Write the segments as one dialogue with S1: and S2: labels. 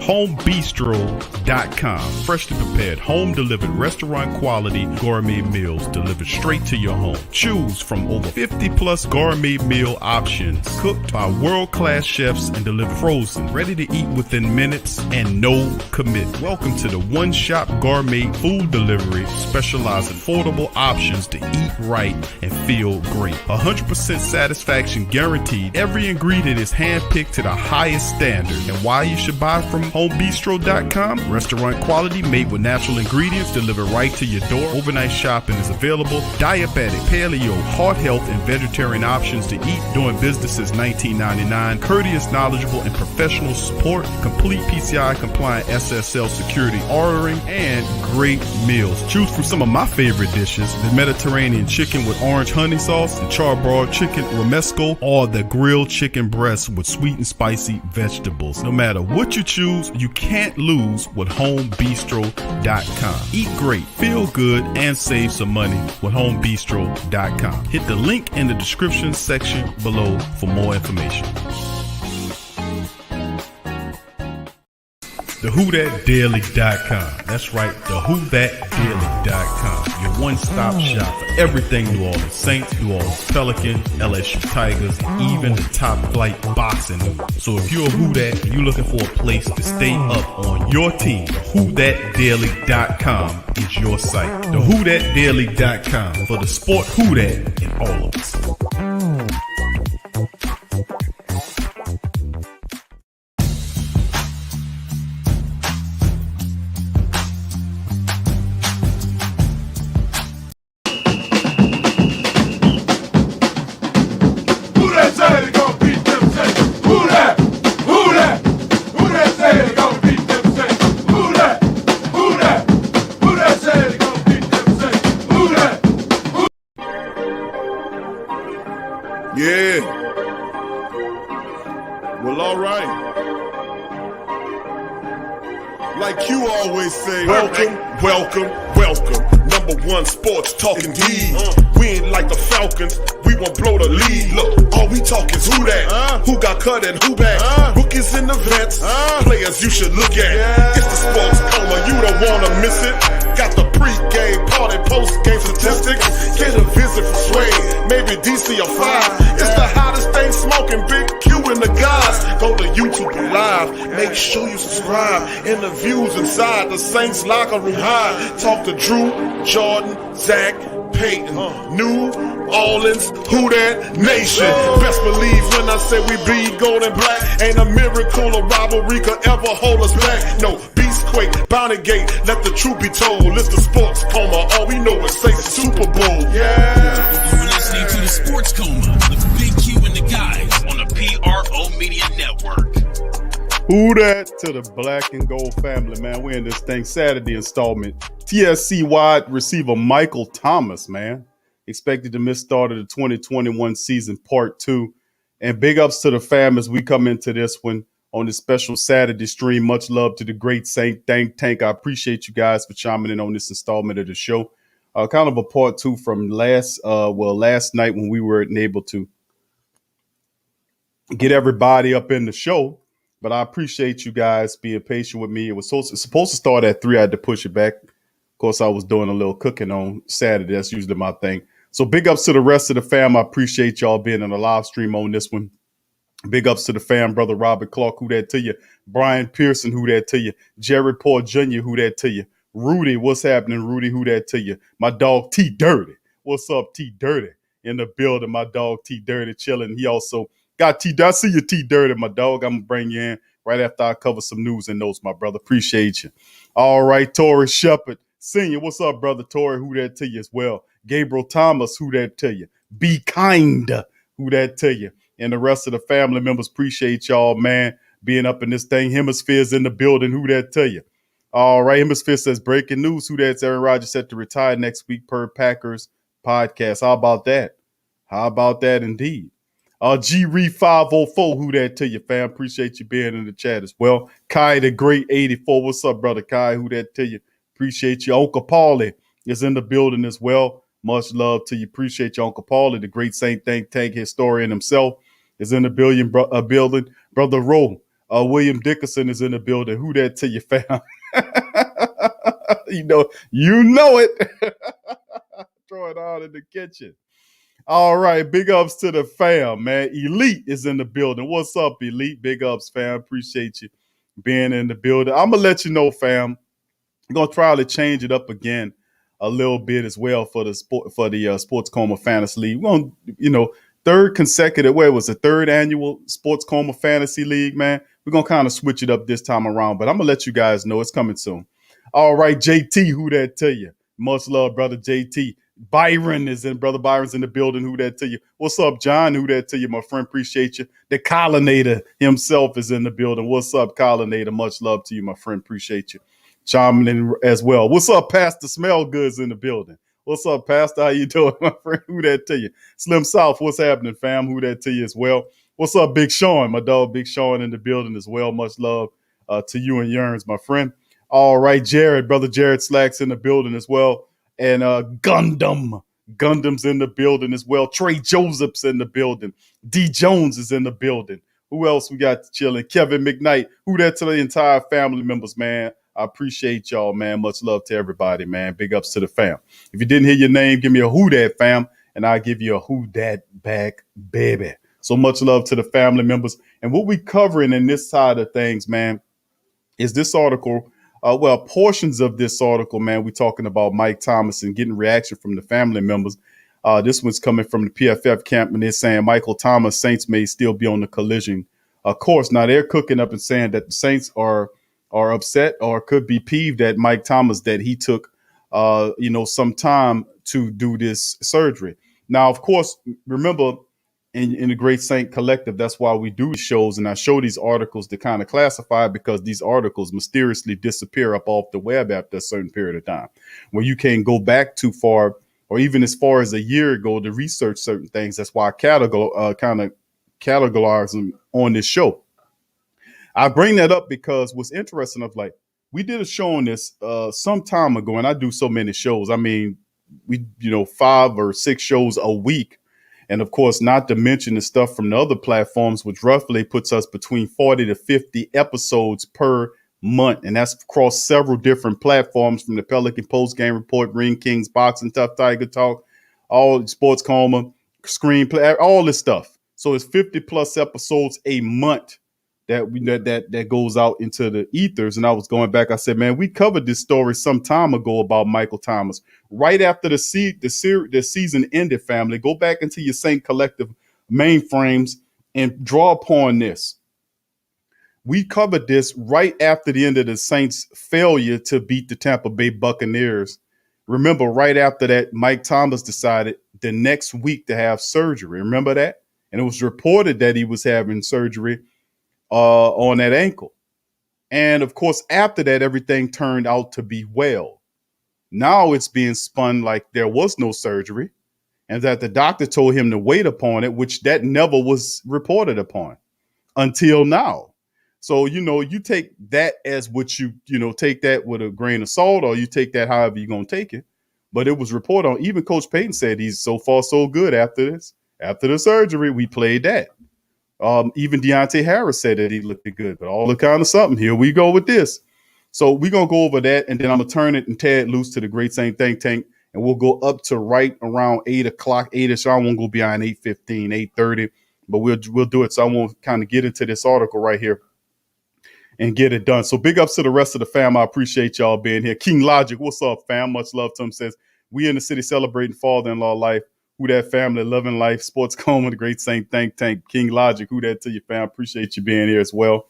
S1: Homebistro.com. Freshly prepared, home-delivered, restaurant-quality gourmet meals delivered straight to your home. Choose from over 50-plus gourmet meal options cooked by world-class chefs and delivered frozen, ready to eat within minutes and no commit. Welcome to the one-shop gourmet food delivery, specializing in affordable options to eat right and feel great. 100% satisfaction guaranteed. Every ingredient is handpicked to the highest standard. And why you should buy from Homebistro.com? Restaurant quality, made with natural ingredients, delivered right to your door. Overnight shopping is available. Diabetic, paleo, heart health, and vegetarian options to eat. Doing business since 1999. Courteous, knowledgeable, and professional support. Complete PCI compliant SSL security ordering, and great meals. Choose from some of my favorite dishes: the Mediterranean chicken with orange honey sauce, the charbroiled chicken romesco, or the grilled chicken breast with sweet and spicy vegetables. No matter what you choose, you can't lose with Homebistro.com. Eat great, feel good, and save some money with Homebistro.com. Hit the link in the description section below for more information. TheWhoThatDaily.com. That's right, TheWhoThatDaily.com. Your one-stop shop for everything New Orleans Saints, New Orleans Pelicans, LSU Tigers, even the top flight boxing news. So if you're a Who That and you're looking for a place to stay up on your team, TheWhoThatDaily.com is your site. TheWhoThatDaily.com for the sport Who That in all of us.
S2: Yeah. Well, all right. Like you always say, welcome, welcome, welcome. Number one sports talking D. We ain't like the Falcons. We won't blow the lead. Look, all we talk is who that, who got cut and who back. Rookies in the vets, players you should look at. It's the sports coma, you don't wanna miss it. Got the pre-game, party, post-game statistics. Get a visit from Sway, maybe DC or 5. It's the hottest thing smoking, Big Q and the guys. Go to YouTube Live, make sure you subscribe. Interviews inside the Saints locker room high. Talk to Drew, Jordan, Zach, Peyton, New Orleans, Who That Nation. Best believe when I say we bleed gold and black. Ain't a miracle or rivalry could ever hold us back. No, Beastquake, Bounty Gate, let the truth be told. It's the sports coma, all we know is say Super Bowl. Yeah.
S3: You're listening to the Sports Coma with Big Q and the guys on the PRO Media Network.
S1: Who that to the black and gold family, man. We're in this thing. Saturday installment. TSC wide receiver Michael Thomas, man. Expected to miss start of the 2021 season, part 2. And big ups to the fam as we come into this one on this special Saturday stream. Much love to the great Saint Tank. I appreciate you guys for chiming in on this installment of the show. Kind of a part 2 from last night when we weren't able to get everybody up in the show. But I appreciate you guys being patient with me. It was supposed to start at 3. I had to push it back. Of course, I was doing a little cooking on Saturday. That's usually my thing. So big ups to the rest of the fam. I appreciate y'all being on the live stream on this one. Big ups to the fam, brother Robert Clark, who that to you? Brian Pearson, who that to you? Jerry Paul Jr., who that to you? Rudy, what's happening, Rudy? Who that to you? My dog T Dirty. What's up, T Dirty? In the building, my dog T Dirty chilling. He also got T. I see you, T Dirty, my dog. I'm gonna bring you in right after I cover some news and notes, my brother. Appreciate you. All right, Torrey Shepard Senior, what's up, brother Torrey? Who that to you as well? Gabriel Thomas, who that to you? Be kind, who that to you? And the rest of the family members, appreciate y'all, man, being up in this thing. Hemisphere's in the building, who that to you? All right, Hemisphere says breaking news. Who that's Aaron Rodgers set to retire next week per Packers podcast. How about that? How about that indeed? G Reed 504, who that to you, fam? Appreciate you being in the chat as well. Kai the Great 84. What's up, brother Kai? Who that to you? Appreciate you. Uncle Paulie is in the building as well. Much love to you. Appreciate you, Uncle Paulie, the great Saint Think Tank historian himself, is in the building. Brother Rowe, William Dickerson is in the building. Who that to you, fam? you know it. Throw it out in the kitchen. All right, big ups to the fam, man. Elite is in the building. What's up, Elite? Big ups, fam. Appreciate you being in the building. I'm gonna let you know, fam. I'm gonna try to change it up again a little bit as well for the Sports Coma Fantasy League. We're gonna, third consecutive. Where it was the third annual Sports Coma Fantasy League, man. We're gonna kind of switch it up this time around, but I'm gonna let you guys know it's coming soon. All right, JT, who that to you? Much love, brother JT. Byron is in, brother Byron's in the building. Who that to you? What's up, John? Who that to you, my friend? Appreciate you. The Collinator himself is in the building. What's up, Collinator? Much love to you, my friend. Appreciate you. Chiming in as well. What's up, Pastor Smell Goods in the building? What's up, Pastor? How you doing, my friend? Who that to you? Slim South, what's happening, fam? Who that to you as well? What's up, Big Sean? My dog, Big Sean in the building as well. Much love to you and Yearns, my friend. All right, Jared, brother Jared Slacks in the building as well. And Gundam's in the building as well. Trey Joseph's in the building. D Jones is in the building. Who else we got chilling? Kevin McKnight. Who that to the entire family members, man? I appreciate y'all, man. Much love to everybody, man. Big ups to the fam. If you didn't hear your name, give me a who dat, fam, and I'll give you a who dat back, baby. So much love to the family members. And what we covering in this side of things, man, is this article. Portions of this article, man, we're talking about Mike Thomas and getting reaction from the family members. This one's coming from the PFF camp, and they're saying Michael Thomas, Saints may still be on the collision course. Now they're cooking up and saying that the Saints are upset or could be peeved at Mike Thomas that he took, some time to do this surgery. Now, of course, remember in the Great Saint Collective, that's why we do shows, and I show these articles to kind of classify because these articles mysteriously disappear up off the web after a certain period of time, where you can't go back too far or even as far as a year ago to research certain things. That's why I kind of categorize them on this show. I bring that up because what's interesting of like, we did a show on this some time ago, and I do so many shows. I mean, we, 5 or 6 shows a week. And of course, not to mention the stuff from the other platforms, which roughly puts us between 40 to 50 episodes per month. And that's across several different platforms, from the Pelican Post Game Report, Ring Kings, Boxing, Tough Tiger Talk, all Sports Coma, Screenplay, all this stuff. So it's 50 plus episodes a month that goes out into the ethers. And I was going back. I said, man, we covered this story some time ago about Michael Thomas. Right after the season ended, family, go back into your Saint Collective mainframes and draw upon this. We covered this right after the end of the Saints' failure to beat the Tampa Bay Buccaneers. Remember, right after that, Mike Thomas decided the next week to have surgery. Remember that? And it was reported that he was having surgery on that ankle. And of course, after that, everything turned out to be well. Now it's being spun like there was no surgery and that the doctor told him to wait upon it, which that never was reported upon until now. So, you take that as what you take that with a grain of salt, or you take that however you're going to take it. But it was reported on, even Coach Payton said he's so far so good after this. After the surgery, we played that. Even Deontay Harris said that he looked good, but all the kind of something. Here we go with this. So we're going to go over that, and then I'm going to turn it and tear it loose to the Great Saint Think Tank, and we'll go up to right around 8 o'clock, 8-ish. I won't go beyond 8:15, 8:30, but we'll do it. So I won't kind of get into this article right here and get it done. So big ups to the rest of the fam. I appreciate y'all being here. King Logic, what's up, fam? Much love to him. Says, we in the city celebrating father-in-law life. Who that family, loving life, Sports Coma, the Great Saint Think Tank, King Logic, who that to you, fam? Appreciate you being here as well.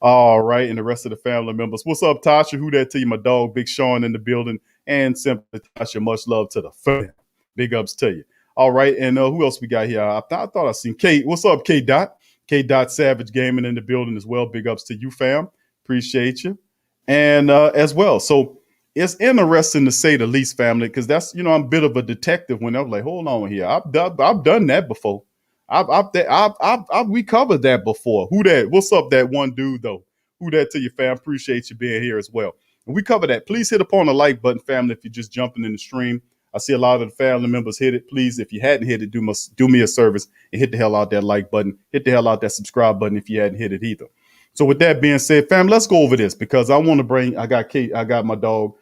S1: All right, and the rest of the family members. What's up, Tasha? Who that to you, my dog, Big Sean in the building, and Simply Tasha. Much love to the fam. Big ups to you. All right, and who else we got here? I thought I seen Kate. What's up, K Dot? K Dot Savage Gaming in the building as well. Big ups to you, fam. Appreciate you, and as well. So it's interesting to say the least, family, because that's, I'm a bit of a detective when I'm like, hold on here. I've done that before. We covered that before. Who that? What's up, that one dude though? Who that to you, fam? Appreciate you being here as well. And we cover that. Please hit upon the like button, family, if you're just jumping in the stream. I see a lot of the family members hit it. Please, if you hadn't hit it, do me a service and hit the hell out that like button. Hit the hell out that subscribe button if you hadn't hit it either. So with that being said, fam, let's go over this because I want to bring. I got my dog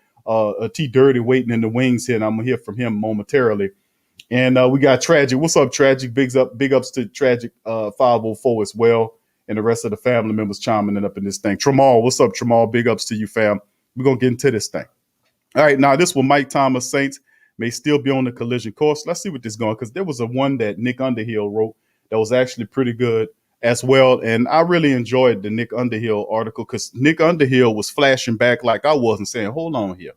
S1: T Dirty waiting in the wings here, and I'm gonna hear from him momentarily. And we got Tragic. What's up, Tragic? Big ups to Tragic 504 as well, and the rest of the family members chiming in up in this thing. Tramal, what's up, Tramal? Big ups to you, fam. We're gonna get into this thing. All right, now this one, Mike Thomas Saints may still be on the collision course. Let's see what this is going because there was a one that Nick Underhill wrote that was actually pretty good as well. And I really enjoyed the Nick Underhill article because Nick Underhill was flashing back like I was and saying, hold on here.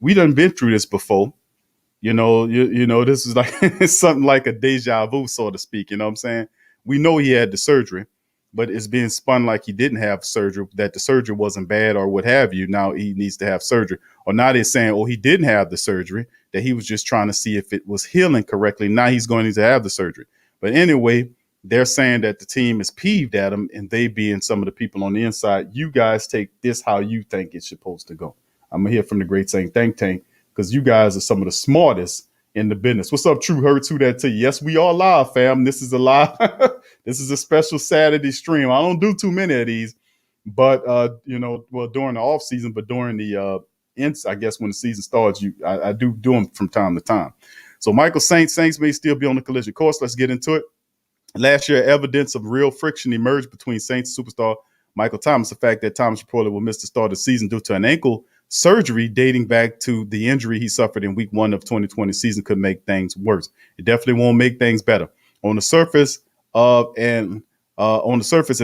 S1: We done been through this before. You know, this is like it's something like a deja vu, so to speak. You know what I'm saying? We know he had the surgery, but it's being spun like he didn't have surgery, that the surgery wasn't bad or what have you. Now he needs to have surgery. Or now they're saying, oh, he didn't have the surgery, that he was just trying to see if it was healing correctly. Now he's going to have the surgery. But anyway, they're saying that the team is peeved at him and they being some of the people on the inside. You guys take this how you think it's supposed to go. I'm going to hear from the great Saint Think Tank because you guys are some of the smartest in the business. What's up, True Hurts? Who that to you? Yes, we are live, fam. This is a live. This is a special Saturday stream. I don't do too many of these, but during the off season, but during the I guess when the season starts, I do them from time to time. So Michael Saints may still be on the collision course. Let's get into it. Last year, evidence of real friction emerged between Saints superstar Michael Thomas. The fact that Thomas reportedly will miss the start of the season due to an ankle surgery dating back to the injury he suffered in week 1 of 2020 season could make things worse. It definitely won't make things better. On the surface, an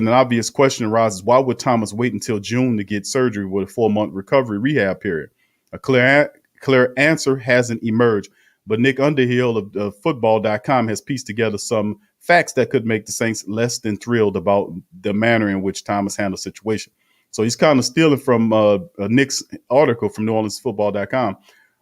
S1: obvious question arises: why would Thomas wait until June to get surgery with a 4-month recovery rehab period? A clear answer hasn't emerged, but Nick Underhill of football.com has pieced together some facts that could make the Saints less than thrilled about the manner in which Thomas handled the situation. So he's kind of stealing from Nick's article from NewOrleansFootball.com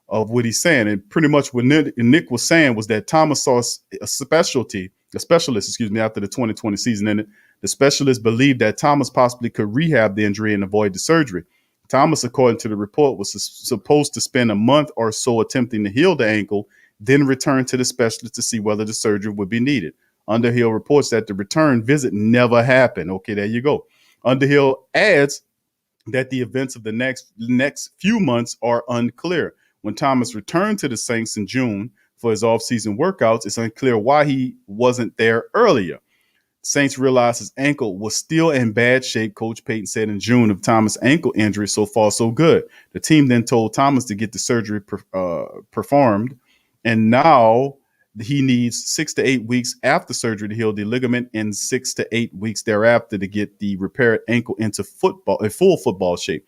S1: of what he's saying. And pretty much what Nick was saying was that Thomas saw a specialist, after the 2020 season ended. The specialist believed that Thomas possibly could rehab the injury and avoid the surgery. Thomas, according to the report, was supposed to spend a month or so attempting to heal the ankle, then return to the specialist to see whether the surgery would be needed. Underhill reports that the return visit never happened. Okay, there you go. Underhill adds that the events of the next few months are unclear. When Thomas returned to the Saints in June for his offseason workouts, it's unclear why he wasn't there earlier. Saints realized his ankle was still in bad shape. Coach Payton said in June of Thomas' ankle injury, so far so good. The team then told Thomas to get the surgery performed, and now he needs 6 to 8 weeks after surgery to heal the ligament and 6 to 8 weeks thereafter to get the repaired ankle into full football shape.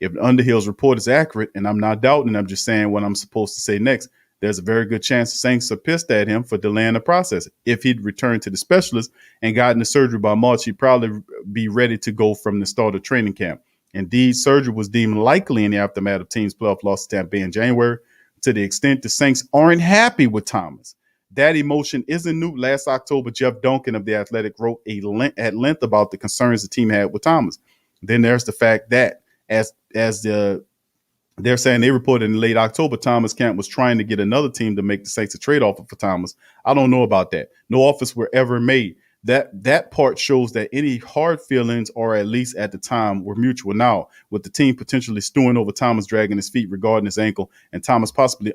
S1: If Underhill's report is accurate, and I'm not doubting, I'm just saying what I'm supposed to say next, there's a very good chance the Saints are pissed at him for delaying the process. If he'd returned to the specialist and gotten the surgery by March, he'd probably be ready to go from the start of training camp. Indeed, surgery was deemed likely in the aftermath of team's playoff loss to Tampa Bay in January. To the extent the Saints aren't happy with Thomas, that emotion isn't new. Last October, Jeff Duncan of The Athletic wrote at length about the concerns the team had with Thomas. Then there's the fact that they're saying they reported in late October, Thomas Camp was trying to get another team to make the Saints a trade offer for Thomas. I don't know about that. No offers were ever made. That part shows that any hard feelings, or at least at the time, were mutual. Now, with the team potentially stewing over Thomas dragging his feet regarding his ankle, and Thomas possibly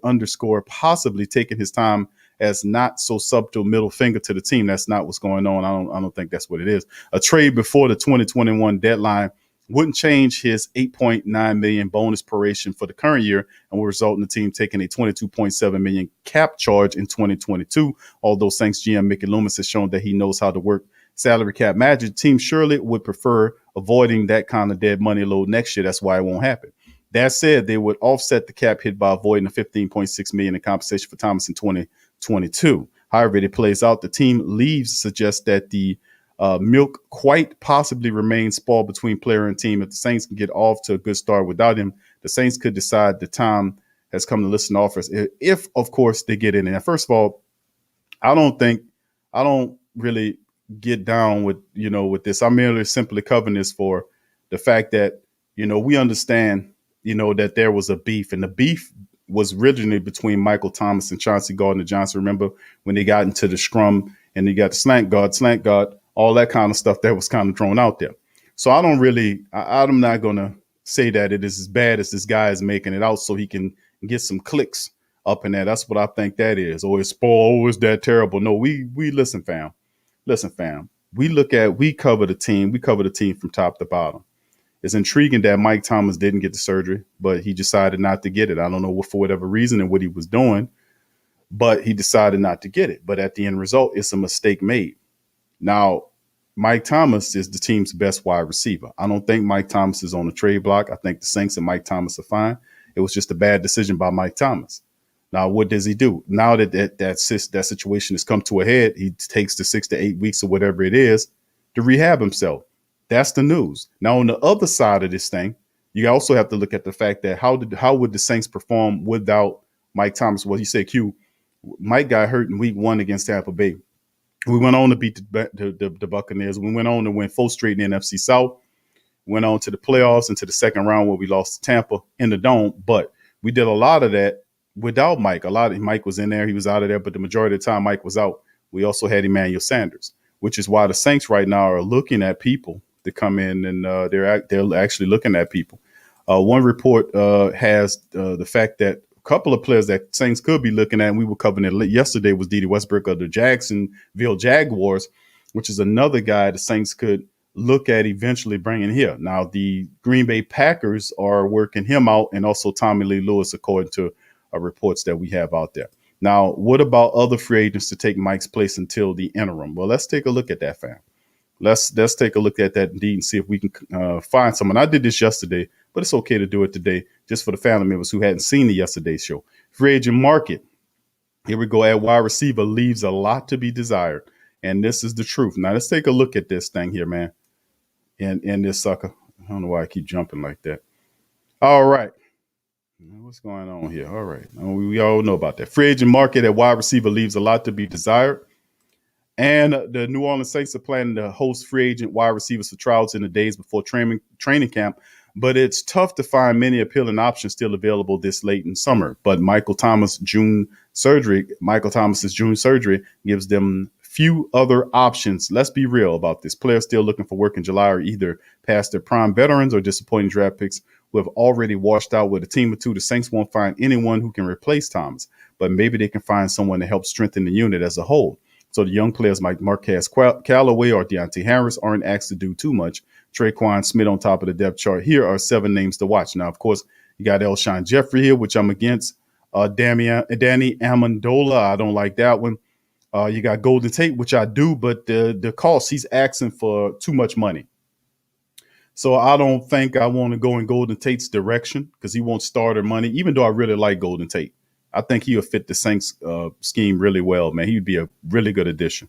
S1: taking his time as not so subtle middle finger to the team. That's not what's going on. I don't think that's what it is. A trade before the 2021 deadline wouldn't change his $8.9 million bonus proration for the current year and will result in the team taking a $22.7 million cap charge in 2022. Although Saints GM Mickey Loomis has shown that he knows how to work salary cap magic, the team surely would prefer avoiding that kind of dead money load next year. That's why it won't happen. That said, they would offset the cap hit by avoiding the $15.6 million in compensation for Thomas in 2022. However, it plays out, the team leaves suggests that the milk quite possibly remains spoiled between player and team. If the Saints can get off to a good start without him, the Saints could decide the time has come to listen to offers. If, of course, they get in. And first of all, I don't really get down with this. I'm merely simply covering this for the fact that, we understand, that there was a beef, and the beef was originally between Michael Thomas and Chauncey Gardner-Johnson. Remember when they got into the scrum and they got the slant guard, all that kind of stuff that was kind of thrown out there. So I don't really, I'm not going to say that it is as bad as this guy is making it out so he can get some clicks up in there. That's what I think that is. Or it's spoiled, is that terrible? No, we listen, fam. Listen, fam. We cover the team. We cover the team from top to bottom. It's intriguing that Mike Thomas didn't get the surgery, but he decided not to get it. I don't know for whatever reason and what he was doing, but he decided not to get it. But at the end result, it's a mistake made. Now, Mike Thomas is the team's best wide receiver. I don't think Mike Thomas is on the trade block. I think the Saints and Mike Thomas are fine. It was just a bad decision by Mike Thomas. Now, what does he do? Now that situation has come to a head, he takes the 6 to 8 weeks or whatever it is to rehab himself. That's the news. Now, on the other side of this thing, you also have to look at the fact that how would the Saints perform without Mike Thomas? Well, you say Q, Mike got hurt in week 1 against Tampa Bay. We went on to beat the Buccaneers. We went on to win 4 straight in the NFC South. Went on to the playoffs and to the second round where we lost to Tampa in the Dome. But we did a lot of that without Mike. Mike was in there. He was out of there. But the majority of the time Mike was out. We also had Emmanuel Sanders, which is why the Saints right now are looking at people to come in, and they're actually looking at people. One report has the fact that couple of players that Saints could be looking at, and we were covering it yesterday, was Dede Westbrook of the Jacksonville Jaguars, which is another guy the Saints could look at eventually bringing here. Now, the Green Bay Packers are working him out, and also Tommy Lee Lewis, according to reports that we have out there. Now, what about other free agents to take Mike's place until the interim? Well, let's take a look at that, fam. Let's take a look at that indeed and see if we can find someone. I did this yesterday, but it's okay to do it today just for the family members who hadn't seen the yesterday's show. Free agent market. Here we go. At wide receiver leaves a lot to be desired. And this is the truth. Now, let's take a look at this thing here, man. And this sucker. I don't know why I keep jumping like that. All right. What's going on here? All right. We all know about that. Free agent market at wide receiver leaves a lot to be desired. And the New Orleans Saints are planning to host free agent wide receivers for trials in the days before training camp. But it's tough to find many appealing options still available this late in summer. But Michael Thomas's June surgery gives them few other options. Let's be real about this. Players still looking for work in July are either past their prime veterans or disappointing draft picks who have already washed out with a team or two. The Saints won't find anyone who can replace Thomas, but maybe they can find someone to help strengthen the unit as a whole. So the young players like Marquez Callaway or Deontay Harris aren't asked to do too much. Traquan Smith on top of the depth chart. Here are 7 names to watch. Now, of course, you got Elshon Jeffrey here, which I'm against. Danny Amendola, I don't like that one. You got Golden Tate, which I do, but the cost, he's asking for too much money. So I don't think I want to go in Golden Tate's direction because he won't starter money, even though I really like Golden Tate. I think he'll fit the Saints scheme really well, man. He would be a really good addition.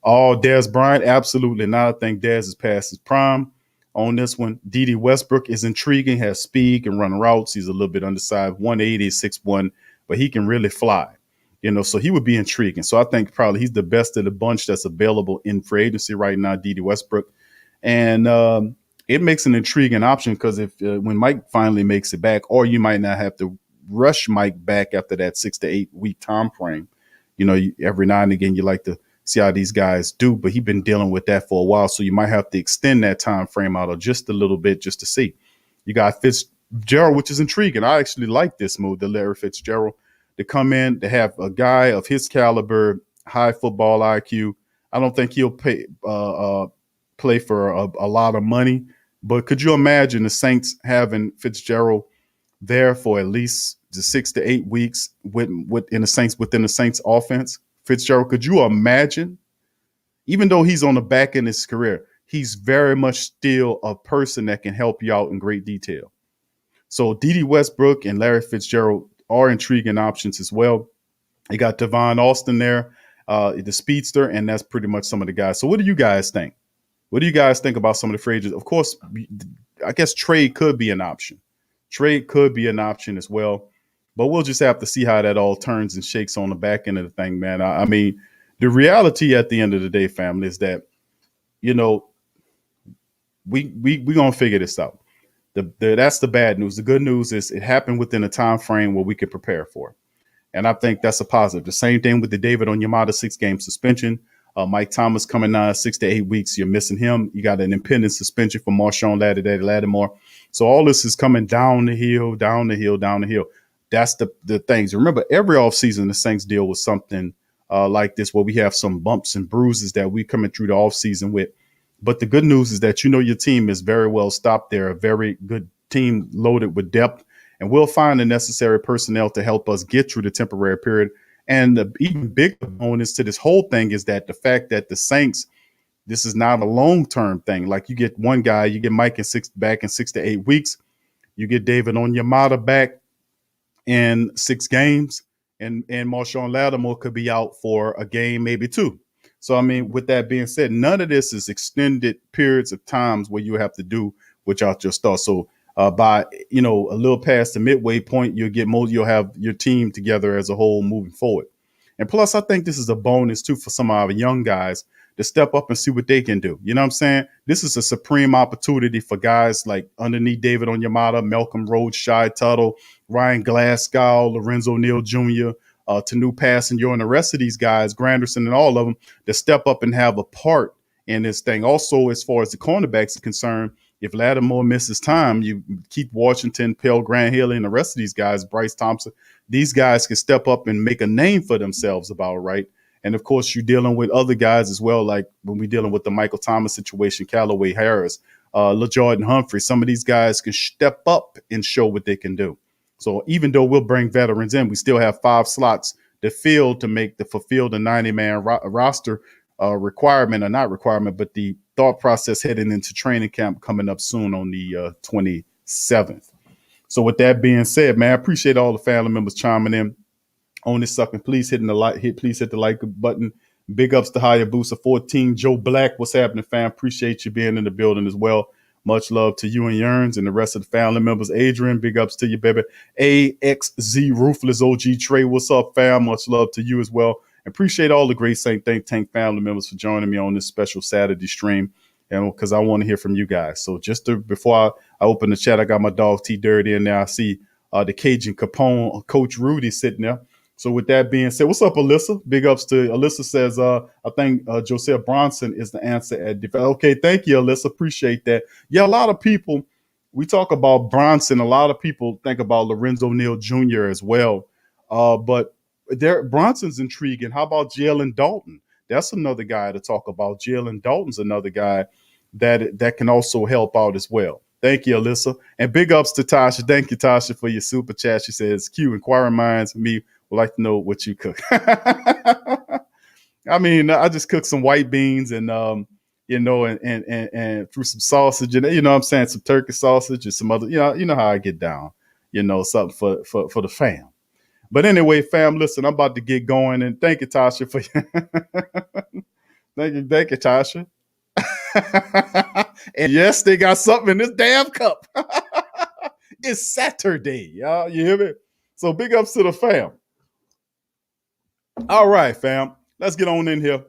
S1: Oh, Dez Bryant, absolutely not. I think Dez is past his prime on this one. Dede Westbrook is intriguing, has speed, can run routes. He's a little bit undersized, 180, 6'1", but he can really fly. So he would be intriguing. So I think probably he's the best of the bunch that's available in free agency right now, Dede Westbrook. And it makes an intriguing option because when Mike finally makes it back, or you might not have to rush Mike back after that 6 to 8 week time frame. Every now and again, you like to see how these guys do, but he's been dealing with that for a while. So you might have to extend that time frame out just a little bit just to see. You got Fitzgerald, which is intriguing. I actually like this move, the Larry Fitzgerald, to come in, to have a guy of his caliber, high football IQ. I don't think he'll play for a lot of money, but could you imagine the Saints having Fitzgerald there for at least the 6 to 8 weeks within the Saints offense? Fitzgerald, could you imagine? Even though he's on the back end of his career, he's very much still a person that can help you out in great detail. So Dede Westbrook and Larry Fitzgerald are intriguing options as well. You got Devon Austin there, the speedster, and that's pretty much some of the guys. So what do you guys think? What do you guys think about some of the free agents? Of course, I guess trade could be an option. Trade could be an option as well. But we'll just have to see how that all turns and shakes on the back end of the thing, man. I mean, the reality at the end of the day, family, is that, we gonna figure this out. That's the bad news. The good news is it happened within a time frame where we could prepare for it. And I think that's a positive. The same thing with the David Onyemata 6-game suspension. Mike Thomas coming out 6 to 8 weeks. You're missing him. You got an impending suspension for Marshawn Lattimore. So all this is coming down the hill, down the hill, down the hill. That's the things. Remember, every offseason, the Saints deal with something like this, where we have some bumps and bruises that we coming through the offseason with. But the good news is that your team is very well stopped. They're a very good team loaded with depth, and we'll find the necessary personnel to help us get through the temporary period. And the even bigger bonus to this whole thing is that the fact that the Saints, this is not a long-term thing. Like, you get one guy, you get Mike back in 6 to 8 weeks. You get David Onyemata back in 6 games, and Marshawn Lattimore could be out for a game, maybe 2. So, I mean, with that being said, none of this is extended periods of times where you have to do without your star. So by, a little past the midway point, you'll have your team together as a whole moving forward. And plus, I think this is a bonus, too, for some of our young guys to step up and see what they can do. You know what I'm saying? This is a supreme opportunity for guys like underneath David Onyemata, Malcolm Rhodes, Shai Tuttle, Ryan Glasgow, Lorenzo Neal Jr., Tanu Passenger, and the rest of these guys, Granderson and all of them, to step up and have a part in this thing. Also, as far as the cornerbacks are concerned, if Lattimore misses time, you keep Washington, Pell, Grant Hill, and the rest of these guys, Bryce Thompson, these guys can step up and make a name for themselves about right. And of course, you're dealing with other guys as well, like when we're dealing with the Michael Thomas situation, Callaway Harris, LaJordan Humphrey. Some of these guys can step up and show what they can do. So even though we'll bring veterans in, we still have 5 slots to fill to fulfill the 90-man roster requirement, or not requirement, but the thought process heading into training camp coming up soon on the 27th. So with that being said, man, I appreciate all the family members chiming in on this sucker. Please hit the like button. Big ups to Hayabusa 14. Joe Black, what's happening, fam? Appreciate you being in the building as well. Much love to you and Yearns and the rest of the family members. Adrian, big ups to you, baby. AXZ Ruthless OG Trey, what's up, fam? Much love to you as well. Appreciate all the great Saint Think Tank family members for joining me on this special Saturday stream, and because I want to hear from you guys. So before I open the chat, I got my dog T Dirty in there. I see the Cajun Capone, Coach Rudy sitting there. So with that being said, what's up, Alyssa? Big ups to Alyssa says, I think Joseph Bronson is the answer at defense. Okay, thank you, Alyssa. Appreciate that. Yeah, a lot of people, we talk about Bronson. A lot of people think about Lorenzo Neal Jr. as well. But Bronson's intriguing. How about Jalen Dalton? That's another guy to talk about. Jalen Dalton's another guy that can also help out as well. Thank you, Alyssa. And big ups to Tasha. Thank you, Tasha, for your super chat. She says, Q, inquiring minds, me would like to know what you cook. I mean, I just cook some white beans and and through some sausage and what I'm saying, some turkey sausage and some other, you know how I get down, something for the fam. But anyway, fam, listen, I'm about to get going, and thank you, Tasha, for thank you, Tasha. And yes, they got something in this damn cup. It's Saturday, y'all. You hear me? So big ups to the fam. All right, fam. Let's get on in here.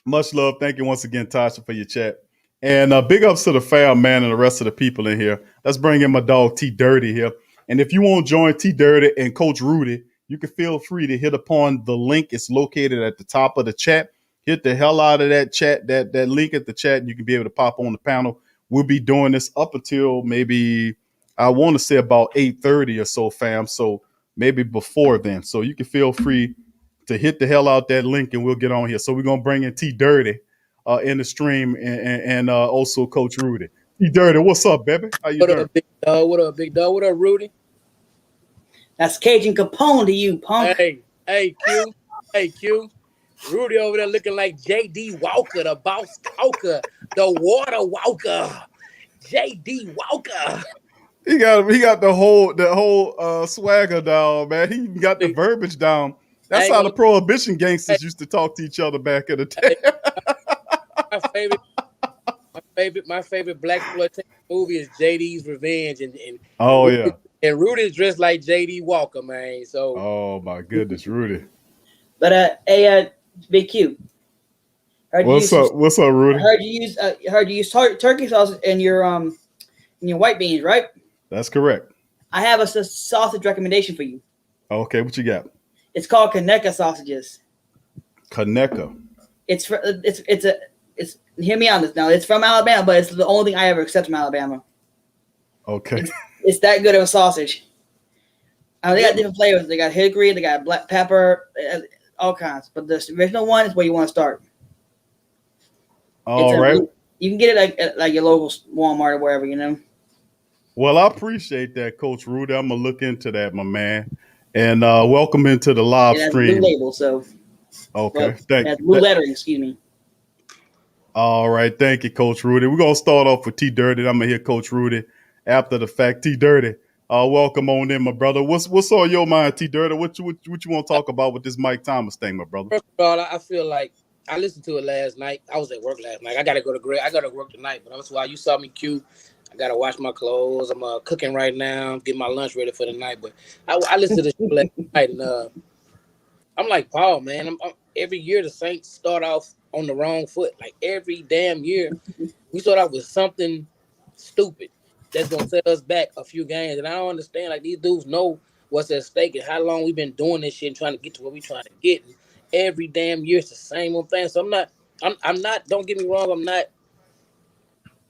S1: Much love. Thank you once again, Tasha, for your chat. And big ups to the fam, man, and the rest of the people in here. Let's bring in my dog T Dirty here. And if you want to join T Dirty and Coach Rudy, you can feel free to hit upon the link. It's located at the top of the chat. Hit the hell out of that chat, that link at the chat, and you can be able to pop on the panel. We'll be doing this up until maybe, I want to say about 8:30 or so, fam. So maybe before then. So you can feel free to hit the hell out that link, and we'll get on here. So we're going to bring in T Dirty in the stream and also Coach Rudy. T Dirty, what's up, baby? How you doing?
S4: What up, big dog? What up, big dog? What up, Rudy?
S5: That's Cajun Capone to you, punk.
S4: Hey, Q. Rudy over there looking like J.D. Walker, the boss talker, the water walker. J.D. Walker.
S1: He got the whole swagger down, man. He got the verbiage down. That's how the prohibition gangsters used to talk to each other back in the day.
S4: My favorite black exploitation movie is JD's Revenge, and Rudy's dressed like JD Walker, man. So
S1: oh my goodness, Rudy.
S5: But Big Q.
S1: What's up, Rudy?
S5: I heard you use turkey sauce in your white beans, right?
S1: That's correct.
S5: I have a sausage recommendation for you.
S1: Okay, what you got?
S5: It's called Kaneka sausages.
S1: Kaneka.
S5: It's hear me on this now. It's from Alabama, but it's the only thing I ever accept from Alabama.
S1: Okay.
S5: It's that good of a sausage. They got different flavors. They got hickory, they got black pepper, all kinds. But the original one is where you want to start.
S1: All right.
S5: You can get it at your local Walmart or wherever, you know.
S1: Well, I appreciate that, Coach Rudy. I'm gonna look into that, my man. And welcome into the live
S5: It has
S1: stream.
S5: blue label, so
S1: Okay,
S5: it has blue lettering. Excuse me.
S1: All right, thank you, Coach Rudy. We're gonna start off with T Dirty. I'm gonna hear Coach Rudy after the fact. T Dirty, welcome on in, my brother. What's on your mind, T Dirty? What you want to talk about with this Mike Thomas thing, my brother?
S4: First of all, I feel like I listened to it last night. I was at work last night. I gotta go to work tonight, but that's why you saw me Q. I gotta wash my clothes. I'm cooking right now, getting my lunch ready for the night. But I listened to the show last night, and I'm like Paul, man. Every year the Saints start off on the wrong foot. Like every damn year, we start off with something stupid that's gonna set us back a few games. And I don't understand. Like these dudes know what's at stake and how long we've been doing this shit and trying to get to what we're trying to get. And every damn year it's the same old thing. So I'm not. Don't get me wrong.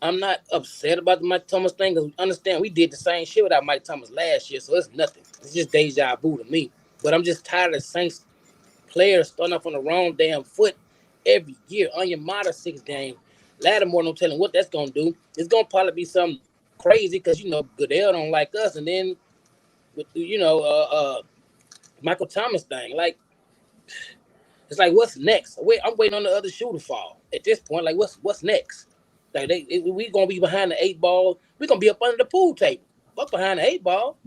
S4: I'm not upset about the Mike Thomas thing because understand we did the same shit without Mike Thomas last year, so it's nothing. It's just deja vu to me. But I'm just tired of Saints players starting off on the wrong damn foot every year. On your motto 6 game, Lattimore no telling what that's gonna do. It's gonna probably be something crazy because Goodell don't like us, and then with Michael Thomas thing, like it's like what's next? I'm waiting on the other shoe to fall at this point. Like what's next? Like we gonna be behind the 8 ball. We gonna be up under the pool table, up behind the 8 ball.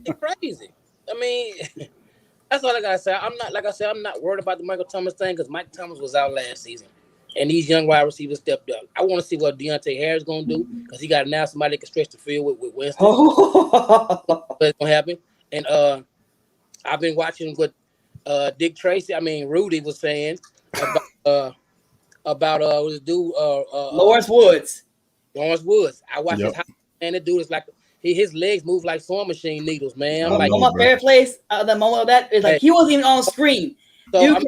S4: It's crazy. I mean, that's all I gotta say. I'm not worried about the Michael Thomas thing because Mike Thomas was out last season, and these young wide receivers stepped up. I want to see what Deontay Harris gonna do because he got now somebody that can stretch the field with Winston. What's gonna happen? And I've been watching what Rudy was saying about this dude
S5: Lawrence Woods.
S4: I watched his house, and the dude is like his legs move like sewing machine needles, man. I'm like,
S5: my favorite place the moment of that is like he wasn't even on screen.
S4: So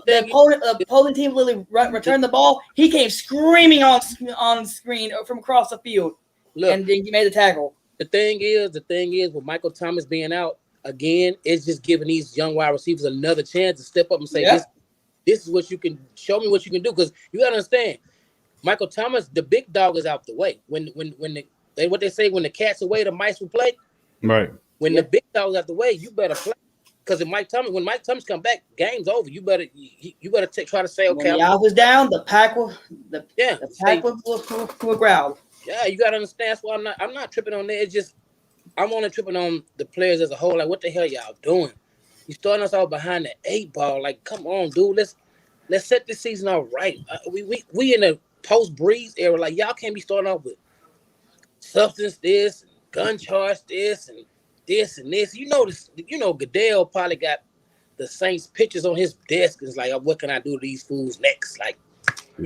S5: the opposing team literally returned the ball. He came screaming on screen from across the field. Look, and then he made the tackle.
S4: The thing is with Michael Thomas being out again, it's just giving these young wide receivers another chance to step up and say, this is what you can show me what you can do. Because you gotta understand, Michael Thomas, the big dog is out the way. When the cat's away, the mice will play.
S1: Right.
S4: When the big dog's out the way, you better play. Because when Mike Thomas come back, game's over. You better try to say, okay.
S5: When the alpha's down, the pack will growl.
S4: Yeah, you gotta understand. That's why I'm not tripping on that. It's just I'm only tripping on the players as a whole. Like, what the hell y'all doing? You starting us out behind the 8 ball. Like, come on, dude. Let's set this season all right. We in the post Breeze era. Like, y'all can't be starting off with substance this, gun charge this, and this and this. Goodell probably got the Saints pictures on his desk. It's like, what can I do to these fools next? Like,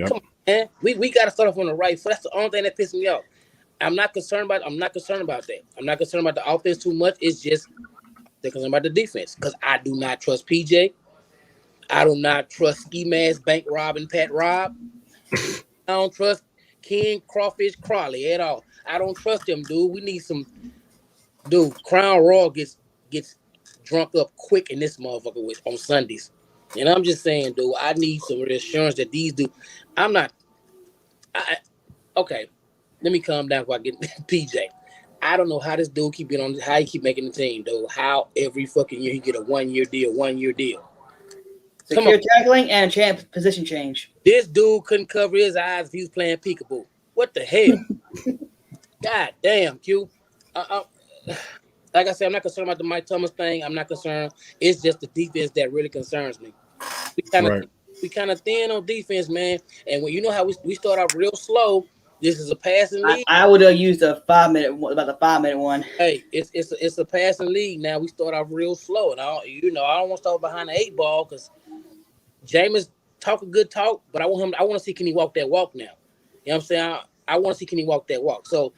S4: come on, man. We got to start off on the right foot. That's the only thing that pisses me off. I'm not concerned about that. I'm not concerned about the offense too much. It's just they're concerned about the defense because I do not trust PJ. I do not trust Ski Mask, Bank Robbing, Pat Rob. I don't trust Ken Crawfish Crawley at all. I don't trust them, dude. We need some Crown Royal gets drunk up quick in this motherfucker on Sundays. And I'm just saying, dude, I need some reassurance that these dudes. Okay. Let me calm down before I get PJ. I don't know how this dude how he keep making the team, dude. How every fucking year he get a 1-year deal.
S5: Secure tackling and a position change.
S4: This dude couldn't cover his eyes if he was playing peekaboo. What the hell? God damn, Q. Like I said, I'm not concerned about the Mike Thomas thing. I'm not concerned. It's just the defense that really concerns me. We kind of thin on defense, man. And when you know how we start off real slow, this is a passing league.
S5: I would have used about the 5-minute one.
S4: Hey, it's a passing league now. We start off real slow, and I don't want to start behind the 8 ball because Jameis talk a good talk, but I want to see can he walk that walk now. You know what I'm saying? I want to see can he walk that walk. So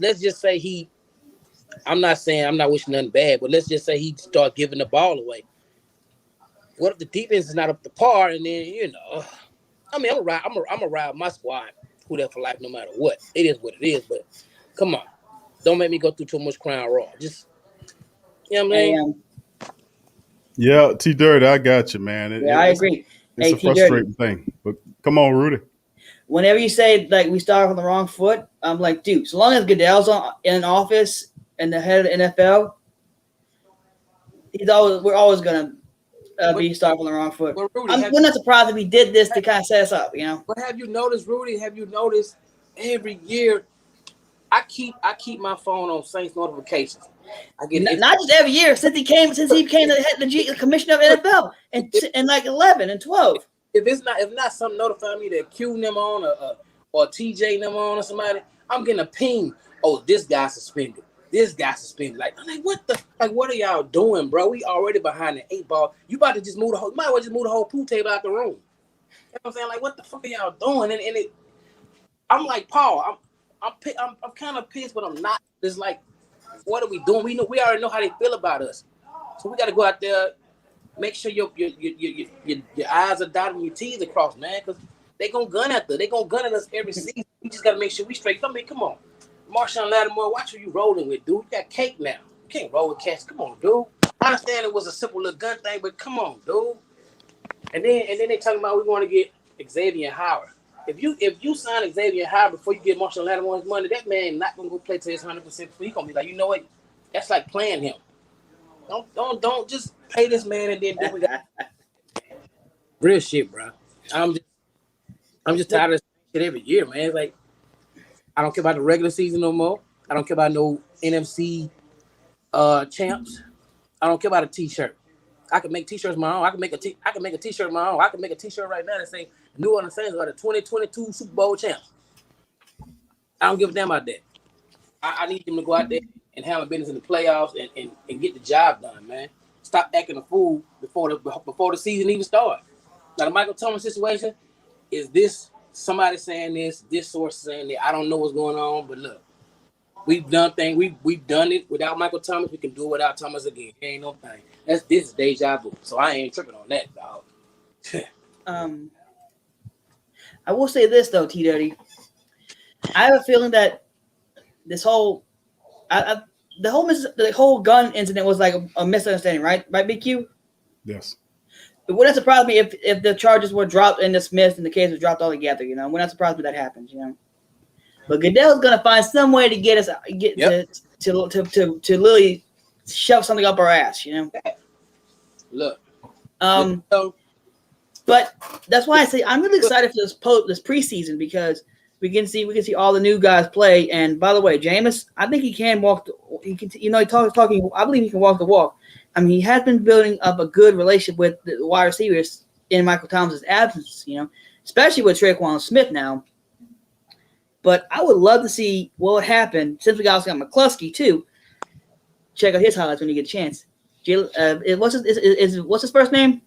S4: let's just say I'm not saying I'm not wishing nothing bad, but let's just say he start giving the ball away what if the defense is not up to par? And then I mean, I'm gonna ride my squad, who there for life, no matter what. It is what it is. But come on, don't make me go through too much Crown Raw. Just what I mean.
S1: Yeah, T Dirty, I got you, man.
S5: I agree.
S1: It's a frustrating thing. But come on, Rudy.
S5: Whenever you say like we start on the wrong foot, I'm like, dude, so long as Goodell's in office and the head of the NFL, we're always gonna be starting on the wrong foot. Rudy, we're not surprised if he did this to kind of set us up,
S4: But have you noticed, Rudy? Have you noticed every year I keep my phone on Saints notifications? I get
S5: not just every year since he became the commissioner of NFL in like 11 and 12.
S4: If not something notifying me that Q them on or TJ them on or somebody, I'm getting a ping. Oh, this guy suspended. This guy suspended. Like, I'm like, what are y'all doing, bro? We already behind the 8 ball. You about to just move the whole. You might as well just move the whole pool table out the room. You know what I'm saying? Like, what the fuck are y'all doing? And it, I'm like, Paul, I'm kind of pissed, but I'm not. It's like, what are we doing? We already know how they feel about us, so we got to go out there, make sure your I's are dotted and your T's are crossed, man, because they gonna gun at us every season. We just gotta make sure we straight. I mean, come on, Marshawn Lattimore, watch who you rolling with, dude. You got cake now. You can't roll with cats. Come on, dude. I understand it was a simple little gun thing, but come on, dude. And then they talking about we want to get Xavier Howard. If you sign Xavier Howard before you get Marshawn Lattimore his money, that man not gonna go play to his 100%. He gonna be like, you know what? That's like playing him. Don't just pay this man and then we got real shit, bro. I'm just tired of this shit every year, man. It's like I don't care about the regular season no more. I don't care about no NFC champs. I don't care about a T-shirt. I can make T-shirts my own. I can make a T-shirt my own. I can make a T-shirt right now that say New Orleans Saints are the 2022 Super Bowl champs. I don't give a damn about that. I need them to go out there and handle business in the playoffs and get the job done, man. Stop acting a fool before the season even starts. Now the Michael Thomas situation is this somebody saying this source saying that. I don't know what's going on, but look, we've done it without Michael Thomas. We can do it without Thomas again. It ain't no thing. This is deja vu. So I ain't tripping on that, dog.
S5: I will say this though, T Dirty. I have a feeling that this whole the whole gun incident was like a misunderstanding, right? Right, Big Q?
S1: Yes.
S5: It wouldn't surprise me if the charges were dropped and dismissed and the case was dropped altogether, It would not surprise me that happens, But Goodell's gonna find some way to get us to literally shove something up our ass,
S4: Look.
S5: But that's why I say I'm really excited for this preseason because we can see all the new guys play. And by the way, Jameis, I think he can walk. He talking. I believe he can walk the walk. I mean, he has been building up a good relationship with the wide receivers in Michael Thomas's absence. Especially with Traquan Smith now. But I would love to see what would happen since we also got McCluskey too. Check out his highlights when you get a chance. What's his first name?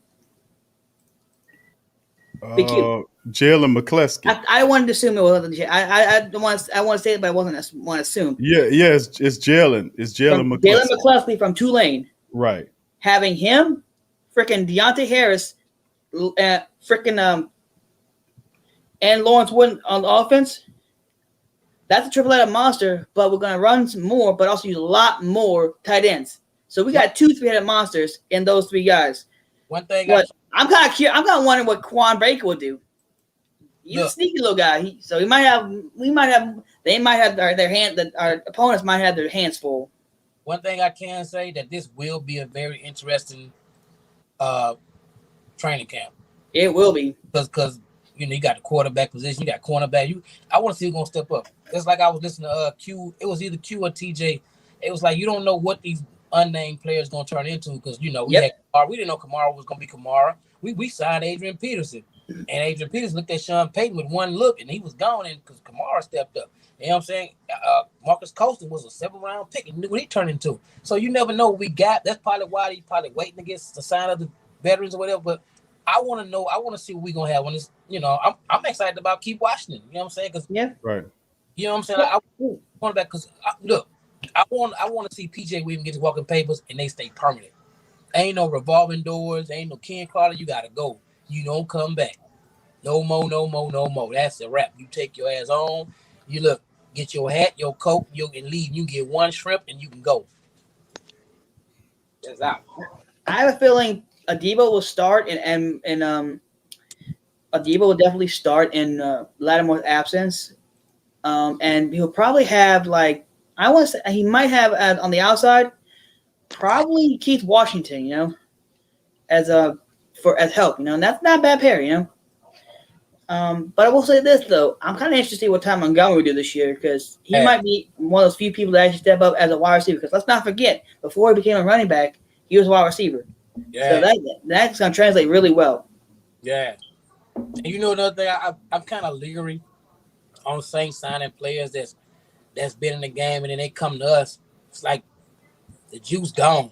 S1: Jalen McCluskey.
S5: I wanted to assume it wasn't. I want to say it, but I want to assume.
S1: Yeah, it's Jalen. It's Jalen McCluskey.
S5: Jalen McCluskey from Tulane.
S1: Right.
S5: Having him, freaking Deontay Harris, and Lawrence Wooden on the offense. That's a triple-headed monster, but we're going to run some more, but also use a lot more tight ends. So we got 2 3-headed monsters in those 3 guys.
S4: One thing
S5: I'm kind of curious. I'm kind of wondering what Quan Baker will do. He's a sneaky little guy. They might have our opponents might have their hands full.
S4: One thing I can say that this will be a very interesting training camp.
S5: It will be
S4: because you got the quarterback position, you got cornerback. I want to see who's gonna step up. It's like I was listening to Q. It was either Q or TJ. It was like you don't know what these unnamed players gonna turn into because we didn't know Kamara was gonna be Kamara. We signed Adrian Peterson, and Adrian Peterson looked at Sean Payton with one look, and he was gone, and because Kamara stepped up. You know what I'm saying? Marcus Colston was a 7th-round pick, and knew what he turned into. So you never know what we got. That's probably why he's probably waiting against the sign of the veterans or whatever. But I want to know. I want to see what we're gonna have when this. I'm excited about keep watching it. You know what I'm saying? Because
S1: right.
S4: You know what I'm saying? I want that because look. I want to see PJ Williams get his walking papers and they stay permanent. Ain't no revolving doors. Ain't no Ken Carter. You gotta go. You don't come back. No more, no more, no more. That's a wrap. You take your ass on. You look, get your hat, your coat, you can leave. You get one shrimp and you can go. That's out.
S5: I have a feeling Adebo will start, and Adebo will definitely start in Lattimore's absence, and he'll probably have I want to say he might have on the outside, probably Keith Washington, as help, and that's not a bad pair, But I will say this though, I'm kind of interested to see what Ty Montgomery will do this year because he might be one of those few people that actually step up as a wide receiver. Because let's not forget, before he became a running back, he was a wide receiver.
S4: Yeah.
S5: So that's going to translate really well.
S4: Yeah. And another thing, I'm kind of leery on Saints signing players that's been in the game, and then they come to us. It's like the juice gone.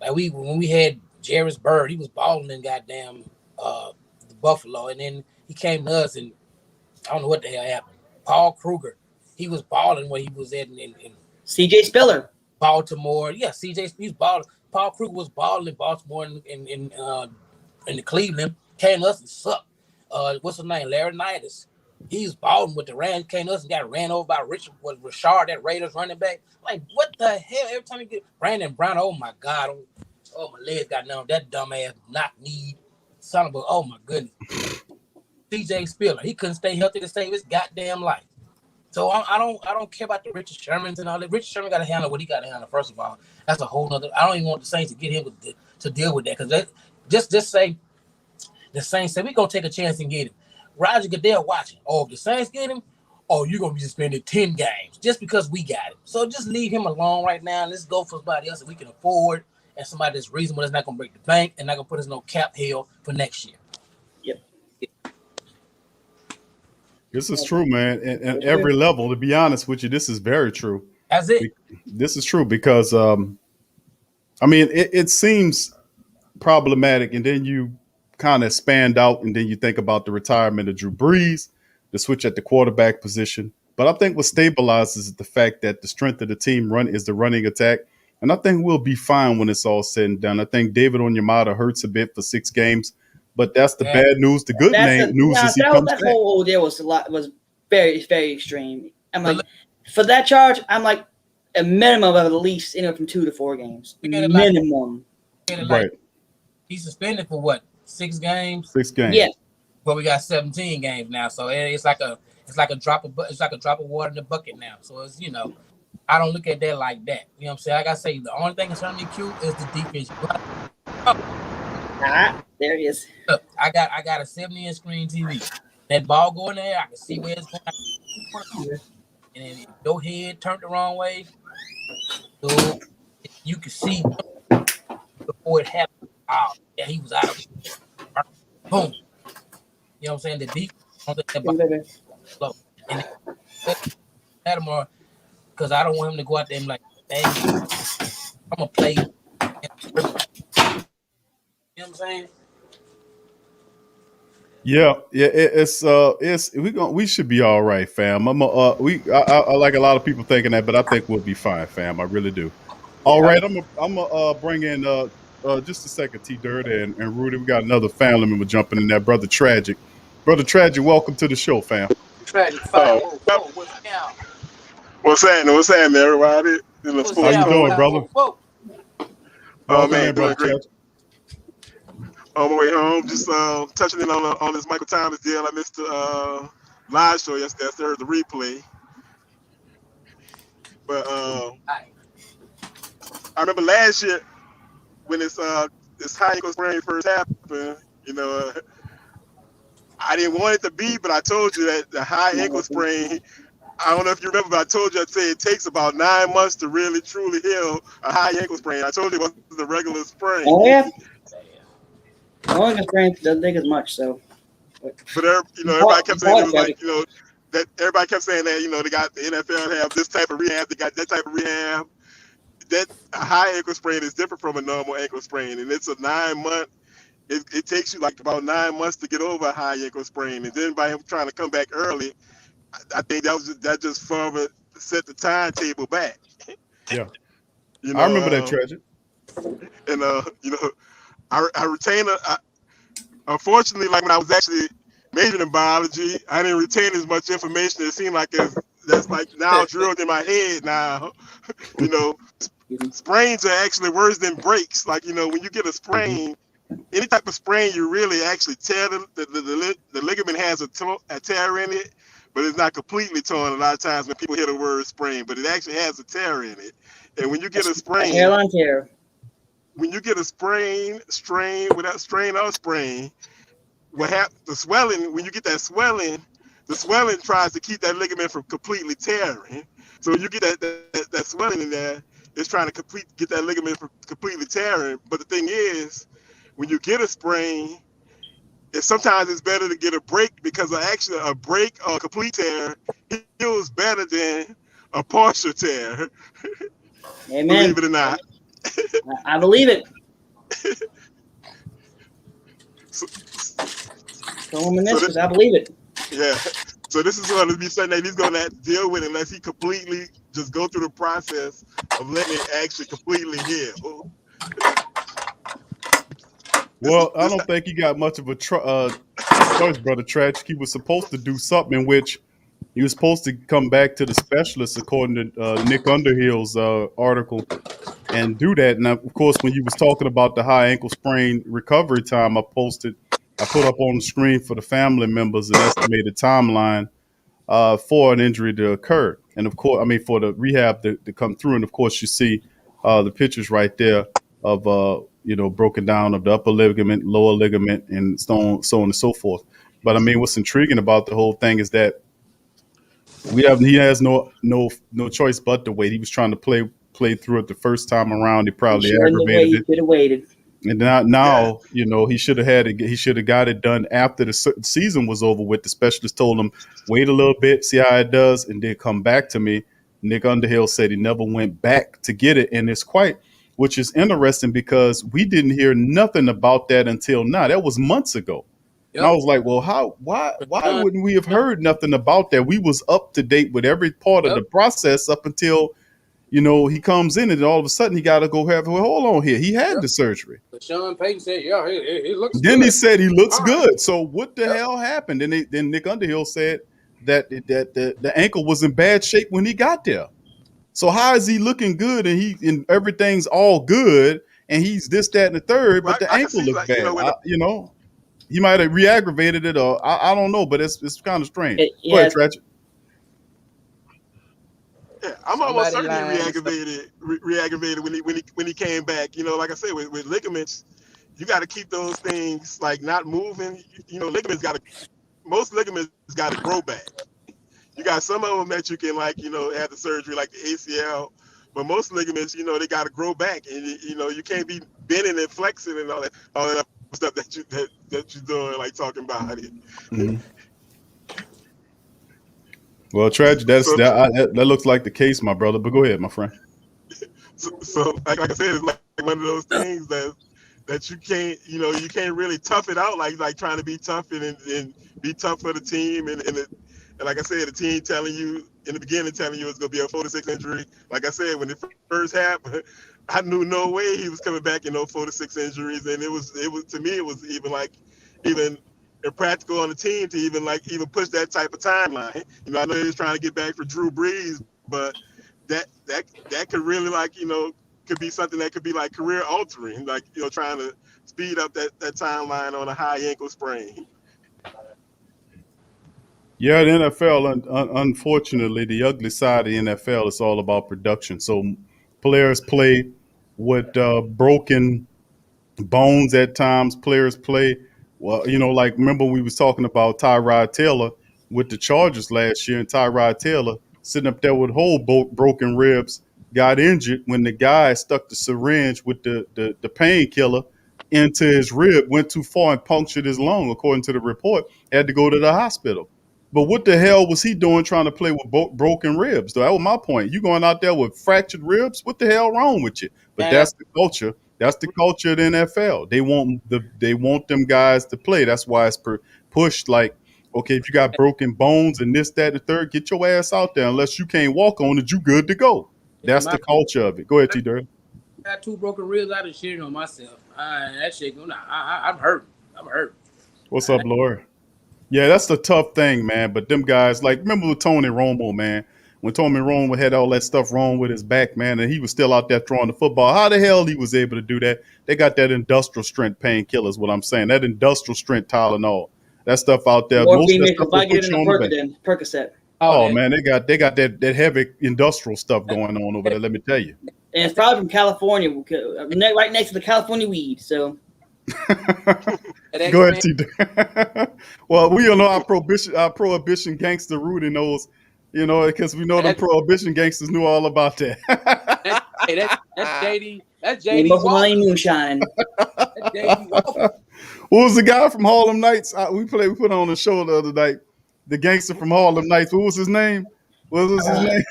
S4: Like when we had Jarvis Bird, he was balling in goddamn the Buffalo, and then he came to us, and I don't know what the hell happened. Paul Kruger, he was balling when he was in
S5: C.J. Spiller,
S4: Baltimore. Yeah, C.J. He's balling. Paul Kruger was balling in Baltimore in the Cleveland. Came to us and sucked. What's his name? Larry Nidus. He's balling with the Rams. Came to us and got ran over by Rashard, that Raiders running back. Like, what the hell? Every time you get Brandon Brown, oh my God. Oh, my legs got numb. That dumbass knock-kneed son of a, oh my goodness. TJ Spiller, he couldn't stay healthy to save his goddamn life. So I don't care about the Richard Shermans and all that. Richard Sherman got to handle what he got to handle. First of all, that's a whole nother. I don't even want the Saints to get him to deal with that because just say the Saints say we're gonna take a chance and get him. Roger Goodell watching. Oh, if the Saints get him, you're gonna be suspended 10 games just because we got him. So just leave him alone right now. Let's go for somebody else that we can afford and somebody that's reasonable that's not gonna break the bank and not gonna put us no cap hell for next year.
S5: Yep.
S1: This is true, man. And every level, to be honest with you, this is very true.
S4: That's it.
S1: This is true because, it seems problematic. And then you kind of expand out and then you think about the retirement of Drew Brees, the switch at the quarterback position. But I think what stabilizes is the fact that the strength of the team is the running attack. And I think we'll be fine when it's all said and done. I think David Onyemata hurts a bit for 6 games. But that's the bad news. The good news is he comes back.
S5: That whole ordeal was very, very extreme. I'm like, for that charge, I'm like a minimum of at least anywhere from 2 to 4 games. Minimum.
S1: Right.
S4: He's suspended for what? 6 games?
S1: 6 games.
S5: Yeah.
S4: But we got 17 games now, so it's like a drop of water in the bucket now. So it's I don't look at that like that. You know what I'm saying? Like I say, the only thing that's on me cute is the defense.
S5: There he is.
S4: Look, I got a 70-inch screen TV. That ball going there, I can see where it's going. And then if your head turned the wrong way, so you can see before it happened. Oh, yeah, he was out of it. Boom. You know what I'm saying? The defense. And Lattimore, because I don't want him to go out there and like, hey, I'm gonna play. You know what I'm saying?
S1: Yeah, we should be all right, fam. I like a lot of people thinking that, but I think we'll be fine, fam. I really do. All right, I'm gonna bring in just a second, T Dirt and Rudy. We got another family member jumping in there, Brother Tragic. Brother Tragic, welcome to the show, fam.
S4: Tragic.
S6: What's happening, everybody?
S1: How you doing, brother?
S6: Oh man,
S1: Brother
S6: great.
S1: Tragic.
S6: On my way home, just touching in on this Michael Thomas deal. I missed the live show yesterday. I heard the replay, but I remember last year when this high ankle sprain first happened. I didn't want it to be, but I told you that the high ankle sprain. I don't know if you remember, but I told you I'd say it takes about 9 months to really truly heal a high ankle sprain. I told you it wasn't the regular sprain.
S5: Oh yeah. Only sprain doesn't take as much, so.
S6: But everybody kept saying it was like that. Everybody kept saying that they got the NFL have this type of rehab, they got that type of rehab. That a high ankle sprain is different from a normal ankle sprain, and it's a 9-month. It takes you like about 9 months to get over a high ankle sprain, and then by him trying to come back early, I think that just further set the timetable back.
S1: Yeah, I remember that, Tragic.
S6: And I retain unfortunately, like when I was actually majoring in biology, I didn't retain as much information. It seemed like that's like now drilled in my head now. You know, sprains are actually worse than breaks. Like, when you get a
S1: Mhm.
S6: sprain, any type of sprain, you really actually tear the ligament has a tear in it, but it's not completely torn. A lot of times when people hear the word sprain, but it actually has a tear in it. And when you get a
S5: A
S6: sprain,
S5: hairline tear.
S6: when you get a strain without strain or sprain, what happens? The swelling. When you get that swelling, the swelling tries to keep that ligament from completely tearing. So when you get that swelling in there, it's trying to get that ligament from completely tearing. But the thing is, when you get a sprain, sometimes it's better to get a break because actually a break or a complete tear heals better than a partial tear. Believe
S5: Amen.
S6: it or not.
S5: I believe it.
S6: So,
S5: Don't reminisce
S6: so
S5: because I believe it.
S6: yeah. So this is going to be something that he's going to have to deal with unless he completely just go through the process of letting it actually completely heal. This is
S1: Well, I
S6: this.
S1: don't think he got much of a choice, brother Tragic. He was supposed to do something in which he was supposed to come back to the specialist, according to Nick Underhill's article, and do that. And of course, when you was talking about the high ankle sprain recovery time, I put up on the screen for the family members an estimated timeline for an injury to occur, and of course, I mean for the rehab to come through. And of course, you see the pictures right there of broken down of the upper ligament, lower ligament, and so on and so forth. But I mean, what's intriguing about the whole thing is that he has no choice but to wait. He was trying to play through it the first time around. He
S5: He
S1: probably
S5: shouldn't have waited.
S1: aggravated
S5: He
S1: it.
S5: should have waited.
S1: And
S6: Yeah,
S1: now, he should have he should have got it done after the season was over with. The specialist told him, wait a little bit, see how it does, and then come back to me. Nick Underhill said he never went back to get it. And which is interesting because we didn't hear nothing about that until now. That was months ago. And I
S4: Yep.
S1: was like, well, why wouldn't we have heard nothing about that? We was up to date with every part of
S4: Yep.
S1: the process up until, he comes in and all of a sudden he got to go have, well, hold on here. He had
S4: Yep.
S1: the surgery.
S4: But Sean Payton said, "Yeah, it looks
S1: Then he
S4: good."
S1: said he looks
S4: All right.
S1: good. So what the
S4: Yep.
S1: hell happened? Then Nick Underhill said that the ankle was in bad shape when he got there. So how is he looking good and everything's all good and he's this, that, and the third,
S6: well,
S1: but the
S6: I can
S1: ankle
S6: see
S1: looked
S6: like
S1: bad?
S6: when
S1: He might have re-aggravated it or I don't know, but it's kind of strange. Go ahead,
S5: Yes.
S1: Tragic.
S6: yeah, I'm almost
S4: Somebody
S6: certain he
S4: lying.
S6: re-aggravated when he came back. Like I said, with ligaments, you got to keep those things like not moving. Ligaments most ligaments got to grow back. You got some of them that you can have the surgery like the ACL, but most ligaments, they got to grow back, and you can't be bending and flexing and all that stuff that you're doing, like talking about it.
S1: Mhm. Well, Tragic,
S6: So,
S1: that looks like the case, my brother. But go ahead, my friend.
S6: so like I said, it's like one of those things that you can't really tough it out like trying to be tough and be tough for the team and like I said, the team telling you in the beginning it's gonna be a 4 to 6 injury. Like I said, when it first happened, I knew no way he was coming back in 4 to 6 injuries, and it was to me it was even impractical on the team to even push that type of timeline. I know he was trying to get back for Drew Brees, but that could really could be something that could be like career altering, like trying to speed up that timeline on a high ankle sprain.
S1: Yeah, the NFL, unfortunately, the ugly side of the NFL is all about production. So players play with broken bones at times. Players play, well, like remember we was talking about Tyrod Taylor with the Chargers last year, and Tyrod Taylor sitting up there with whole broken ribs, got injured when the guy stuck the syringe with the painkiller into his rib, went too far and punctured his lung, according to the report, had to go to the hospital. But what the hell was he doing trying to play with broken ribs? Though that was my point. You going out there with fractured ribs? What the hell wrong with you? But
S4: Man,
S1: that's the culture. That's the culture of the NFL. They want them guys to play. That's why it's pushed. Like, okay, if you got broken bones and this, that, and the third, get your ass out there. Unless you can't walk on it, you good to go.
S4: in
S1: That's
S4: my
S1: the culture of it. Go ahead, T. Dirty.
S4: got 2 broken ribs. I done shitting on myself. That shit, I'm hurting. I'm hurting.
S1: What's up, Lord? Yeah, that's the tough thing, man. But them guys, like, remember with Tony Romo, man? When Tony Romo had all that stuff wrong with his back, man, and he was still out there throwing the football. How the hell he was able to do that? They got that industrial strength painkillers, what I'm saying. That industrial strength Tylenol. That stuff out there. Most of that stuff will put you on the back.
S5: Percocet.
S1: Oh man, they got that heavy industrial stuff going on over there. Let me tell you.
S5: And it's probably from California, right next to the California weed. So
S1: go ahead, T. Well, we all know our prohibition gangster Rudy knows, because we know the prohibition gangsters knew all about that.
S4: That's JD. That's JD.
S5: Moonshine.
S4: That's JD Walker.
S1: What was the guy from Harlem Nights? We put on the show the other night. The gangster from Harlem Nights. What was his name? What was his name?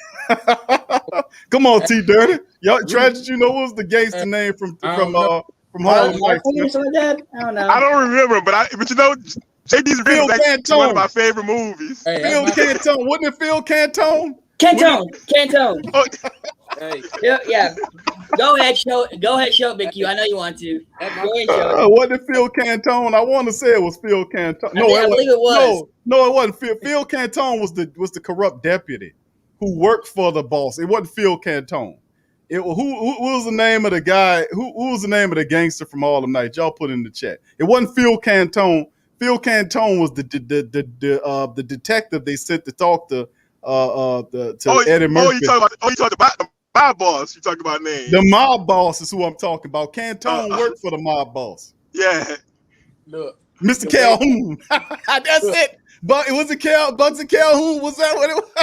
S1: Come on, T. Dirty. Y'all, Tragic, what was the gangster name from Harlem Nights?
S6: I don't remember, but JD's Revenge is actually one of my favorite movies.
S1: Phil Cantone. Wasn't it Phil Cantone?
S5: Cantone.
S6: Oh.
S5: Hey. Yeah. Go ahead, show it, Big Q. I know you want to. Go ahead, show it.
S1: Wasn't it Phil Cantone? I want to say it was Phil Cantone.
S5: I believe it was.
S1: No, it wasn't. Phil Cantone was the corrupt deputy who worked for the boss. It wasn't Phil Cantone. Who was the name of the guy? Who was the name of the gangster from Harlem Nights? Y'all put in the chat. It wasn't Phil Cantone. Phil Cantone was the detective they sent to talk to Eddie Murphy.
S6: You talking about the mob boss? You talking about name?
S1: The mob boss is who I'm talking about. Cantone worked for the mob boss.
S6: Yeah.
S4: Look,
S1: Mr. Calhoun. That's it. But it was Bugsy Calhoun. Was that what it was?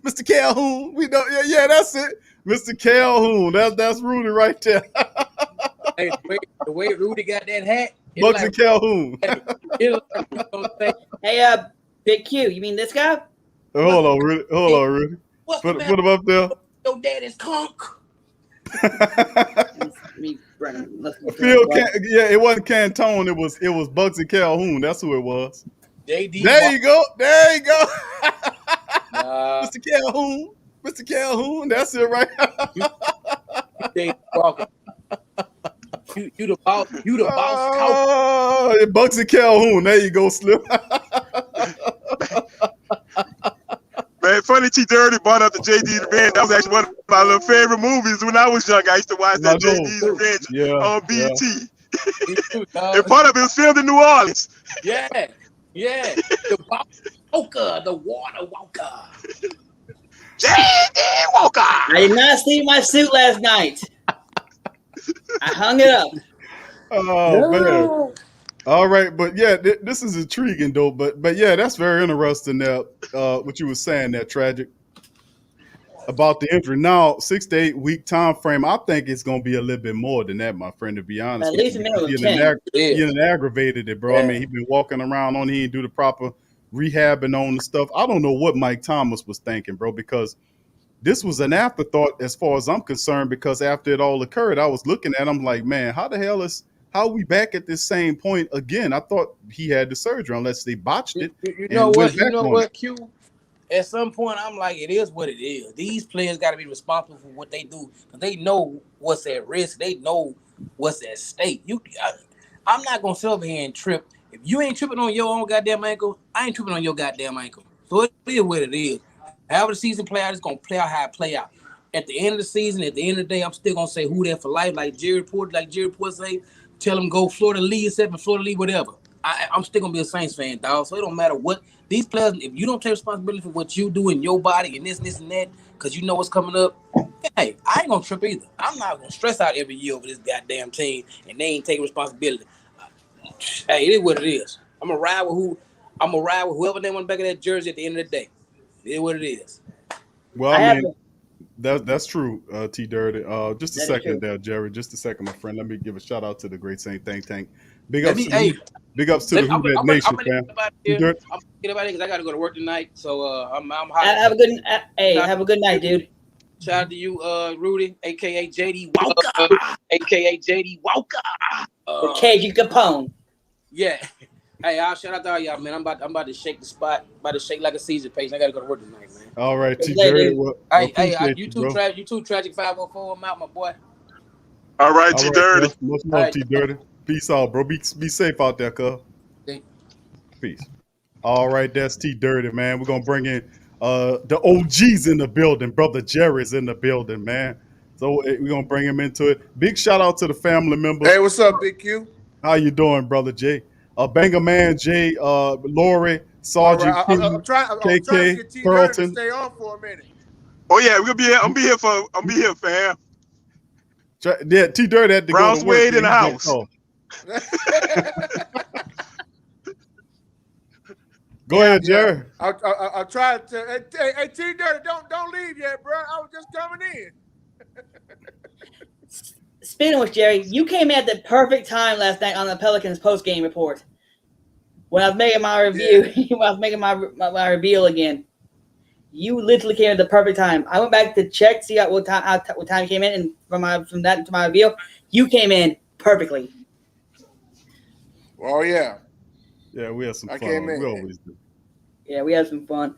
S1: Mr. Calhoun. We know. Yeah, that's it. Mr. Calhoun. That's Rudy right there.
S4: Hey, the way Rudy got that hat.
S1: Bugsy Calhoun.
S5: Hey, Big Q. You mean this guy?
S1: Hold on, Rudy. Put him up there.
S4: Your daddy's conk.
S1: It wasn't Cantone. It was Bugsy Calhoun. That's who it was.
S4: JD.
S1: There you go. Mr. Calhoun. That's it, right?
S4: You the boss. You the boss.
S1: Bugsy Calhoun. There you go, Slip.
S6: Man, funny T. Dirty brought up the JD's Revenge. That was actually one of my little favorite movies when I was young. I used to watch that JD's Revenge on BET. And part of it was filmed in New Orleans.
S4: Yeah. The Walker, the water walker.
S6: JD Walker.
S5: I did not sleep in my suit last night. I hung it up.
S1: Oh, man. All right, but yeah, this is intriguing though. But yeah, that's very interesting. Now, what you were saying there, Tragic, about the injury. Now, 6 to 8 week time frame. I think it's going to be a little bit more than that, my friend. To be honest,
S5: at least a minimum of 10.
S1: He aggravated it, bro. Yeah. I mean, he been walking around on. He didn't do the proper rehabbing on the stuff. I don't know what Mike Thomas was thinking, bro, because this was an afterthought as far as I'm concerned. Because after it all occurred, I was looking at him like, man, how are we back at this same point again? I thought he had the surgery unless they botched it.
S4: You know what, Q? At some point, I'm like, it is what it is. These players got to be responsible for what they do because they know what's at risk. They know what's at stake. I'm not going to sit over here and trip. If you ain't tripping on your own goddamn ankle, I ain't tripping on your goddamn ankle. So it is what it is. However the season play out, it's going to play out how it play out. At the end of the season, at the end of the day, I'm still going to say who there for life, like Jerry Porter say, tell them go Florida Lee, except for Florida Lee, whatever. I'm still going to be a Saints fan, dog. So it don't matter what. These players, if you don't take responsibility for what you do in your body and this and that, because you know what's coming up, hey, I ain't going to trip either. I'm not going to stress out every year over this goddamn team, and they ain't taking responsibility. Hey, it is what it is. I'm going to ride with whoever they want back of that jersey at the end of the day. It is what it is.
S1: Well, I mean, that's true, T. Dirty. Just a second there, Jerry. Just a second, my friend. Let me give a shout out to the Great Saint Think Tank. Big ups to the Who That Nation, fam.
S4: I'm gonna get about it because I got to go to work tonight. So I'm hot.
S5: Have a good night, dude.
S4: Shout out to you, Rudy, aka JD Walker, aka JD Walker.
S5: KG Capone.
S4: Yeah. Hey, I'll shout out to all y'all, man. I'm about to shake the spot, about to shake like a Caesar patient. I gotta go to work tonight, man.
S1: All right, T. Jerry.
S4: Hey, you too tragic 504. I'm out, my boy.
S6: All right,
S1: All
S6: T
S1: right,
S6: Dirty.
S1: cuz. Much
S4: All
S1: love,
S4: right,
S1: T Dirty. Peace out, bro. Be safe out there, cuz.
S4: thank-
S1: Peace. All right, that's T Dirty, man. We're gonna bring in the OGs in the building. Brother Jerry's in the building, man. So we're gonna bring him into it. Big shout out to the family members.
S7: Hey, what's up, Big Q?
S1: How you doing, brother Jay? Banger Man Jay, Lori,
S7: All
S1: Sergeant
S7: right,
S1: Q,
S7: I'm trying to
S1: KK,
S7: get T Dirty to
S1: Carlton.
S7: stay on for a minute.
S6: Oh yeah, we'll be here. I'm be here, fam.
S1: Yeah, T Dirty had to go
S6: Brown
S1: to work.
S6: Suede
S1: Yeah,
S6: in the
S1: he jumped
S6: house.
S1: off. Go ahead, Jerry.
S7: I'll try to. Hey, T Dirty, don't leave yet, bro. I was just coming in.
S5: Speaking of which, Jerry, you came in at the perfect time last night on the Pelicans post-game report. When I was making my review, when I was making my reveal again, you literally came at the perfect time. I went back to check, see what time you came in, and from that to my reveal, you came in perfectly.
S7: Oh yeah,
S1: Yeah, we had some
S7: I
S1: fun.
S7: came in.
S1: We always do.
S5: Yeah, we had some fun.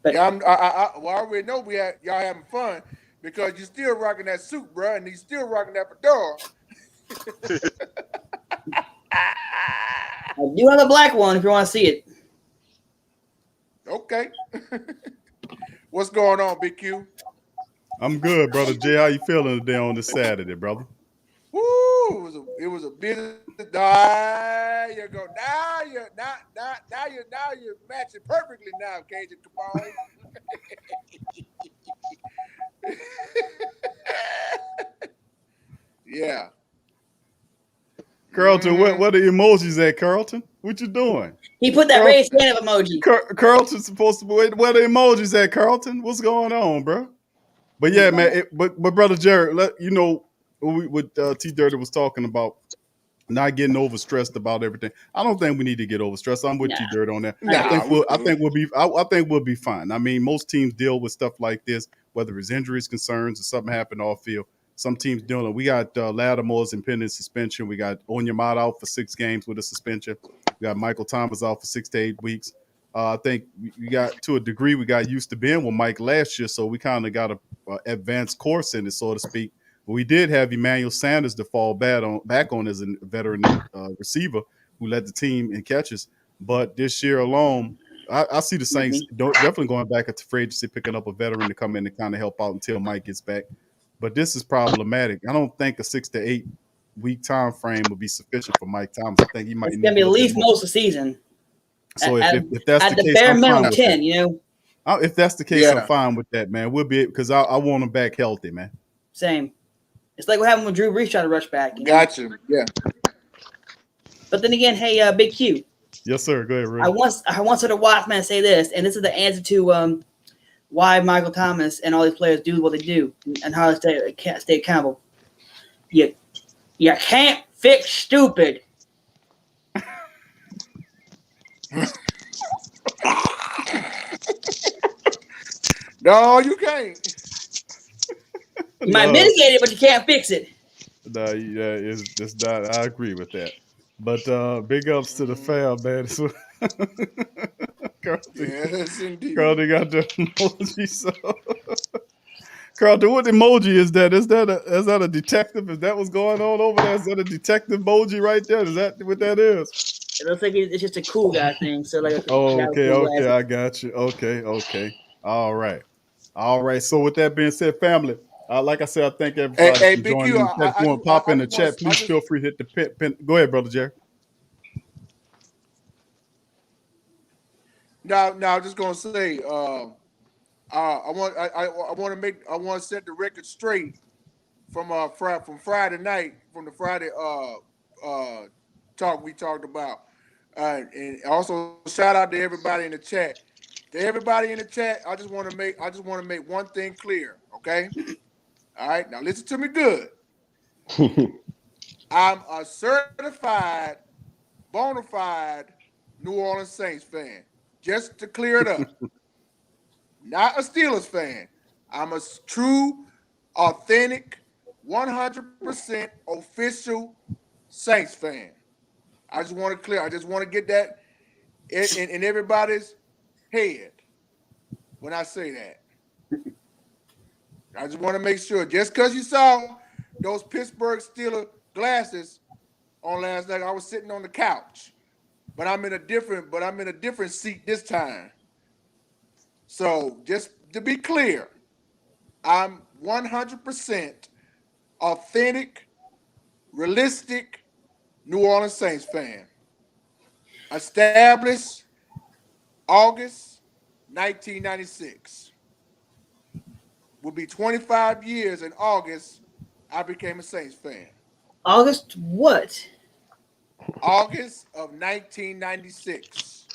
S5: But
S7: Yeah, well, I already know y'all having fun because you're still rocking that suit, bro, and he's still rocking that fedora.
S5: I do have a black one if you want to see it.
S7: Okay. What's going on, Big Q?
S1: I'm good, brother Jay. How you feeling today on this Saturday, brother?
S7: Woo! It was a busy. There you go. Now you're matching perfectly now, Cajun Capone. Yeah.
S1: Carlton, what are the emojis at, Carlton? What you doing?
S5: He put that raised hand up emoji.
S1: Carlton's supposed to be. Where the emojis at, Carlton? What's going on, bro? But yeah, man. But brother Jared, what T Dirty was talking about, not getting overstressed about everything. I don't think we need to get overstressed. I'm with T Dirty on that. I think we'll be fine. I mean, most teams deal with stuff like this, whether it's injuries, concerns, or something happened off field. Some teams dealing. We got Lattimore's impending suspension. We got Onyemata out for 6 games with a suspension. We got Michael Thomas out for 6 to 8 weeks. I think we got, to a degree, we got used to being with Mike last year, so we kind of got a advanced course in it, so to speak. But we did have Emmanuel Sanders to fall back on as a veteran receiver who led the team in catches. But this year alone, I see the Saints definitely going back at the free agency, picking up a veteran to come in and kind of help out until Mike gets back. But this is problematic. I don't think a 6 to 8 week time frame would be sufficient for Mike Thomas. I think he might
S5: It's
S1: need
S5: going to be at least
S1: more.
S5: most of the season.
S1: So if that's
S5: at
S1: the case,
S5: bare
S1: I'm
S5: minimum
S1: fine with
S5: 10,
S1: that.
S5: you know.
S1: If that's the case,
S7: Yeah.
S1: I'm fine with that, man. We'll be, because I want him back healthy, man.
S5: Same. It's like what happened when Drew Brees tried to rush back. You know?
S7: Gotcha. Yeah.
S5: But then again, hey, Big Q.
S1: Yes, sir. Go ahead, Rick.
S5: I once heard a wise man say this, and this is the answer to why Michael Thomas and all these players do what they do and how they stay accountable. You can't fix stupid.
S7: No, you can't.
S5: You might mitigate it, but you can't fix it.
S1: No, yeah, it's not. I agree with that. But big ups to the fam, man.
S7: Yes, indeed.
S1: Carlton got the emoji. So, Carlton, what emoji is that? Is that a detective? Is that what's going on over there? Is that a detective emoji right there? Is that what that is?
S5: It looks like it's just a cool guy thing. So like,
S1: Okay, I got you. Okay. All right. So with that being said, family, like I said, I thank everybody
S7: Hey,
S1: for
S7: Big
S1: joining.
S7: Q,
S1: If you want to pop in the chat, please feel free to hit the pin. Go ahead, brother Jerry.
S7: Now, I'm just gonna say, I want to set the record straight from Friday night, from the Friday talk we talked about, and also shout out to everybody in the chat. To everybody in the chat, I just want to make one thing clear, okay? All right, now listen to me good. I'm a certified, bona fide New Orleans Saints fan. Just to clear it up, not a Steelers fan. I'm a true, authentic, 100% official Saints fan. I just want to get that in everybody's head when I say that. I just want to make sure, just because you saw those Pittsburgh Steelers glasses on last night. I was sitting on the couch, but I'm in a different seat this time. So just to be clear, I'm 100% authentic, realistic New Orleans Saints fan. Established August 1996. Will be 25 years in August. I became a Saints fan.
S5: August what?
S7: August of 1996.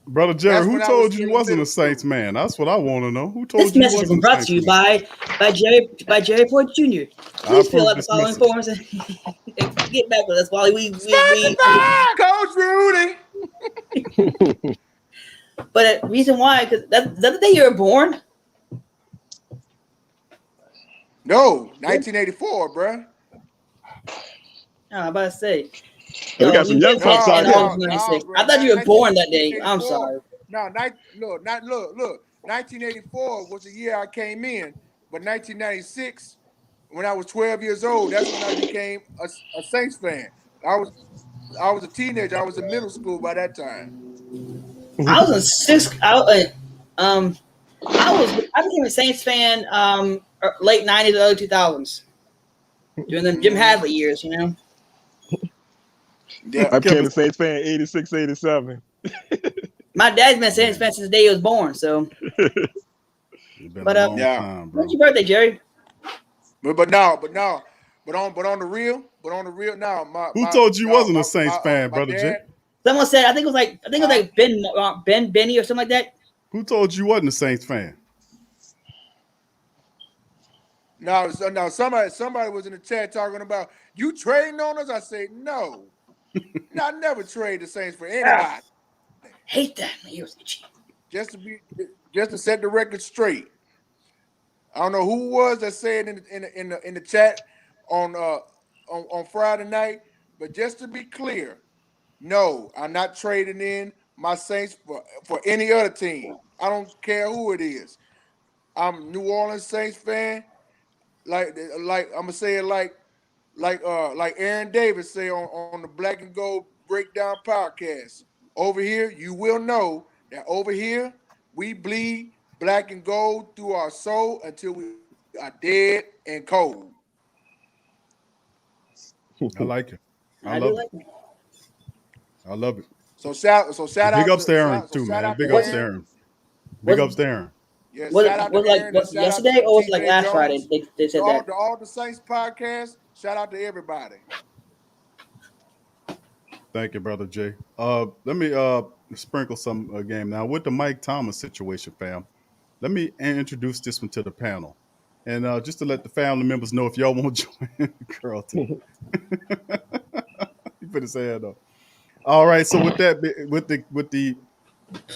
S1: Brother Jerry,
S7: That's
S1: who
S7: when I
S1: told
S7: was
S1: you
S7: in
S1: you wasn't a
S7: middle
S1: Saints
S7: school.
S1: man? That's what I want to know. Who told
S5: This
S1: you you
S5: message is
S1: wasn't a
S5: brought
S1: Saints
S5: to you
S1: man?
S5: by Jerry Ford Jr.
S1: I
S5: Please fill
S1: approve
S5: out the
S1: this
S5: following
S1: message.
S5: forms and get back with us while we
S7: Coach Rudy.
S5: But the reason why, because that's the day you were born.
S7: No, 1984, bruh.
S5: I'm about to say.
S8: We got some young pups out
S5: in
S8: here.
S5: August 96. I thought you were born that day. I'm sorry.
S7: No, look. 1984 was the year I came in, but 1996, when I was 12 years old, that's when I became a Saints fan. I was a teenager. I was in middle school by that time.
S5: I was in sixth. I became a Saints fan late 90s, early 2000s during the Jim Hadley years. You know.
S7: Yeah,
S8: I became a Saints fan 86, 87.
S5: My dad's been a Saints fan since the day he was born. So. But
S1: time, bro.
S5: When's your birthday, Jerry?
S7: But on the real now.
S1: Who told you wasn't a Saints fan, brother
S7: dad,
S1: J?
S5: Someone said I think it was like Ben Benny or something like that.
S1: Who told you wasn't a Saints fan?
S7: No, somebody was in the chat talking about you trading on us. I say no. I never trade the Saints for anybody.
S5: Hate that. He was itchy.
S7: Just to set the record straight. I don't know who it was that said in the chat on Friday night, but just to be clear, no, I'm not trading in my Saints for any other team. I don't care who it is. I'm a New Orleans Saints fan. Like I'm gonna say it like Aaron Davis say on the Black and Gold Breakdown podcast. Over here, you will know that over here we bleed black and gold through our soul until we are dead and cold.
S1: I like it. I love it. I love it.
S7: So shout out.
S1: Big ups to Aaron too, man. Big ups to Aaron. Big ups to Aaron.
S7: Yeah,
S5: was
S7: shout out to Aaron.
S5: Was yesterday or was it like last Friday? They said that.
S7: All the Saints podcast. Shout out to everybody.
S1: Thank you, brother Jay. Let me sprinkle some game now with the Mike Thomas situation, fam. Let me introduce this one to the panel, and just to let the family members know if y'all won't join the girl team. You better say that though. All right, so with the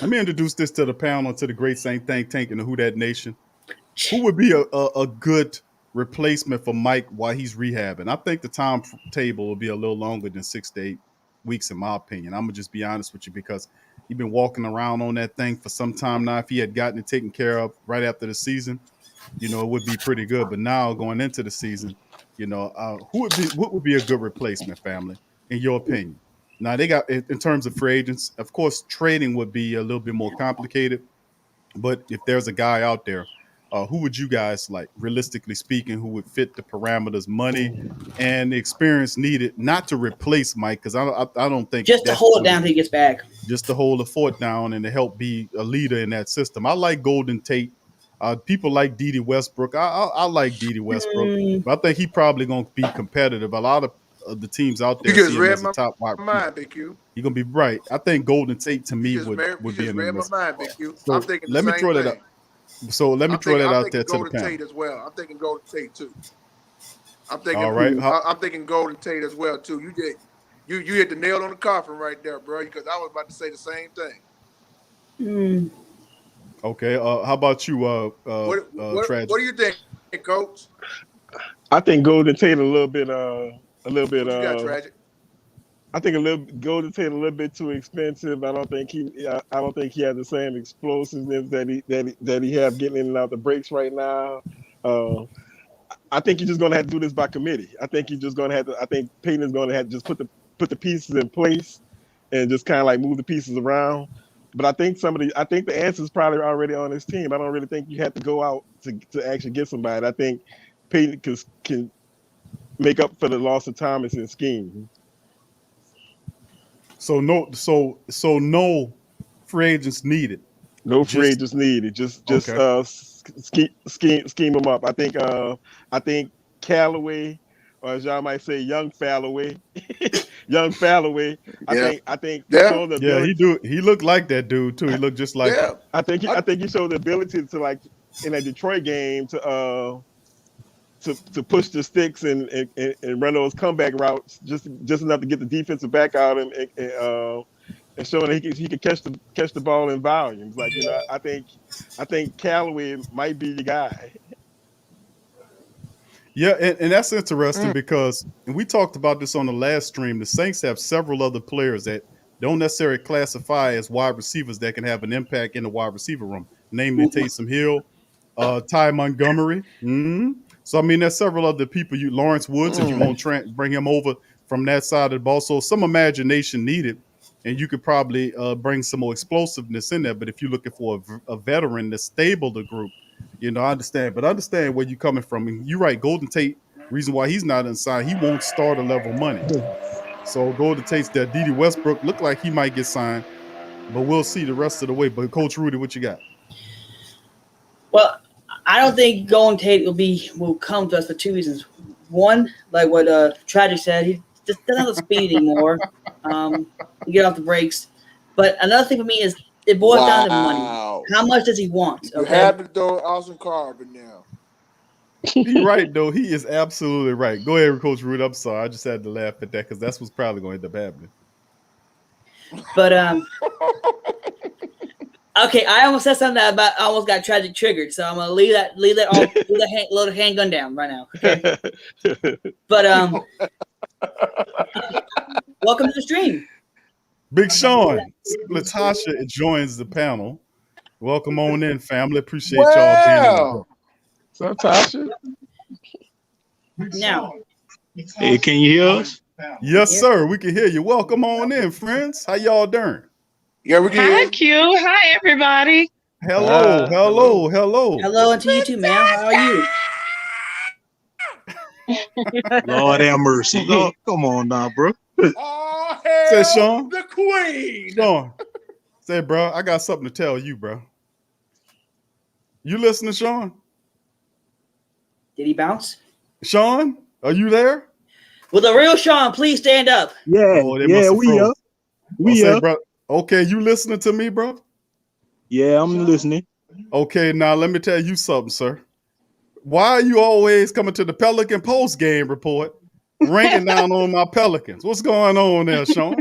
S1: let me introduce this to the panel, to the great Saint Think Tank and the Who Dat Nation. Who would be a good replacement for Mike while he's rehabbing? I think the timetable will be a little longer than 6 to 8 weeks, in my opinion. I'm gonna just be honest with you because he's been walking around on that thing for some time now. If he had gotten it taken care of right after the season, it would be pretty good. But now going into the season, what would be a good replacement, family, in your opinion? Now they got, in terms of free agents, of course, trading would be a little bit more complicated. But if there's a guy out there, who would you guys like, realistically speaking, who would fit the parameters, money, and the experience needed, not to replace Mike, because I don't think
S5: just to hold it down till he gets back, just
S1: to hold the fort down and to help be a leader in that system. I like Golden Tate. People like Dede Westbrook. I like Dede Westbrook, but I think he probably going to be competitive. A lot of the teams out there see him as a top wide
S7: receiver. Big Q.
S1: You're gonna be right. I think Golden Tate to me would be in the list. So I'm thinking let me throw that up. So let me throw that out there to the panel.
S7: Tate as well. I'm thinking Golden Tate too. I'm thinking. All right. I'm thinking Golden Tate as well too. You hit the nail on the coffin right there, bro. Because I was about to say the same thing.
S1: Okay. How about you,
S7: what do you think, Coach?
S8: I think Golden Tate a little bit.
S7: What you got, Tragic?
S8: I think Golden Tate a little bit too expensive. I don't think he has the same explosiveness that he have getting in and out the breaks right now. I think you're just going to have to do this by committee. I think you're just going to have to. I think Peyton is going to have to just put the pieces in place and just kind of like move the pieces around. But I think the answer is probably already on his team. I don't really think you have to go out to actually get somebody. I think Peyton can make up for the loss of Thomas in scheme.
S1: So no free agents needed.
S8: No free agents needed. Just scheme them up. I think Callaway, or as y'all might say, young Fallaway. I think
S1: he looked like that dude too. He looked just like him.
S8: I think he showed the ability to, like, in that Detroit game to push the sticks and run those comeback routes just enough to get the defensive back out and showing that he could catch the ball in volumes. Like, I think Callaway might be the guy.
S1: Yeah, and that's interesting because we talked about this on the last stream. The Saints have several other players that don't necessarily classify as wide receivers that can have an impact in the wide receiver room, namely Taysom Hill, Ty Montgomery. So, I mean, there's several other people. Lawrence Woods, if you want to bring him over from that side of the ball. So some imagination needed, and you could probably bring some more explosiveness in there. But if you're looking for a veteran to stable the group, I understand. But I understand where you're coming from. And you're right, Golden Tate, reason why he's not inside, he won't start a level money. So Golden Tate's there. Dede Westbrook looked like he might get signed, but we'll see the rest of the way. But Coach Rudy, what you got?
S5: Well, I don't think Golden Tate will come to us for two reasons. One, like what Tragic said, he just doesn't have the speed anymore. You get off the brakes. But another thing for me is it boils down to money. How much does he want?
S7: You had to throw Austin Carter now.
S1: He's right, though. He is absolutely right. Go ahead, Coach Rudy. I'm sorry. I just had to laugh at that because that's what's probably going to end up happening.
S5: But okay, I almost said something I almost got Tragic triggered, so I'm gonna leave that load of handgun down right now. Okay? But welcome to the stream,
S1: Big Sean. Latasha joins the panel. Welcome on in, family. Appreciate y'all being here.
S8: So, Tasha.
S5: Now,
S9: hey, can you hear us?
S1: Yes, sir. We can hear you. Welcome on in, friends. How y'all doing?
S7: Yeah, we can.
S10: Hi, Q. Hi, everybody.
S1: Hello.
S5: hello, and to you too, ma'am. How are you?
S9: Lord have mercy. Lord, come on now, bro.
S7: Oh, hell,
S1: Say, Sean.
S7: the queen.
S1: Sean. Say, bro, I got something to tell you, bro. You listening, Sean?
S5: Did he bounce?
S1: Sean, are you there?
S5: Will the real Sean please stand up?
S9: Yeah, we are. We are.
S1: Bro, okay, you listening to me, bro?
S9: Yeah, I'm listening.
S1: Okay, now let me tell you something, sir. Why are you always coming to the Pelican post-game report, ranking down on my Pelicans? What's going on there, Sean?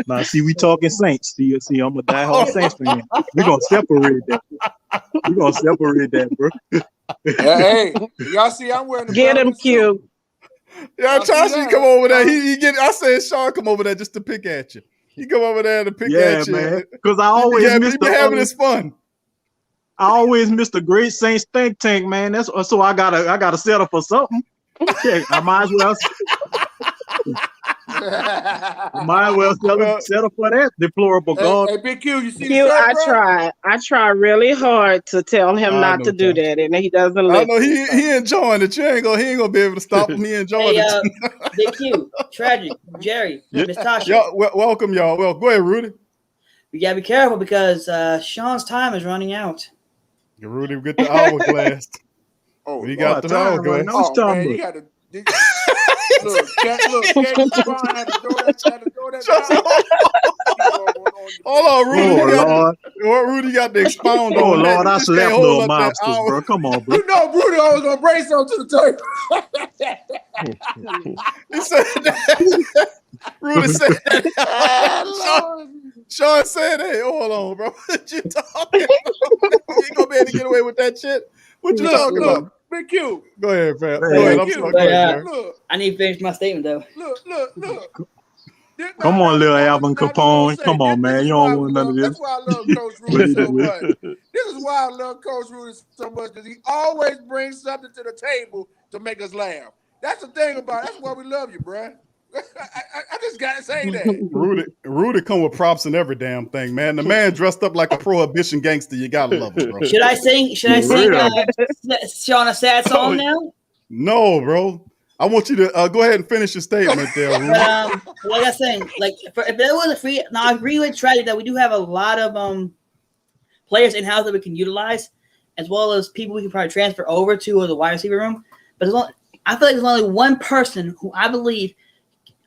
S9: Now, see, we talking Saints. See, I'm a diehard Saints fan. We're going to separate that. Bro.
S7: Hey, y'all see, I'm wearing the
S10: Get him, Q.
S1: Yeah, Tasha, come over there. I said, Sean, come over there just to pick at you. He come over there to pick at you.
S9: Yeah, man. Because I always
S1: having his fun.
S9: I always miss the great Saints think tank, man. That's so I gotta settle for something. Okay, I might as well. Settle for that deplorable God.
S7: Hey, Big Q, you see
S10: Q,
S7: the shirt,
S10: I try really hard to tell him not to do that, and he doesn't listen.
S1: I know he enjoying it. He ain't gonna be able to stop him. He enjoying it.
S5: Big Q, Tragic, Jerry, Miss Tasha.
S1: Welcome, y'all. Well, go ahead, Rudy.
S5: You gotta be careful because Sean's time is running out.
S1: Rudy, get the hourglass.
S7: You
S1: got the hourglass.
S7: Oh, man, you got to look, Sean had to throw that
S1: Hold on, Rudy.
S9: Oh,
S1: Rudy got to expound
S9: Oh
S1: on that.
S9: Lord, I slept little mobsters, bro. Come on, bro.
S7: You know, Rudy always gonna bring something to the table.
S1: He said that. Rudy said that. Sean said, "Hey, hold on, bro. What you talking about? You ain't gonna be able to get away with that shit. What you talking about?"
S7: Big Q.
S1: Go ahead, fam.
S7: Go ahead.
S5: I need to finish my statement though.
S7: Look.
S9: Come on, little Alvin
S7: I just gonna
S9: Capone.
S7: say,
S9: Come on,
S7: this
S9: man.
S7: is
S9: You
S7: why
S9: don't
S7: we
S9: want none of
S7: love. That's
S9: this.
S7: why I love Coach Rudy so much. This is why I love Coach Rudy so much because he always brings something to the table to make us laugh. That's the thing about it. That's why we love you, bro. I just gotta say that.
S1: Rudy come with props and every damn thing, man. The man dressed up like a prohibition gangster. You gotta love him, bro.
S5: Should I sing? Should I sing Sean a sad song now?
S1: No, bro. I want you to go ahead and finish your statement there, Rudy.
S5: But like I was saying, like if there was a free, now I agree with Tragic that we do have a lot of players in house that we can utilize, as well as people we can probably transfer over to the wide receiver room. But I feel like there's only one person who I believe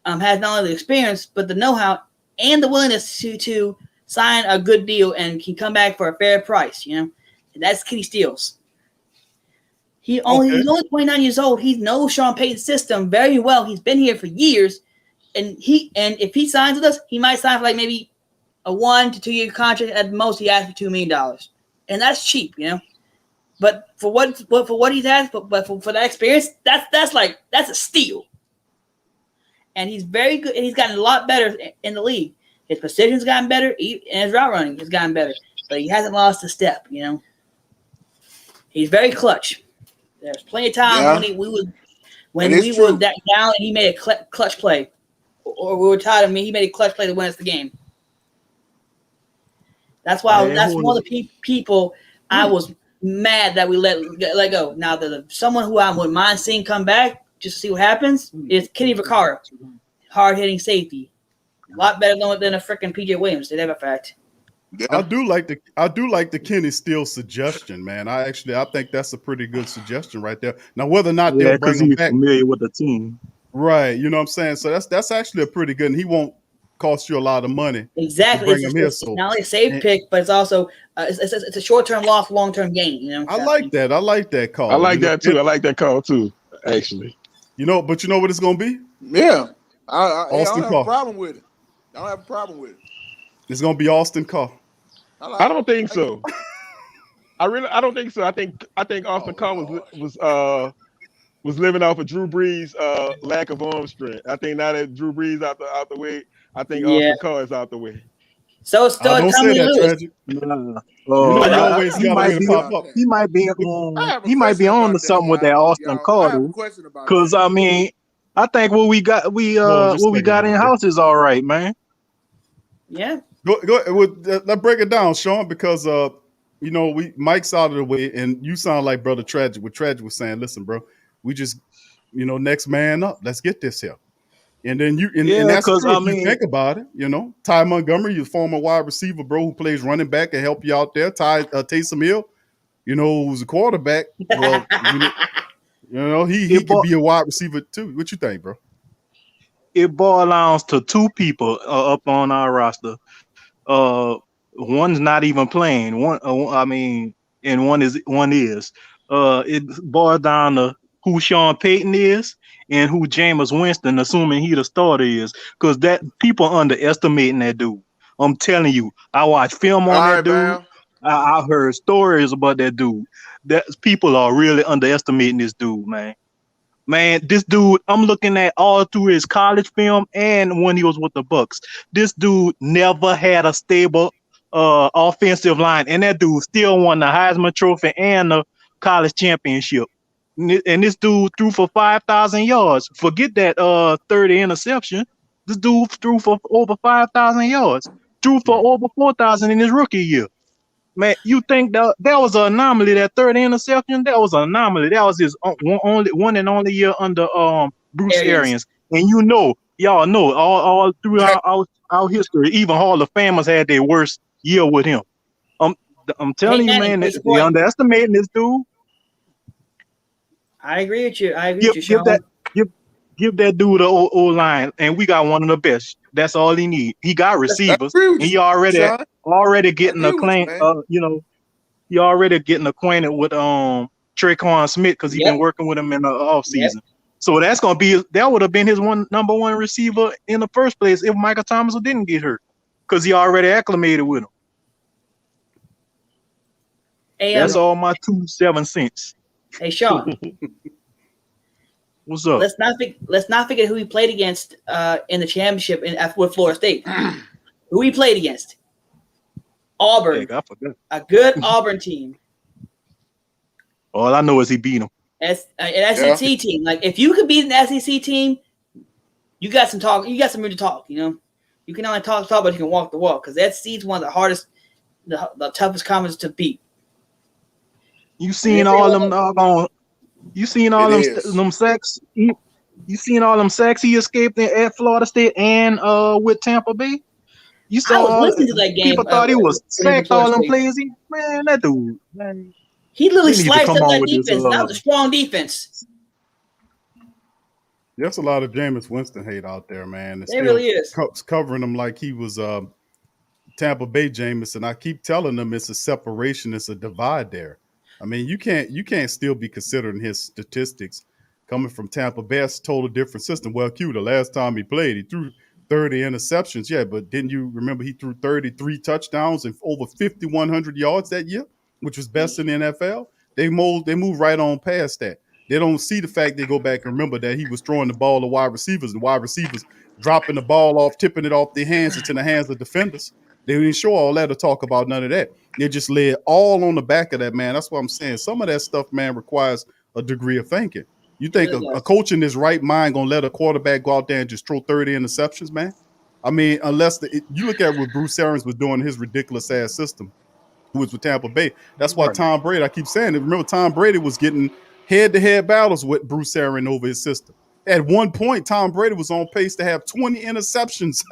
S5: has not only the experience but the know-how and the willingness to sign a good deal and can come back for a fair price. You know, and that's Kenny Stills. He's only 29 years old. He knows Sean Payton's system very well. He's been here for years, and if he signs with us, he might sign for like maybe a 1 to 2 year contract at most. He asked for $2 million, and that's cheap, you know. But for what he's asked, but for that experience, that's a steal. And he's very good, and he's gotten a lot better in the league. His precision's gotten better, and his route running has gotten better, but he hasn't lost a step, you know. He's very clutch. There's plenty of times when we were down and he made a clutch play, or we were tired of me. He made a clutch play to win us the game. That's why that's one of the people I was mad that we let go. Now that someone who I would mind seeing come back just to see what happens is Kenny Vaccaro, hard hitting safety, a lot better than a freaking PJ Williams. Did have a fact.
S1: Yeah. I do like the Kenny Steele suggestion, man. I think that's a pretty good suggestion right there. Now, whether or not they'll bring him back,
S9: familiar with the team,
S1: right? You know what I'm saying. So that's actually a pretty good, and he won't cost you a lot of money.
S5: Exactly, it's not only a safe pick, but it's also it's a short-term loss, long-term gain. You know,
S1: I like that. I like that call.
S8: I like that too. I like that call too. Actually,
S1: but you know what it's gonna be?
S7: Yeah, I don't have
S1: Carr.
S7: a problem with it. I don't have a problem with it.
S1: It's gonna be Austin Carr.
S8: I don't think so. I don't think so. I think Austin Carr was living off of Drew Brees' lack of arm strength. I think now that Drew Brees out the way, I think Austin Carr is out the way.
S5: So it's still
S1: don't say that, Tragic.
S9: He might be on to something with that Austin Carr. Because I mean, I think what we got in house is all right, man.
S5: Yeah.
S1: Let's break it down, Sean, because Mike's out of the way, and you sound like Brother Tragic. What Tragic was saying, listen, bro, we just next man up. Let's get this here. And then and that's true if you think about it, Ty Montgomery, your former wide receiver, bro, who plays running back and help you out there. Taysom Hill, who's a quarterback. Well, he could be a wide receiver too. What you think, bro?
S9: It boils to two people up on our roster. One's not even playing. And one is. It boils down to who Sean Payton is and who Jameis Winston, assuming he the starter, is. Because that people underestimating that dude. I'm telling you, I watched film on that dude. I heard stories about that dude. That people are really underestimating this dude, man. Man, this dude, I'm looking at all through his college film and when he was with the Bucks. This dude never had a stable offensive line, and that dude still won the Heisman Trophy and the college championship. And this dude threw for 5,000 yards. Forget that 30 interception. This dude threw for over 5,000 yards. Threw for over 4,000 in his rookie year. Man, you think that was an anomaly, that third interception? That was an anomaly. That was his one and only year under Bruce Arians. And y'all know, all throughout our history, even Hall of Famers had their worst year with him. I'm telling you, man, they underestimating this dude.
S5: I agree with you. Sean.
S9: Give that dude an O-line, and we got one of the best. That's all he need. He got receivers. And he already getting acquainted. He already getting acquainted with Traquan Smith because he's been working with him in the offseason. Yep. So that would have been his number one receiver in the first place if Michael Thomas didn't get hurt, because he already acclimated with him.
S5: Hey,
S9: that's all my 2 7 cents.
S5: Hey, Sean.
S9: What's up?
S5: Let's not forget who he played against in the championship with Florida State. Who he played against? Auburn.
S9: Heck, I forgot.
S5: A good Auburn team.
S9: All I know is he beat him.
S5: An SEC team. Like if you could beat an SEC team, you got some talk. You got some room to talk. You know, you can only talk, but you can walk the walk because that SEC is one of the hardest, the toughest conference to beat.
S9: You seen all them You seen all them sacks? You seen all them sacks he escaped at Florida State and with Tampa Bay? You saw
S5: I was listening to that game.
S9: People thought he was sacked all them plays. Man, that dude, man.
S5: He literally sliced up that defense. That was a strong defense.
S1: There's a lot of Jameis Winston hate out there, man.
S5: It really is.
S1: Covering him like he was Tampa Bay Jameis, and I keep telling them it's a separation, it's a divide there. I mean, you can't still be considering his statistics coming from Tampa Bay. It's a total different system. Well, Q, the last time he played, he threw 30 interceptions. Yeah, but didn't you remember he threw 33 touchdowns and over 5,100 yards that year, which was best in the NFL? They move right on past that. They don't see the fact they go back and remember that he was throwing the ball to wide receivers and wide receivers dropping the ball off, tipping it off their hands into the hands of defenders. They didn't show all that or talk about none of that. They just lay it all on the back of that, man. That's what I'm saying. Some of that stuff, man, requires a degree of thinking. You think a coach in his right mind going to let a quarterback go out there and just throw 30 interceptions, man? I mean, unless you look at what Bruce Arians was doing in his ridiculous-ass system, who was with Tampa Bay. That's why Tom Brady, I keep saying it. Remember, Tom Brady was getting head-to-head battles with Bruce Arians over his system. At one point, Tom Brady was on pace to have 20 interceptions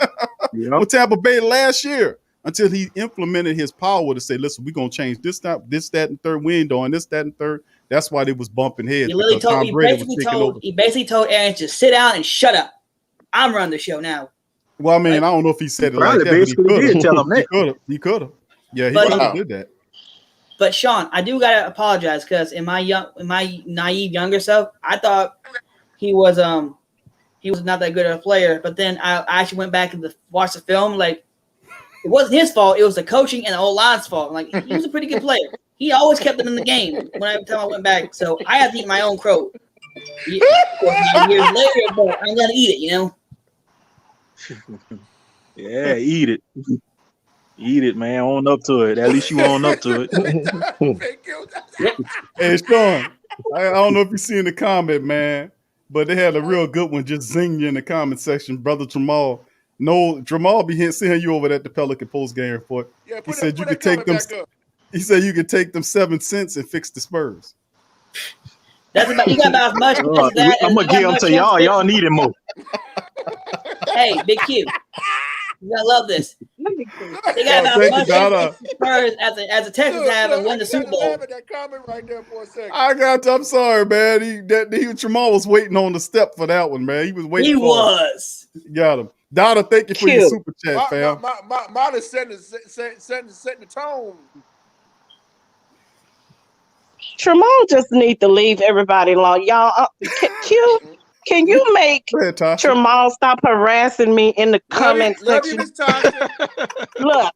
S1: with Tampa Bay last year until he implemented his power to say, listen, we're going to change this, that, and third. We ain't doing this, that, and third. That's why they was bumping heads.
S5: He basically told Aaron to sit down and shut up. I'm running the show now.
S1: Well, I mean, I don't know if he said it like that, but he could have. He could have. Yeah, he did that.
S5: But Sean, I do gotta apologize because in my naive younger self, I thought he was not that good of a player. But then I actually went back and watched the film. Like it wasn't his fault; it was the coaching and the O-line's fault. Like he was a pretty good player. He always kept them in the game. Every time I went back, so I had to eat my own crow. Years later, but I'm gonna eat it. You know.
S9: Yeah, eat it. Eat it, man. Own up to it. At least you own up to it.
S1: Hey, Sean, I don't know if you see in the comment, man, but they had a real good one just zing you in the comment section. Brother Jamal. No, Jamal be seeing you over at the Pelican post game report.
S7: Yeah,
S1: he said you could take them. He said you could take them 7 cents and fix the Spurs.
S5: That's about you got about as much.
S9: I'm gonna give them to y'all. Y'all need it more.
S5: Hey, Big Q, you gotta love this. They got about as much Spurs as the Texans have and won the Super Bowl.
S7: That comment right there for a second.
S1: I'm sorry, man. Jamal was waiting on the step for that one, man. He was waiting.
S5: He was.
S1: Got him. Donna, thank you for your super chat, fam.
S7: Mine is setting the tone.
S10: Tremont just need to leave everybody alone. Y'all, can you make Tremont stop harassing me in the comment section? Look,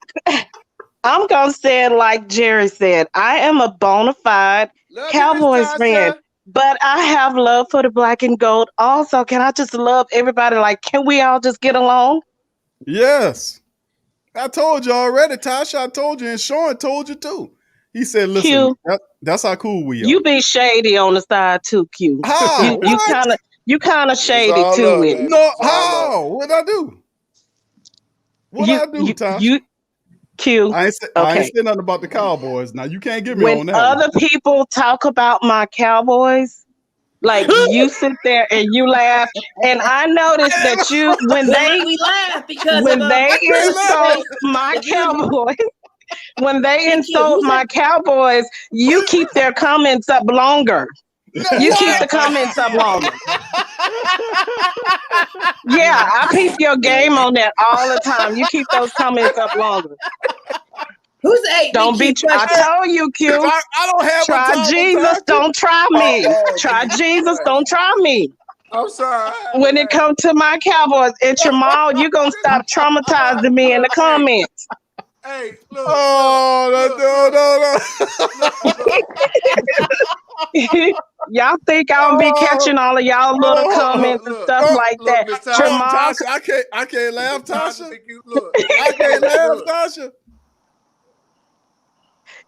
S10: I'm going to say it like Jerry said. I am a bona fide Cowboys fan, but I have love for the black and gold. Also, can I just love everybody? Like, can we all just get along?
S1: Yes. I told you already, Tasha. I told you, and Sean told you too. He said, listen, that's how cool we are.
S10: You be shady on the side too, Q.
S1: How?
S10: You kind of shady too.
S1: No, how? What'd I do? What'd I do, Tasha?
S10: Q.
S1: I ain't say nothing about the Cowboys. Now, you can't get me on that.
S10: When other people talk about my Cowboys, like you sit there and you laugh, and I noticed that when they insult my Cowboys, when they insult my Cowboys, you keep their comments up longer. You keep the comments up longer. Yeah, I peep your game on that all the time. You keep those comments up longer.
S5: Who's the
S10: Don't be. I told you, Q.
S1: I don't have.
S10: Try Jesus. Don't try me. Try Jesus. Don't try me.
S7: I'm sorry.
S10: When it comes to my Cowboys and Jamal, you're gonna stop traumatizing me in the comments.
S7: Hey, look.
S1: Oh, no.
S10: Y'all think I'll be catching all of y'all little comments and stuff like that?
S1: Tasha, I can't laugh, Tasha. I can't laugh, Tasha.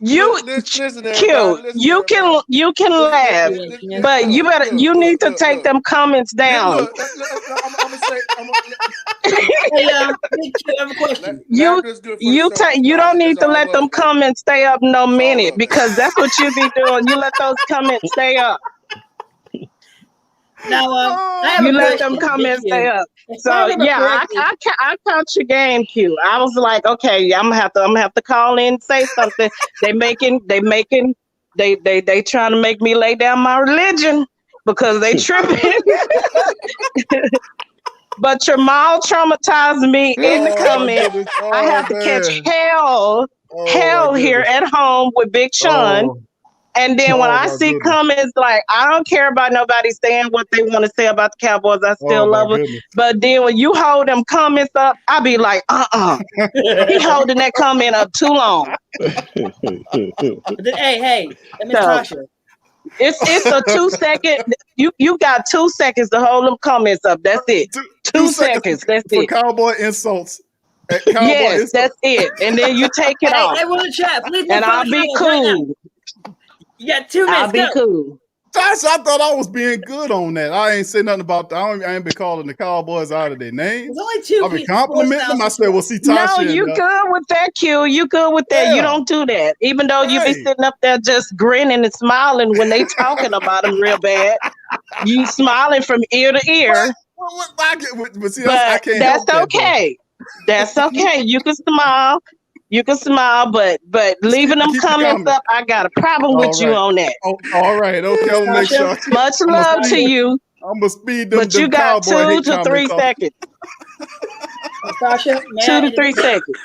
S10: Listen, you can laugh, but you need to take them comments down.
S7: I'm gonna say.
S5: Hey, I have a question.
S10: You don't need to let them comments stay up no minute because that's what you be doing. You let those comments stay up.
S5: Now,
S10: you let them comments stay up. So yeah, I caught your game, Q. I was like, okay, I'm gonna have to call in and say something. They trying to make me lay down my religion because they tripping. But Jamal traumatized me in the comments. I have to catch hell here at home with Big Sean. And then when I see comments like, I don't care about nobody saying what they want to say about the Cowboys, I still love them. But then when you hold them comments up, I be like, he holding that comment up too long.
S5: Hey, Miss Tasha.
S10: It's a 2 second. You got 2 seconds to hold them comments up. That's it. 2 seconds. That's
S1: for
S10: it.
S1: Cowboy insults.
S10: Yes, that's it. And then you take it off.
S5: Everyone in the chat, please.
S10: And I'll be cool.
S5: You got 2 minutes.
S10: I'll be cool.
S1: Tasha, I thought I was being good on that. I ain't say nothing about. I ain't been calling the Cowboys out of their names.
S5: There's only 2.
S1: I've been complimenting them. I said, "Well, see, Tasha."
S10: No, you good with that, Q. You good with that. Yeah. You don't do that. Even though you be sitting up there just grinning and smiling when they talking about them real bad. You smiling from ear to ear.
S1: But see, I can't
S10: that's
S1: help
S10: okay. That's okay. You can smile. You can smile, but leaving them comments up, I got a problem with you on that.
S1: Oh, all right, okay, I'll make sure.
S10: Much love to you.
S1: I'm gonna speed them.
S10: But you got 2 to 3 seconds.
S5: Tasha,
S10: 2 to 3 seconds.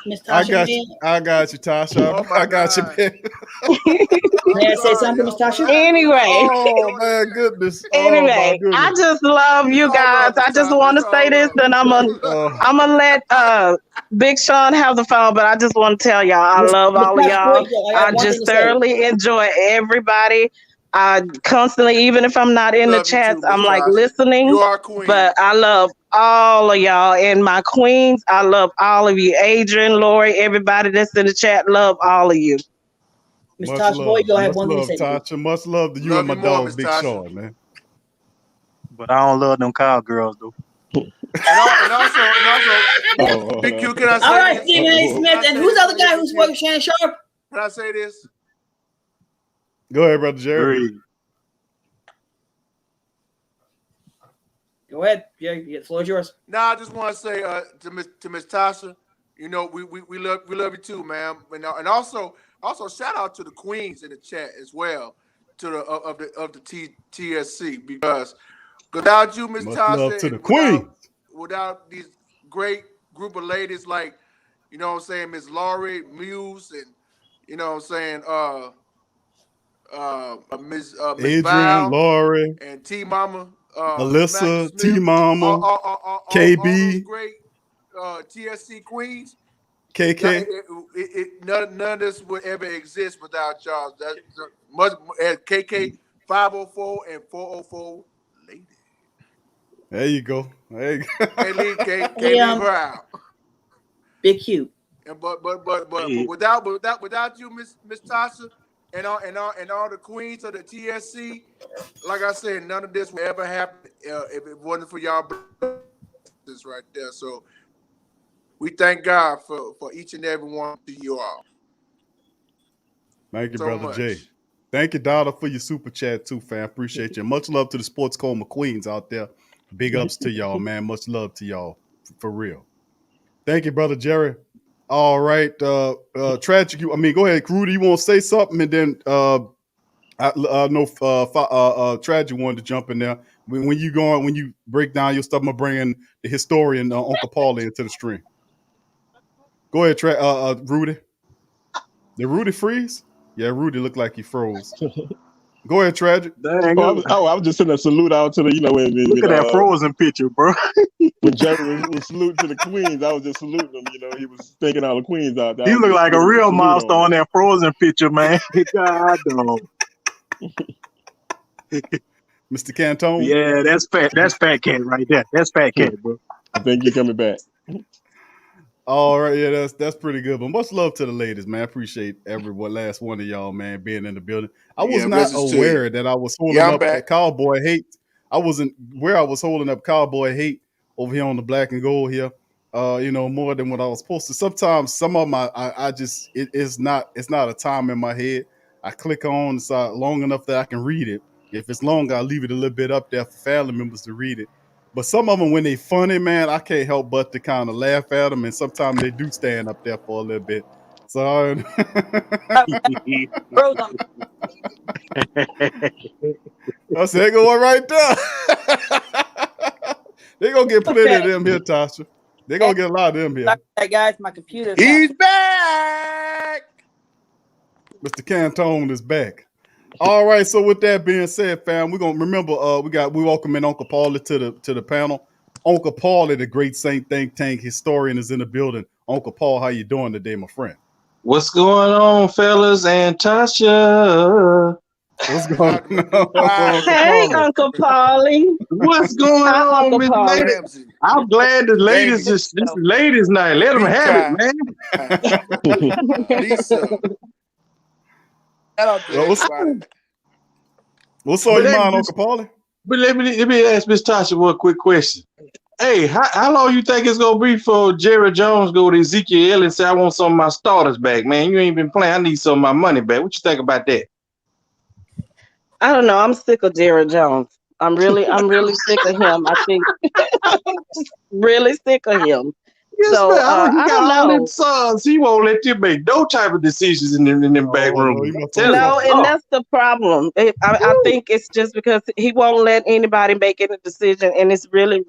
S5: Miss Tasha,
S1: I got you, Tasha. I got you, man.
S5: May I say something, Miss Tasha?
S10: Anyway.
S1: Oh my goodness.
S10: Anyway, I just love you guys. I just want to say this, and I'm gonna let Big Sean have the phone, but I just want to tell y'all I love all of y'all. I just thoroughly enjoy everybody. I constantly, even if I'm not in the chats, I'm like listening.
S7: You are queen.
S10: But I love all of y'all and my queens. I love all of you. Adrian, Lori, everybody that's in the chat, love all of you.
S5: Miss Tasha, boy, go ahead. One thing to say.
S1: Tasha, much love to you and my dog, Big Sean, man.
S9: But I don't love them cowgirls, though.
S7: and also, Big Q, can I say
S5: all right, Stephen A. Smith, and who's the other guy who's working Shannon Sharp?
S7: Can I say this?
S1: Go ahead, Brother Jerry.
S5: Go ahead, Jerry. The floor is yours.
S7: No, I just want to say to Miss Tasha, we love you too, man. And also shout out to the queens in the chat as well, to the TSC, because without you, Miss Tasha,
S1: love to the queen.
S7: Without these great group of ladies like, Miss Laurie, Muse, and Miss
S1: Adrian,
S7: Val,
S1: Laurie,
S7: and T Mama,
S1: Alyssa, T Mama, KB,
S7: all those great TSC queens.
S1: KK.
S7: None of this would ever exist without y'all. KK 504 and 404 lady.
S1: There you go.
S7: Can't leave her out.
S5: Big Q.
S7: And but without you, Miss Tasha, and all the queens of the TSC, like I said, none of this would ever happen if it wasn't for y'all this right there. So we thank God for each and every one of you all.
S1: Thank you,
S7: so
S1: Brother
S7: much.
S1: Jay. Thank you, Dada, for your super chat too, fam. Appreciate you. Much love to the Sports Coma Queens out there. Big ups to y'all, man. Much love to y'all, for real. Thank you, Brother Jerry. All right, Tragic. Go ahead, Rudy. You want to say something, and then I know Tragic wanted to jump in there. When you break down your stuff, I'm gonna bring in the historian Uncle Paulie into the stream. Go ahead, Rudy. Did Rudy freeze? Yeah, Rudy looked like he froze. Go ahead, Tragic.
S8: Dang, I was just sending a salute out to the,
S9: look at that frozen picture, bro.
S8: When Jerry was saluting to the queens, I was just saluting him. He was thanking all the queens out there.
S9: You look like a real monster on that frozen picture, man. God, dog.
S1: Mr. Cantone.
S9: Yeah, that's fat. That's Fat Cat right there. That's Fat Cat, bro.
S8: I think you're coming back.
S1: All right, yeah, that's pretty good. But much love to the ladies, man. I appreciate last one of y'all, man, being in the building. I was not aware that I was holding up that Cowboy hate. I wasn't where I was holding up Cowboy hate over here on the black and gold here. More than what I was supposed to. Sometimes some of them I just it's not a time in my head. I click on it's long enough that I can read it. If it's long, I'll leave it a little bit up there for family members to read it. But some of them, when they funny, man, I can't help but to kind of laugh at them, and sometimes they do stand up there for a little bit. So, I said, going right there. They gonna get plenty of them here, Tasha. They gonna get a lot of them here.
S5: Hey guys, my computer.
S7: He's back.
S1: Mr. Cantone is back. All right. So with that being said, fam, we're gonna remember we welcome in Uncle Paulie to the panel. Uncle Paulie, the great Saint think tank historian, is in the building. Uncle Paul, how you doing today, my friend?
S11: What's going on, fellas and Tasha?
S1: What's going on?
S10: Hey, Uncle Paulie.
S11: What's going on, Miss Lady? I'm glad the ladies this is ladies' night. Let them have it, man.
S7: Lisa.
S1: What's on your mind, Uncle Paulie?
S11: But let me ask Miss Tasha one quick question. Hey, how long you think it's gonna be for Jerry Jones go to Ezekiel Elliott and say I want some of my starters back, man? You ain't been playing. I need some of my money back. What you think about that?
S10: I don't know. I'm sick of Jerry Jones. I'm really sick of him. I think I'm really sick of him.
S11: Yes,
S10: so
S11: man.
S10: I don't know.
S11: All them sons. He won't let you make no type of decisions in them back room.
S10: No, and that's the problem. I think it's just because he won't let anybody make any decision, and it's really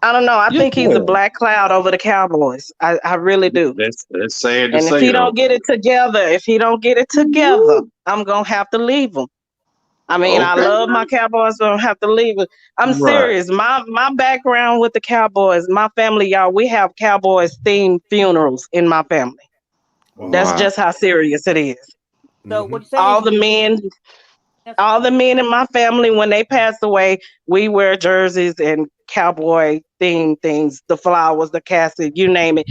S10: I don't know. I think he's a black cloud over the Cowboys. I really do.
S11: That's sad to
S10: say. And if he don't get it together, I'm gonna have to leave him. I mean, I love my Cowboys, but I don't have to leave it. I'm serious. My background with the Cowboys, my family, y'all, we have Cowboys themed funerals in my family. Wow. That's just how serious it is.
S5: So what you say?
S10: All the men in my family, when they pass away, we wear jerseys and Cowboy themed things, the flowers, the casket, you name it.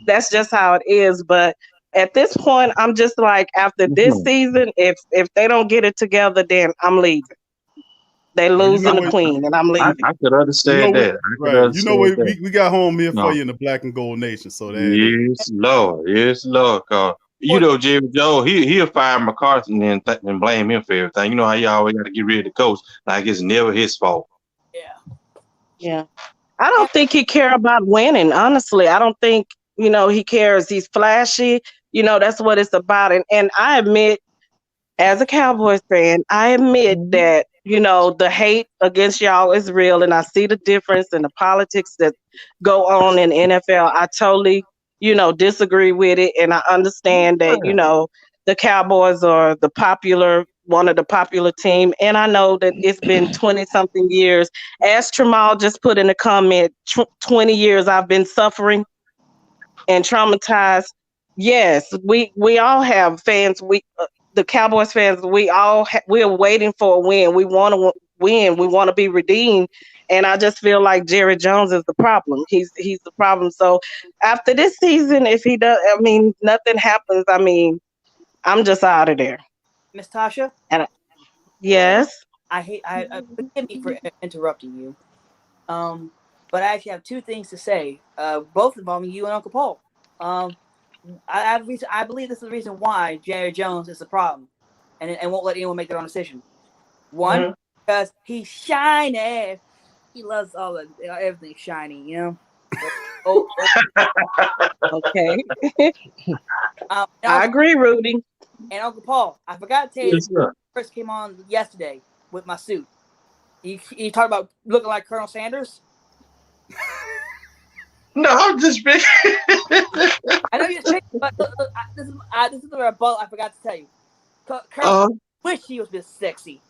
S10: That's just how it is. But at this point, I'm just like, after this season, if they don't get it together, then I'm leaving. They losing the queen, and I'm leaving.
S11: I could understand that.
S1: We got home here for you in the Black and Gold Nation. So
S11: yes, Lord. Jerry Jones, he'll fire McCarthy and blame him for everything. You know how you always got to get rid of the coach, like it's never his fault.
S10: Yeah. I don't think he care about winning. Honestly, I don't think he cares. He's flashy. That's what it's about. And I admit, as a Cowboys fan, that, the hate against y'all is real. And I see the difference in the politics that go on in NFL. I totally, disagree with it. And I understand that, the Cowboys are one of the popular team. And I know that it's been 20 something years. As Tramal just put in a comment, 20 years I've been suffering and traumatized. Yes, we all have fans. The Cowboys fans, we're waiting for a win. We want to win. We want to be redeemed. And I just feel like Jerry Jones is the problem. He's the problem. So after this season, if he does, nothing happens. I'm just out of there.
S5: Miss Tasha?
S10: Yes.
S5: I forgive me for interrupting you. But I actually have two things to say, both involving you and Uncle Paul. I believe this is the reason why Jerry Jones is the problem and won't let anyone make their own decision. One, because he's shiny. He loves everything shiny,
S10: Okay. I agree, Rudy.
S5: And Uncle Paul, I forgot to tell you, first came on yesterday with my suit. You talk about looking like Colonel Sanders?
S11: No, I'm just speaking.
S5: I know you're checking, but this is the rebuttal I forgot to tell you. Colonel wish he was this sexy.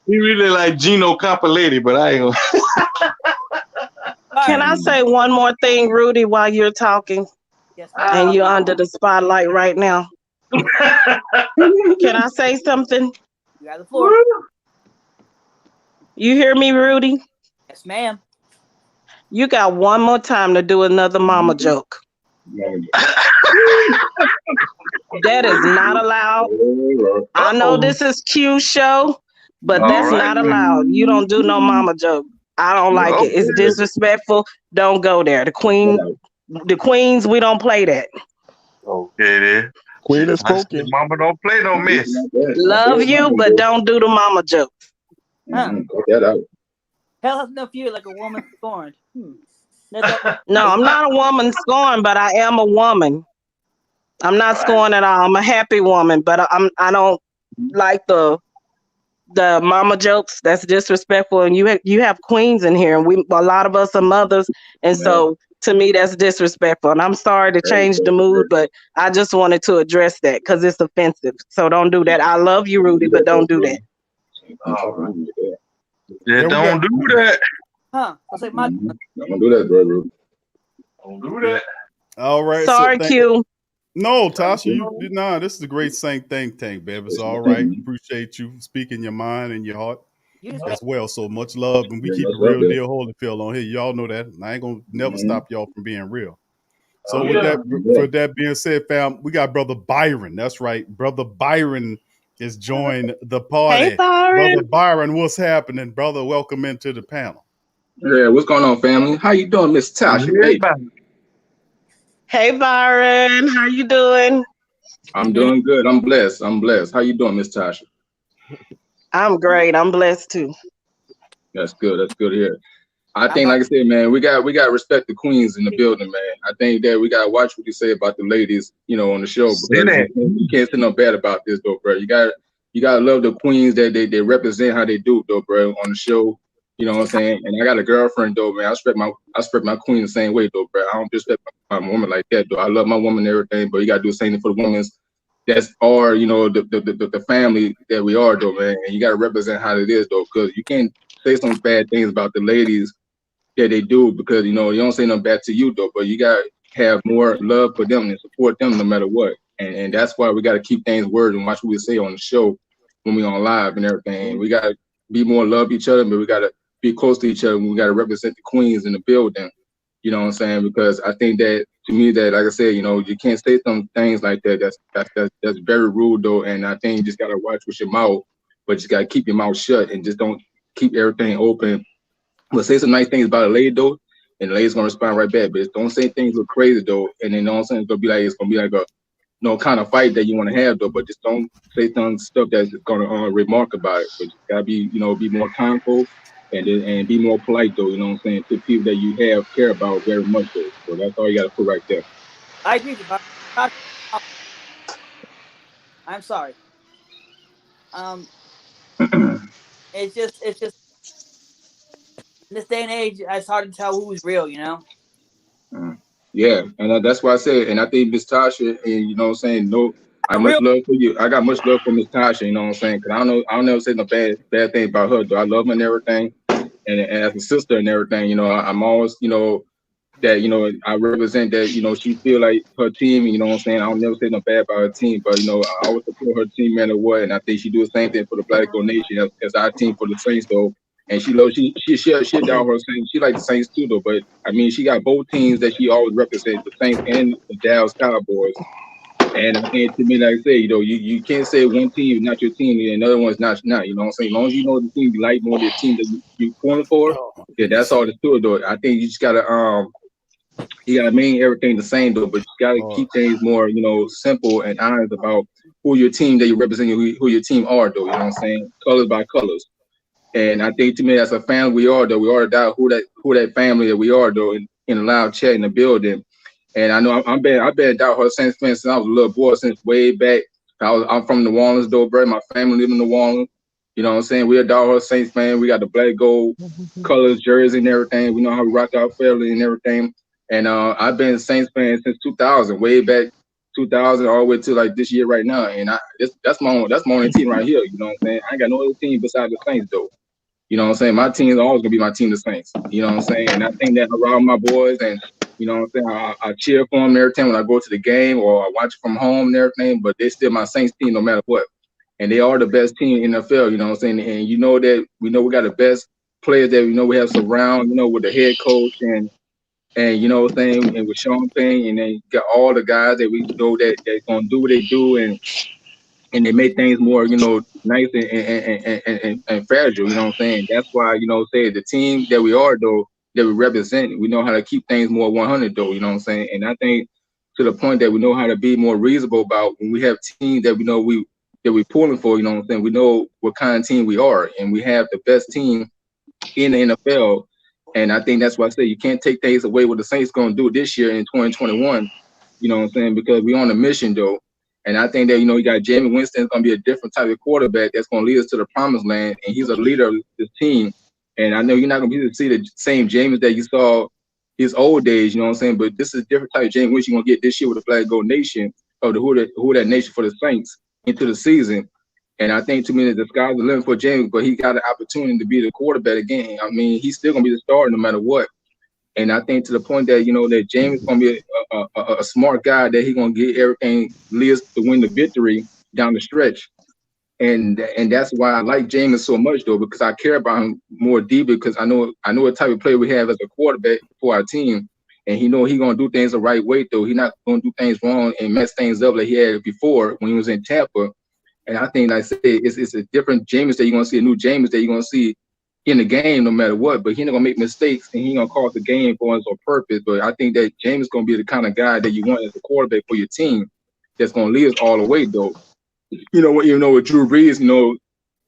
S11: He really like Gino Capoletti, but I ain't gonna.
S10: Can I say one more thing, Rudy, while you're talking?
S5: Yes,
S10: and you're under the spotlight right now. Can I say something?
S5: You got the floor.
S10: You hear me, Rudy?
S5: Yes, ma'am.
S10: You got one more time to do another mama joke. That is not allowed. I know this is Q's show, but that's not allowed. You don't do no mama joke. I don't like it. It's disrespectful. Don't go there. The queens, we don't play that.
S11: Okay, then.
S8: Queen is spoken.
S11: Mama don't play no miss.
S10: Love you, but don't do the mama joke.
S5: Huh.
S12: That out.
S5: Hell has no fear like a woman scorned.
S10: No, I'm not a woman scorned, but I am a woman. I'm not scorned at all. I'm a happy woman, but I don't like the mama jokes. That's disrespectful. And you have queens in here, and a lot of us are mothers, and so to me that's disrespectful. And I'm sorry to change the mood, but I just wanted to address that because it's offensive. So don't do that. I love you, Rudy, but don't do that.
S11: Yeah, don't do that.
S5: Huh? I'll say my.
S12: Don't do that, bro.
S11: Don't do that.
S1: All right.
S10: Sorry, Q.
S1: No, Tasha, this is a great think tank, baby. It's all right. Appreciate you speaking your mind and your heart as well. So much love, and we keep the real deal Holyfield on here. Y'all know that. And I ain't gonna never stop y'all from being real. So with that being said, fam, we got Brother Byron. That's right. Brother Byron is joined the party.
S10: Hey, Byron.
S1: Brother Byron, what's happening, brother? Welcome into the panel.
S12: Yeah, what's going on, family? How you doing, Miss Tasha?
S10: Hey, Byron. How you doing?
S12: I'm doing good. I'm blessed. How you doing, Miss Tasha?
S10: I'm great. I'm blessed too.
S12: That's good. That's good to hear. I think, like I said, man, we got to respect the queens in the building, man. I think that we got to watch what you say about the ladies, on the show. Because you can't say no bad about this, though, bro. You got to love the queens that they represent how they do, though, bro, on the show. You know what I'm saying? And I got a girlfriend, though, man. I respect my queen the same way, though, bro. I don't respect my woman like that, though. I love my woman and everything, but you got to do the same thing for the women that's are, the family that we are, though, man. And you got to represent how it is, though, because you can't say some bad things about the ladies that they do, because, you don't say nothing bad to you, though, but you got to have more love for them and support them no matter what. And that's why we got to keep things word and watch what we say on the show when we on live and everything. We got to be more love each other, but we got to be close to each other. We got to represent the queens in the building. You know what I'm saying? Because I think that, to me, that, like I said, you can't say some things like that. That's very rude, though. And I think you just got to watch with your mouth, but you got to keep your mouth shut and just don't keep everything open. But say some nice things about a lady, though, and the lady's going to respond right back. But don't say things look crazy, though. And then, it's going to be like a kind of fight that you want to have, though. But just don't say some stuff that's going to remark about it. But you got to be, be more kindful. And be more polite, though, you know what I'm saying, to people that you care about very much, though. So that's all you got to put right there.
S5: I agree with you. I'm sorry. It's just in this day and age, it's hard to tell who's real,
S12: Yeah, and that's why I said, and I think Miss Tasha, and you know what I'm saying, I much love for you. I got much love for Miss Tasha, you know what I'm saying, because I don't never say no bad thing about her, though. I love her and everything. And as a sister and everything, I'm always, that, I represent that, she feel like her team, you know what I'm saying? I don't never say no bad about her team, but, I always support her team no matter what. And I think she do the same thing for the Black Gold Nation as our team for the Saints, though. And she down her Saints. She like the Saints too, though. But, I mean, she got both teams that she always represents, the Saints and the Dallas Cowboys. And I think, to me, like I say, you can't say one team is not your team and another one's not, you know what I'm saying? As long as you know the team you like more than the team that you pulling for, yeah, that's all that's to it, though. I think you just gotta mean everything the same, though, but you gotta keep things more, simple and honest about who your team that you represent, who your team are, though, you know what I'm saying? Colors by colors. And I think, to me, as a family we are, though, we ought to doubt who that family that we are, though, in a loud chat in the building. And I know I've been a diehard Saints fan since I was a little boy, since way back. I'm from New Orleans, though, bro. My family live in New Orleans. You know what I'm saying? We're a diehard Saints fan. We got the black gold colors, jersey, and everything. We know how we rock our family and everything. And I've been a Saints fan since 2000, way back 2000, all the way to like this year right now. And that's my only team right here. You know what I'm saying? I ain't got no other team besides the Saints, though. You know what I'm saying? My team is always gonna be my team, the Saints. You know what I'm saying? And I think that around my boys, and you know what I'm saying, I cheer for them and everything when I go to the game or I watch it from home and everything. But they're still my Saints team no matter what. And they are the best team in the NFL. You know what I'm saying? And you know that we got the best players that we know we have surround. You know, with the head coach and you know what I'm saying, and with Sean Payne, and then got all the guys that we know that they're gonna do what they do and they make things more, you know, nice and fragile, you know what I'm saying? That's why, you know, say the team that we are, though, that we represent, we know how to keep things more 100, though, you know what I'm saying? And I think to the point that we know how to be more reasonable about when we have teams that we know that we're pulling for, you know what I'm saying? We know what kind of team we are, and we have the best team in the NFL. And I think that's why I say you can't take things away what the Saints going to do this year in 2021, you know what I'm saying? Because we're on a mission, though. And I think that, you know, you got Jameis Winston going to be a different type of quarterback that's going to lead us to the promised land. And he's a leader of this team. And I know you're not going to be able to see the same Jameis that you saw his old days, you know what I'm saying? But this is a different type of Jameis which you're going to get this year with the Flag Gold Nation, or the who that nation for the Saints into the season. And I think, to me, that the sky's the limit for Jameis, but he got an opportunity to be the quarterback again. I mean, he's still going to be the starter no matter what. And I think to the point that, you know, that James is going to be a smart guy, that he's going to get everything, leads to win the victory down the stretch. And that's why I like James so much, though, because I care about him more deeply, because I know what type of player we have as a quarterback for our team. And he know he's going to do things the right way, though. He's not going to do things wrong and mess things up like he had before when he was in Tampa. And I think, like I said, it's a different James that you're going to see, a new James that you're going to see in the game no matter what, but he's not gonna make mistakes and he's gonna cause the game for us on purpose. But I think that James is gonna be the kind of guy that you want as a quarterback for your team that's gonna lead us all the way, though. You know what, with Drew Brees,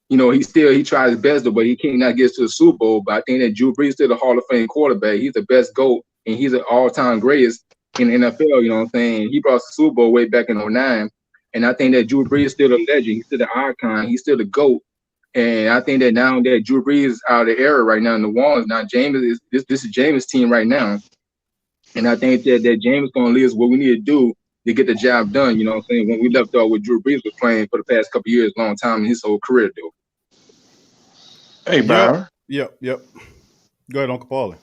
S12: he tries his best, though, but he cannot get to the Super Bowl. But I think that Drew Brees is still the Hall of Fame quarterback. He's the best GOAT and he's an all-time greatest in the NFL, you know what I'm saying? He brought us the Super Bowl way back in 2009. And I think that Drew Brees is still a legend, he's still the icon, he's still the GOAT. And I think that now that Drew Brees is out of the era right now in the Warriors, now James is this is James' team right now. And I think that James is going to lead us what we need to do to get the job done, you know what I'm saying? When we left off with Drew Brees was playing for the past couple of years, long time in his whole career, though.
S11: Hey, Byron.
S1: Yep. Go ahead, Uncle Paulie.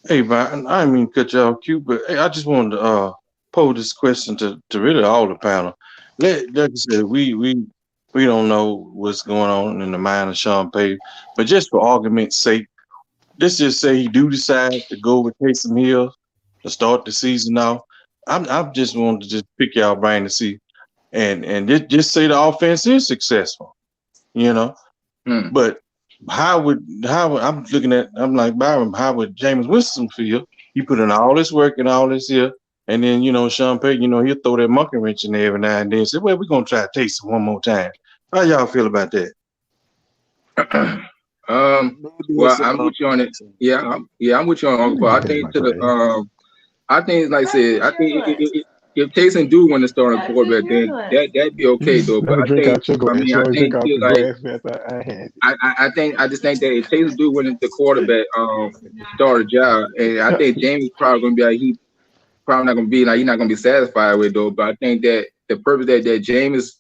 S11: Hey, Byron. I didn't mean to cut you off, Q, but hey, I just wanted to pose this question to really all the panel. Like I said, we don't know what's going on in the mind of Sean Payton, but just for argument's sake, let's just say he do decide to go with Taysom Hill to start the season off. I just wanted to just pick y'all brain to see, and just say the offense is successful, you know. But how would I'm like Byron? How would Jameis Winston feel? He put in all this work and all this here. And then, Sean Payton, he'll throw that monkey wrench in there every now and then and say, well, we're going to try to taste it one more time. How y'all feel about that?
S12: Well, I'm with you on it. Yeah, I'm with you on Uncle Paul. I think I think, like I said, I think if Taysom do win the starting quarterback, then that'd be okay, though. But I just think that if Taysom do win the quarterback starter job, and I think James is probably going to be like, he's not going to be satisfied with, though. But I think that the purpose that James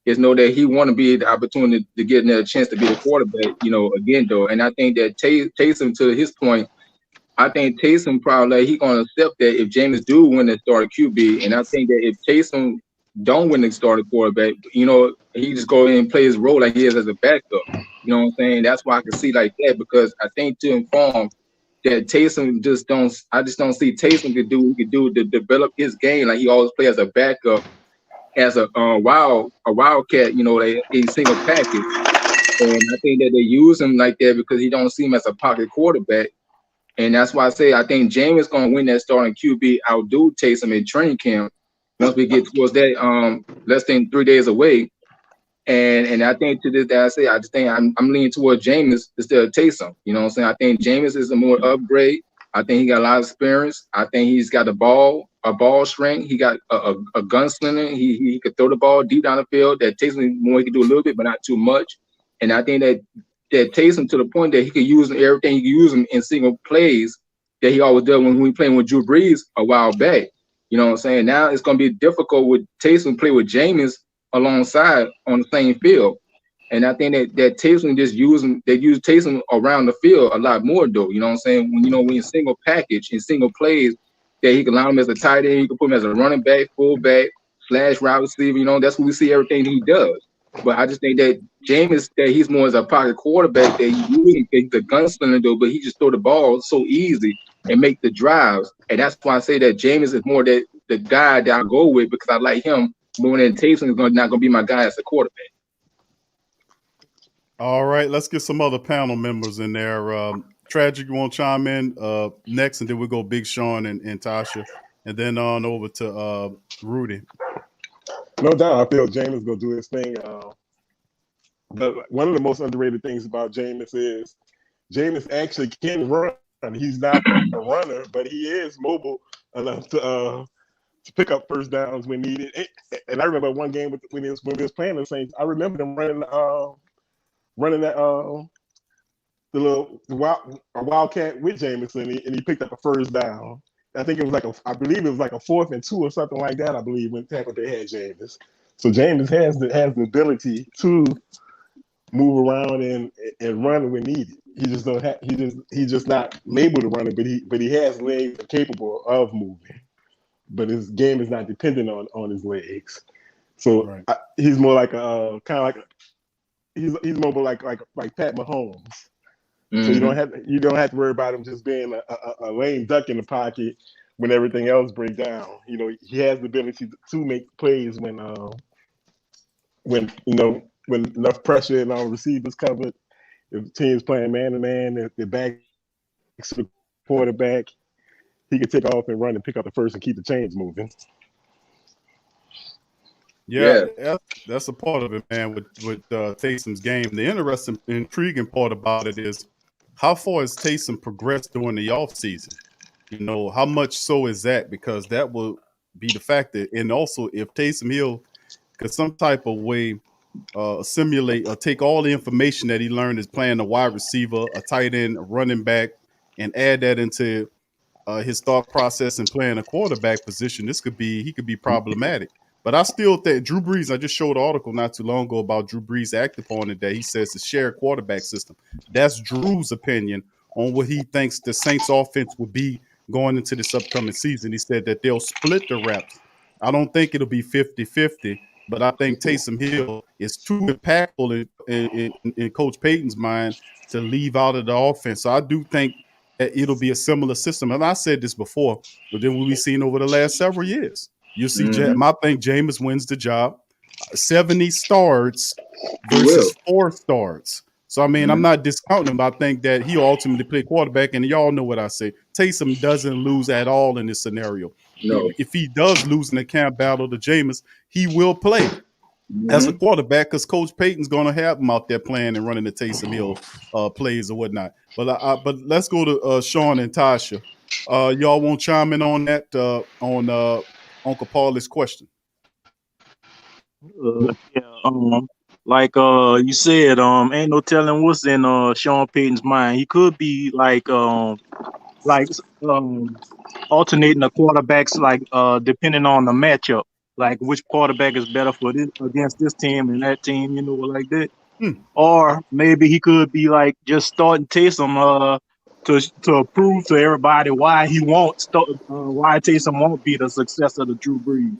S12: is know that he want to be the opportunity to get another chance to be the quarterback, again, though. And I think that Taysom, to his point, I think Taysom probably he going to accept that if James do win the starter QB, and I think that if Taysom don't win the starter quarterback, he just go in and play his role like he is as a backup. You know what I'm saying? That's why I can see like that, because I think to inform that Taysom I just don't see Taysom could do to develop his game like he always play as a backup, as a wildcat, a single package. And I think that they use him like that because he don't see him as a pocket quarterback. And that's why I say I think James is going to win that starting QB, outdo Taysom in training camp once we get towards that less than 3 days away. And I think to this day I say I just think I'm leaning towards James instead of Taysom. You know what I'm saying? I think James is a more upgrade. I think he got a lot of experience. I think he's got a ball strength. He got a gunslinger. He could throw the ball deep down the field. That Taysom more he could do a little bit, but not too much. And I think that Taysom to the point that he could use everything. He could use him in single plays that he always did when we playing with Drew Brees a while back. You know what I'm saying? Now it's going to be difficult with Taysom play with Jameis alongside on the same field. And I think that Taysom they use Taysom around the field a lot more though. You know what I'm saying? When when you single package and single plays, that he can line him as a tight end, you can put him as a running back, fullback, / wide receiver. That's what we see everything he does. But I just think that Jameis, that he's more as a pocket quarterback, that he really thinks the gunslinger though, but he just throw the ball so easy and make the drives. And that's why I say that Jameis is more the guy that I go with, because I like him more than Taysom is not going to be my guy as a quarterback.
S1: All right, let's get some other panel members in there. Tragic, you want to chime in next, and then we'll go Big Sean and Tasha, and then on over to Rudy.
S8: No doubt, I feel Jameis gonna do his thing. But one of the most underrated things about Jameis is Jameis actually can run. He's not a runner, but he is mobile enough to pick up first downs when needed. And I remember one game when he was playing the Saints. I remember them running that a wildcat with Jameis, and he picked up a first down. I think it was I believe it was like a 4th and 2 or something like that. I believe when Tampa Bay had Jameis. So Jameis has the ability to move around and run when needed. He just don't have. He's just not able to run it, but he has legs capable of moving. But his game is not dependent on his legs. So right. He's more like a kind of like he's mobile like Pat Mahomes. Mm-hmm. So you don't have to worry about him just being a lame duck in the pocket when everything else breaks down. He has the ability to make plays when enough pressure and all receivers covered. If the team's playing man to man, if the back to the quarterback, he can take off and run and pick up the first and keep the chains moving.
S1: Yeah, that's a part of it, man, with Taysom's game. The interesting, intriguing part about it is how far has Taysom progressed during the offseason? How much so is that? Because that will be the factor. And also, if Taysom Hill could some type of way simulate or take all the information that he learned as playing a wide receiver, a tight end, a running back, and add that into his thought process and playing a quarterback position, he could be problematic. But I still think Drew Brees, I just showed an article not too long ago about Drew Brees' active on it that he says it's a shared quarterback system. That's Drew's opinion on what he thinks the Saints offense will be going into this upcoming season. He said that they'll split the reps. I don't think it'll be 50-50, but I think Taysom Hill is too impactful in Coach Payton's mind to leave out of the offense. So I do think that it'll be a similar system. And I said this before, but then we've seen over the last several years. You see, I think Jameis wins the job. 70 starts versus 4 starts. So, I mean, I'm not discounting him. I think that he'll ultimately play quarterback, and y'all know what I say. Taysom doesn't lose at all in this scenario. No. If he does lose in the camp battle to Jameis, he will play as a quarterback because Coach Payton's going to have him out there playing and running the Taysom Hill plays or whatnot. But let's go to Sean and Tasha. Y'all want to chime in on that, on Uncle Paul's question?
S9: Like you said, ain't no telling what's in Sean Payton's mind. He could be like alternating the quarterbacks, like depending on the matchup, like which quarterback is better for this against this team and that team, like that. Or maybe he could be like just starting Taysom to prove to everybody why he won't why Taysom won't be the successor to Drew Brees.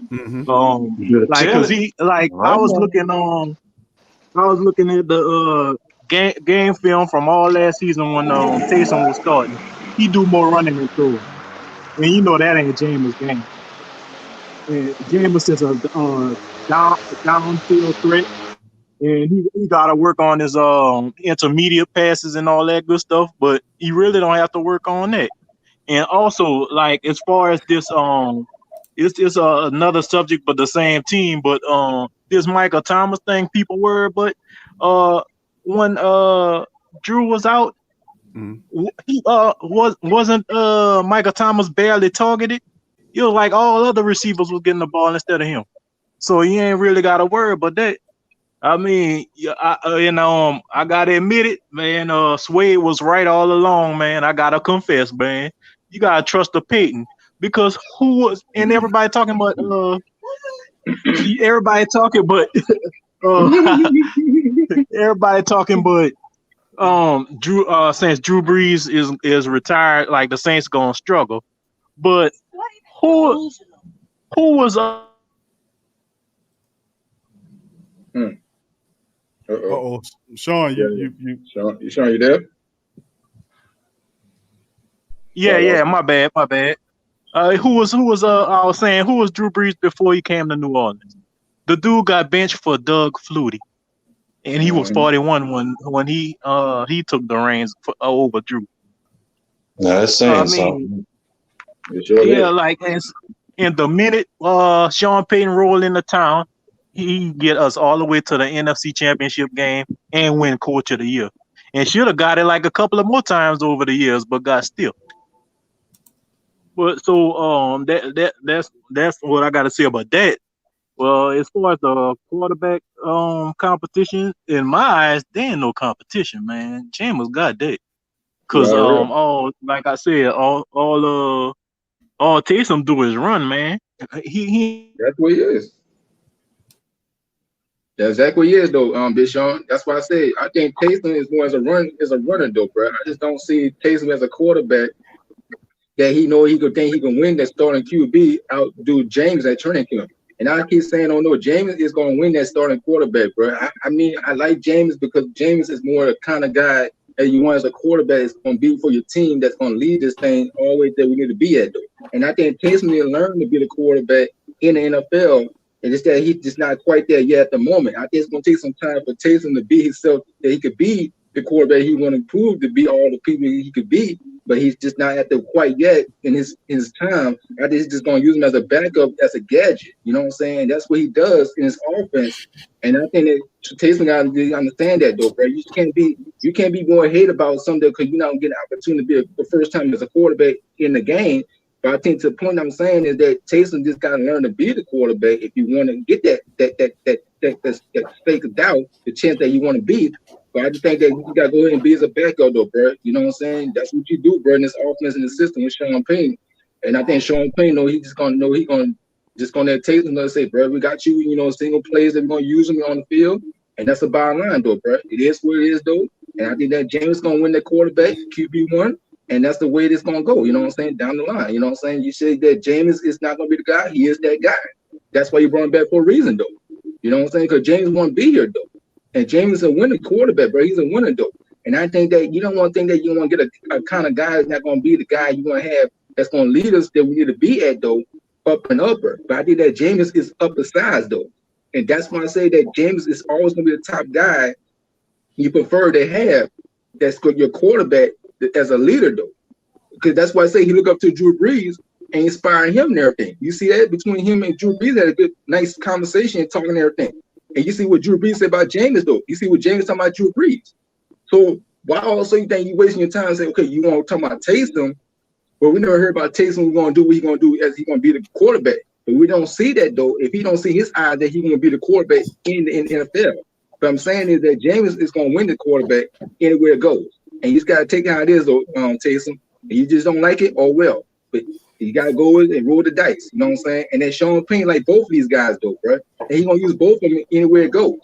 S9: Because I was looking at the game film from all last season when Taysom was starting. He do more running than throwing, and that ain't Jameis' game. And Jameis is a downfield threat. And he got to work on his intermediate passes and all that good stuff, but he really don't have to work on that. And also, like as far as this, it's another subject, but the same team. But this Michael Thomas thing, people worry. But when Drew was out, he wasn't Michael Thomas barely targeted. It was like all other receivers was getting the ball instead of him, so he ain't really got to worry about that. I mean, I gotta admit it, man. Swade was right all along, man. I gotta confess, man. You gotta trust the Payton because everybody talking, but Everybody talking, but since Drew Brees is retired, like the Saints gonna struggle. But who was
S1: Uh-oh. Sean,
S12: Sean, you there?
S9: Yeah, my bad. Who was I was saying, who was Drew Brees before he came to New Orleans? The dude got benched for Doug Flutie, and he was 41 when he took the reins over Drew.
S11: No, that's saying something.
S9: Yeah, like and the minute Sean Payton rolled into town, he get us all the way to the NFC Championship game and win Coach of the Year, and should have got it like a couple of more times over the years, but got still. But so that's what I got to say about that. Well, as far as the quarterback competition, in my eyes, there ain't no competition, man. Jameis got that. Cause all like I said, all Taysom do is run, man. He
S12: That's what he is. That's exactly what he is, though, Big Sean. That's why I say I think Taysom is more as a runner, though, bro. I just don't see Taysom as a quarterback that he can win that starting QB outdo James at training camp. And I keep saying, oh no, James is going to win that starting quarterback, bro. I mean, I like James because James is more the kind of guy that you want as a quarterback that's going to be for your team, that's going to lead this thing all the way that we need to be at, though. And I think Taysom need to learn to be the quarterback in the NFL. And it's that he's just not quite there yet at the moment. I think it's going to take some time for Taysom to be himself, that he could be the quarterback he want to prove to be all the people he could be. But he's just not at the quite yet in his time. I think he's just going to use him as a backup, as a gadget. You know what I'm saying? That's what he does in his offense. And I think that Taysom got to understand that, though, bro. You can't be more hate about something because you're not going to get an opportunity to be the first time as a quarterback in the game. But I think the point I'm saying is that Taysom just got to learn to be the quarterback if you want to get that stake of doubt, the chance that you want to be. But I just think that you got to go ahead and be as a backup, though, bro. You know what I'm saying? That's what you do, bro, in this offense and the system with Sean Payton. And I think Sean Payton, he's just going to let Taysom say, bro, we got you, single plays that we're going to use them on the field. And that's the bottom line, though, bro. It is what it is, though. And I think that James is going to win the quarterback, QB1. And that's the way it's going to go, you know what I'm saying, down the line. You know what I'm saying? You say that James is not going to be the guy. He is that guy. That's why you brought him back for a reason, though. You know what I'm saying? Because James won't be here, though. And James is a winning quarterback, bro. He's a winner, though. And I think that you don't want to think that you want to get a kind of guy that's not going to be the guy you want to have that's going to lead us that we need to be at, though, up and upper. But I think that James is up the size, though. And that's why I say that James is always going to be the top guy you prefer to have that's your quarterback as a leader, though. Because that's why I say he look up to Drew Brees and inspiring him and everything. You see that between him and Drew Brees had a good, nice conversation and talking and everything. And you see what Drew Brees said about James, though. You see what James talking about Drew Brees. So why also you think you wasting your time saying, okay, you want to talk about Taysom, but we never heard about Taysom going to do what he's going to do as he's going to be the quarterback. But we don't see that, though, if he don't see his eye that he's going to be the quarterback in the NFL. But I'm saying is that James is going to win the quarterback anywhere it goes. And you just got to take it how it is, though, Taysom. And you just don't like it, oh well. But you got to go in and roll the dice. You know what I'm saying? And then Sean Payton like both of these guys, though, bro. And he's going to use both of them anywhere it goes.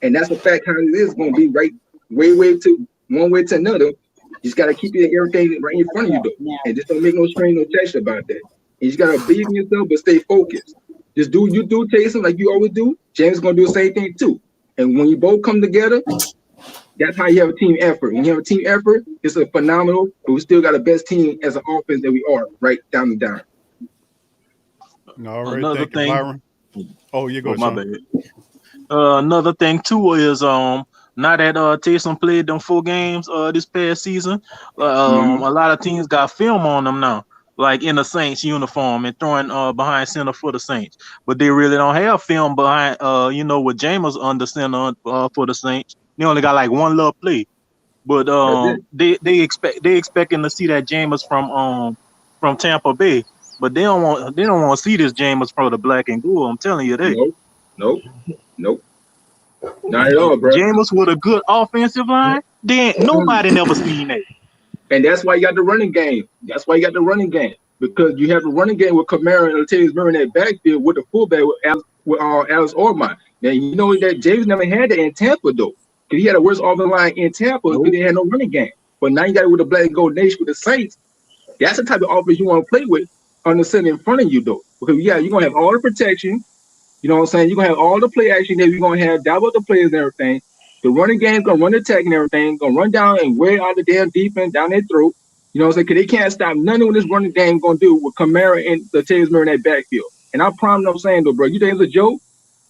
S12: And that's the fact how it is going to be right way to one way to another. You just got to keep everything right in front of you, though. And just don't make no strain, no tension about that. You just got to believe in yourself, but stay focused. Just do Taysom like you always do. James is going to do the same thing, too. And when you both come together, that's how you have a team effort. When you have a team effort, it's a phenomenal, but we still got the best team as an offense that we are right down and down.
S1: All right, another thing, you, Byron. Oh, you go,
S9: my bad. Another thing too is now that Taysom played them 4 games this past season, a lot of teams got film on them now, like in the Saints uniform and throwing behind center for the Saints, but they really don't have film behind with Jameis under center for the Saints. They only got like one little play, but they expecting to see that Jameis from Tampa Bay, but they don't want to see this Jameis from the black and gold. I'm telling you that.
S12: Nope, not at all, bro.
S9: Jameis with a good offensive line, then nobody never seen that.
S12: And that's why you got the running game. Because you have a running game with Kamara and Latavius Murray in that backfield with the fullback with Alex Ormond. Now, you know that James never had that in Tampa, though. Because he had a worse offensive line in Tampa because they had no running game. But now you got it with the Black and Gold Nation with the Saints. That's the type of offense you want to play with on the center in front of you, though. Because, yeah, you're going to have all the protection. You know what I'm saying? You're going to have all the play action that you're going to have, double the players and everything. The running game's going to run the attack and everything. Going to run down and wear out the damn defense down their throat. You know what I'm saying? Because they can't stop nothing what this running game going to do with Kamara and the Latavius Murray in that backfield. And I promise I'm saying, though, bro, you think it's a joke?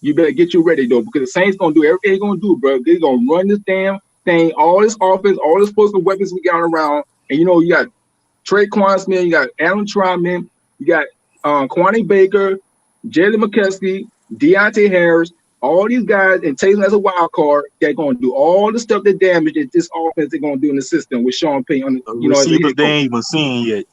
S12: You better get you ready, though, because the Saints going to do everything they're going to do, bro. They're going to run this damn thing, all this offense, all this explosive weapons we got around. And, you know, you got Traquan Smith, you got Alan Tryman, you got Kwani Baker, Jalen McCuskey, Deontay Harris, all these guys, and Taysom as a wild card, they're going to do all the stuff that damage that this offense they're going to do in the system with Sean Payton. You know,
S9: receivers they ain't even seen yet.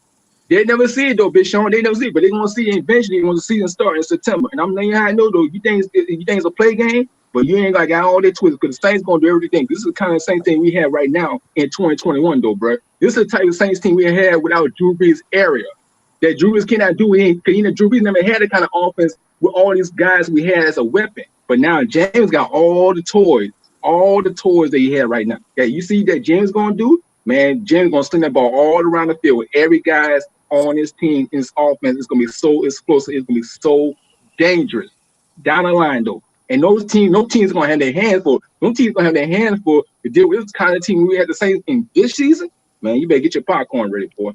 S12: They never see it though, Big Sean. They never see it, but they're gonna see it eventually when the season starts in September. And I'm letting you how I know though. You think it's a play game, but you ain't got all that twisted because the Saints gonna do everything. This is the kind of same thing we have right now in 2021 though, bro. This is the type of Saints team we had without Drew Brees' area. That Drew Brees cannot do it because Drew Brees never had the kind of offense with all these guys we had as a weapon. But now James got all the toys that he had right now. Yeah, you see that James gonna do? Man, James gonna sling that ball all around the field with every guy's on his team, his offense. It's gonna be so explosive. It's gonna be so dangerous down the line, though. And no team's gonna have their hands full. No team's gonna have their hands full to deal with this kind of team we had to say in this season. Man, you better get your popcorn ready, boy.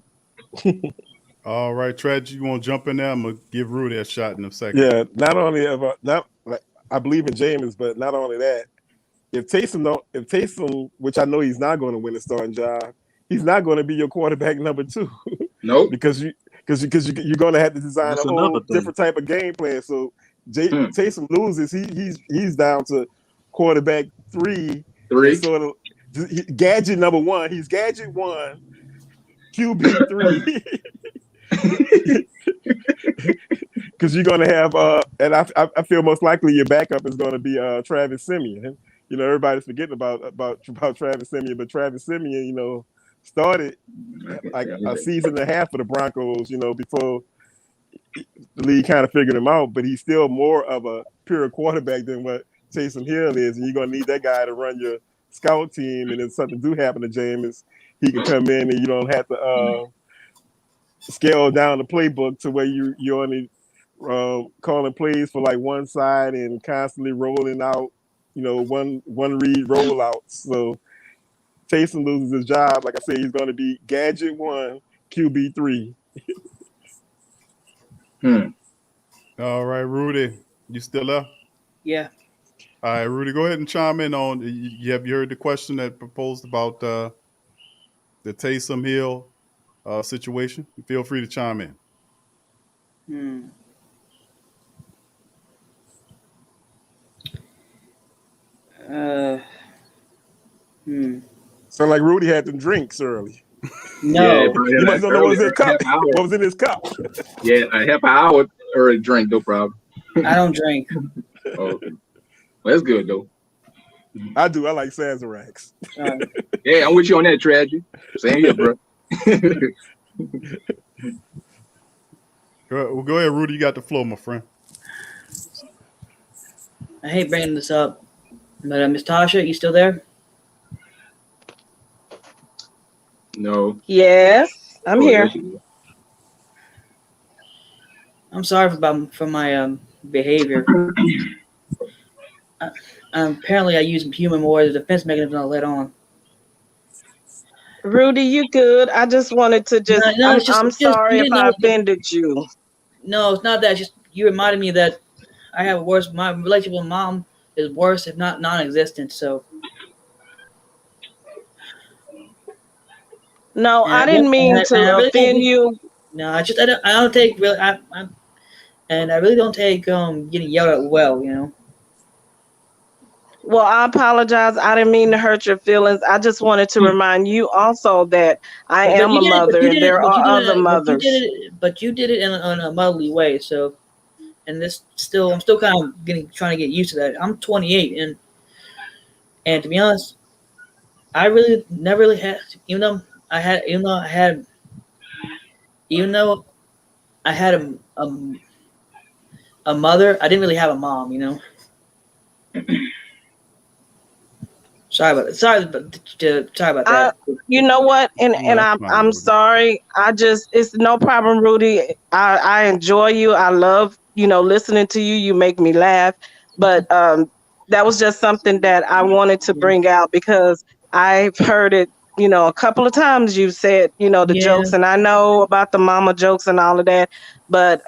S1: All right, Tragic, you want to jump in there? I'm gonna give Rudy a shot in a second.
S8: Yeah, not only I believe in Jameis, but not only that, if Taysom, which I know he's not going to win the starting job, he's not going to be your quarterback number 2.
S12: Nope.
S8: because you're going to have to design a whole different type of game plan. So Taysom loses, he's down to quarterback 3. Sort of gadget number 1. He's gadget 1, QB 3. Because you're going to have, and I feel most likely your backup is going to be Travis Simeon. You know, everybody's forgetting about Travis Simeon, but Travis Simeon, you know, started like a season and a half for the Broncos, you know, before the league kind of figured him out. But he's still more of a pure quarterback than what Taysom Hill is, and you're going to need that guy to run your scout team. And if something do happen to Jameis, he can come in and you don't have to scale down the playbook to where you only calling plays for like one side and constantly rolling out, you know, one read rollouts. So Taysom loses his job. Like I said, he's going to be gadget 1, QB 3.
S1: All right, Rudy, you still there?
S5: Yeah.
S1: All right, Rudy, go ahead and chime in on. You heard the question that proposed about the Taysom Hill situation? Feel free to chime in.
S8: So like Rudy had them drinks early.
S5: No,
S8: you must know what was in his cup. What was in his cup?
S12: Yeah, a half hour early drink, no problem.
S5: I don't drink.
S12: Oh, well, that's good though.
S8: I do. I like Sazeracs.
S12: Yeah, I'm with you on that, Tragic. Same here, bro.
S1: Go ahead, Rudy. You got the floor, my friend.
S5: I hate bringing this up, but Miss Tasha, you still there?
S12: No.
S10: Yes, I'm here.
S5: I'm sorry for my behavior. Apparently, I use humor more as a defense mechanism than I let on.
S10: Rudy, you good? I just wanted to I'm sorry if I offended you.
S5: No, it's not that. It's just you reminded me that I have my relationship with mom is worse, if not non-existent. So.
S10: No, I didn't mean to offend you.
S5: No, I don't take really. I really don't take getting yelled at well, you know.
S10: Well, I apologize. I didn't mean to hurt your feelings. I just wanted to remind you also that I am a mother and there are other mothers.
S5: But you did it in a motherly way. So, and I'm still kind of trying to get used to that. I'm 28, and to be honest, I really never really had, even though I had a mother, I didn't really have a mom, you know. Sorry about that.
S10: You know what? And I'm sorry. It's no problem, Rudy. I enjoy you. I love, listening to you. You make me laugh. But that was just something that I wanted to bring out because I've heard it, a couple of times you've said, the jokes, and I know about the mama jokes and all of that. But,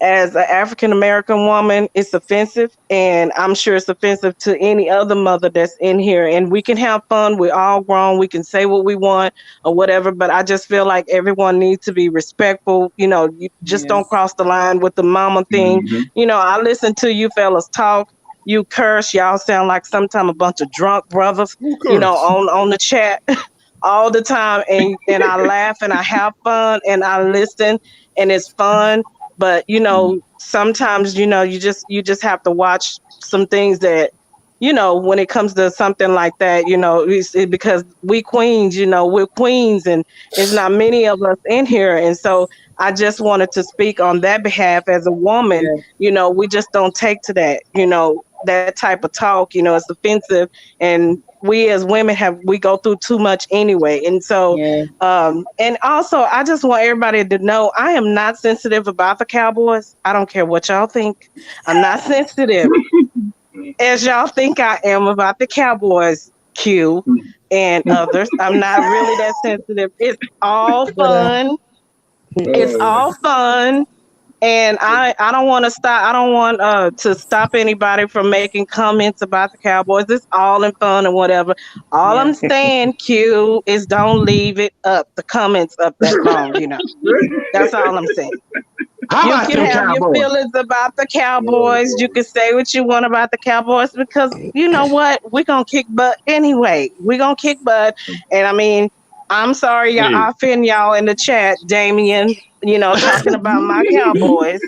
S10: as an African American woman, it's offensive, and I'm sure it's offensive to any other mother that's in here. And we can have fun. We're all grown. We can say what we want or whatever. But I just feel like everyone needs to be respectful. You just don't cross the line with the mama thing.
S12: Mm-hmm.
S10: I listen to you fellas talk. You curse. Y'all sound like sometime a bunch of drunk brothers. On the chat all the time, and I laugh and I have fun and I listen, and it's fun. But sometimes you just have to watch some things that when it comes to something like that, because we queens, we're queens, and there's not many of us in here, and so I just wanted to speak on that behalf as a woman. We just don't take to that, that type of talk. It's offensive, and we as women we go through too much anyway. And so, and also I just want everybody to know I am not sensitive about the Cowboys. I don't care what y'all think. I'm not sensitive as y'all think I am about the Cowboys, Q and others. I'm not really that sensitive. It's all fun. It's all fun. And I don't want to stop. I don't want to stop anybody from making comments about the Cowboys. It's all in fun and whatever. All I'm saying, Q, is don't leave it up. The comments up that long. That's all I'm saying. You can have your feelings about the Cowboys. You can say what you want about the Cowboys because you know what? We're gonna kick butt anyway. We're gonna kick butt. And I mean, I'm sorry, I offend y'all in the chat, Damien. Talking about my Cowboys.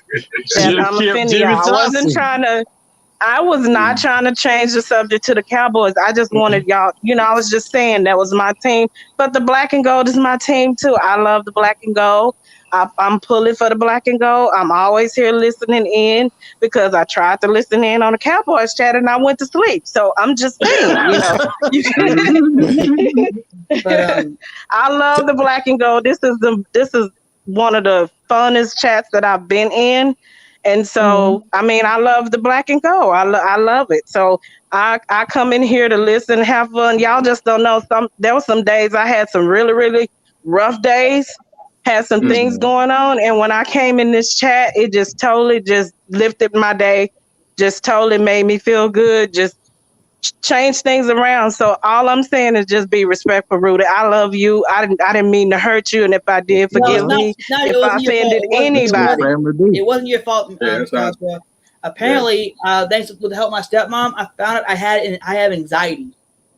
S10: That I'm offending y'all. I was not trying to change the subject to the Cowboys. I just wanted y'all, I was just saying that was my team. But the black and gold is my team too. I love the black and gold. I'm pulling for the black and gold. I'm always here listening in because I tried to listen in on the Cowboys chat and I went to sleep. So I'm just saying, But, I love the black and gold. This is one of the funnest chats that I've been in. And so, I mean, I love the black and gold. I love it. So I come in here to listen, have fun. Y'all just don't know. There were some days I had some really, really rough days, had some things going on. And when I came in this chat, it just totally just lifted my day, just totally made me feel good, just change things around. So all I'm saying is just be respectful, Rudy. I love you. I didn't mean to hurt you, and if I did, forgive me. If I offended anybody,
S5: it wasn't your fault. Apparently, thanks to the help of my stepmom, I found out I have anxiety.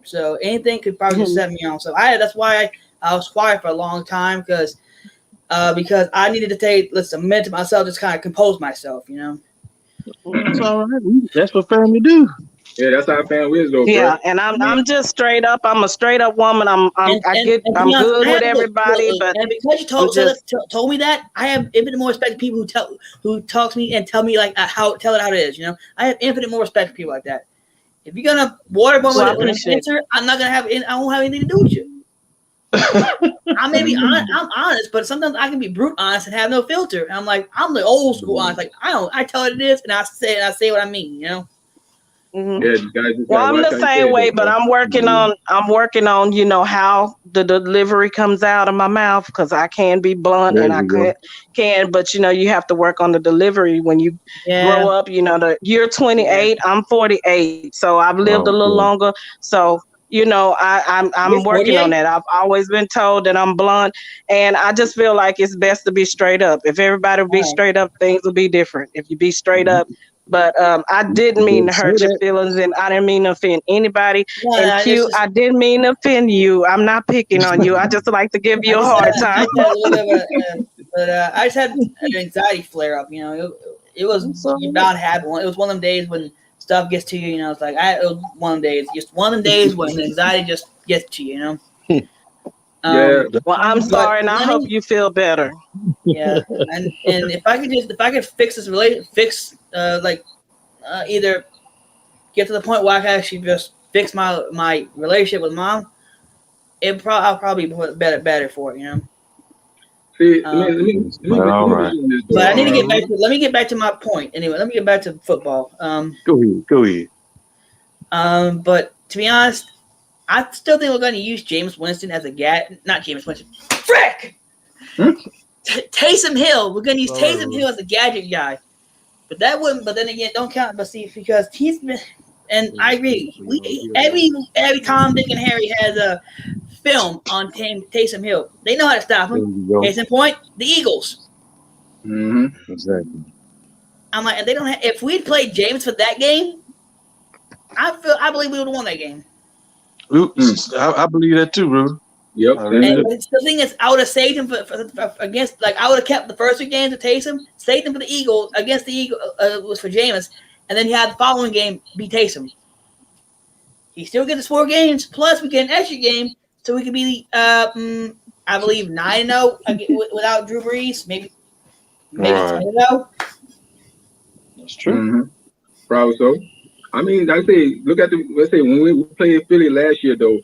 S5: So anything could probably just set me on. So that's why I was quiet for a long time because I needed to take a minute to myself, just kind of compose myself.
S9: That's all right. That's what family do.
S12: Yeah, that's how families go.
S10: Yeah, bro. And I'm just straight up. I'm a straight up woman. I'm good with everybody. But
S5: and because you told me that, I have infinite more respect for people who talk to me and tell me tell it how it is. I have infinite more respect for people like that. If you're gonna waterboard with an answer, I'm not gonna have. I won't have anything to do with you. I'm honest, but sometimes I can be brute honest and have no filter. And I'm the old school honest. I tell it is, and I say what I mean.
S10: Mm-hmm. Yeah, I'm the same way, but I'm working on how the delivery comes out of my mouth because I can be blunt and I can, but you have to work on the delivery when you grow up. You're 28, I'm 48, so I've lived a little longer. So I'm working on that. I've always been told that I'm blunt, and I just feel like it's best to be straight up. If everybody would be straight up, things will be different. If you be straight up. But I didn't mean to hurt your feelings, and I didn't mean to offend anybody. And Q, I didn't mean to offend you. I'm not picking on you. I just like to give you a hard time.
S5: But I just had an anxiety flare up. It was bound to happen. It was one of them days when stuff gets to you. It's like it was one of them days. Just one of them days when anxiety just gets to you.
S10: Well, I'm sorry, and I hope you feel better.
S5: Yeah, and if I could fix this either get to the point where I can actually just fix my relationship with mom, I'll probably be better for it, you know.
S12: See,
S5: but I need to get back to. Let me get back to my point. Anyway, let me get back to football.
S11: Go ahead.
S5: But to be honest, I still think we're going to use Jameis Winston as a not Jameis Winston. Frick! Taysom Hill. We're going to use Taysom Hill as a gadget guy. But that wouldn't. But then again, don't count. But see, because he's been, and I agree. Every Tom, Dick, and Harry has a film on Taysom Hill. They know how to stop him. Case in point, the Eagles.
S11: Mm-hmm. Exactly.
S5: I'm like, and they don't have. If we'd played James for that game, I believe we would have won that game.
S11: I believe that too, Rudy.
S12: Yep.
S5: And the thing is, I would have saved him for against. Like I would have kept the first 2 games of Taysom, saved him for the Eagles against the Eagles was for Jameis, and then he had the following game be Taysom. He still gets 4 games plus we get an extra game, so we could be I believe 9-0 without Drew Brees, maybe 10-0.
S11: That's true.
S12: Mm-hmm. Probably so. I mean, like I say, let's say when we played Philly last year though.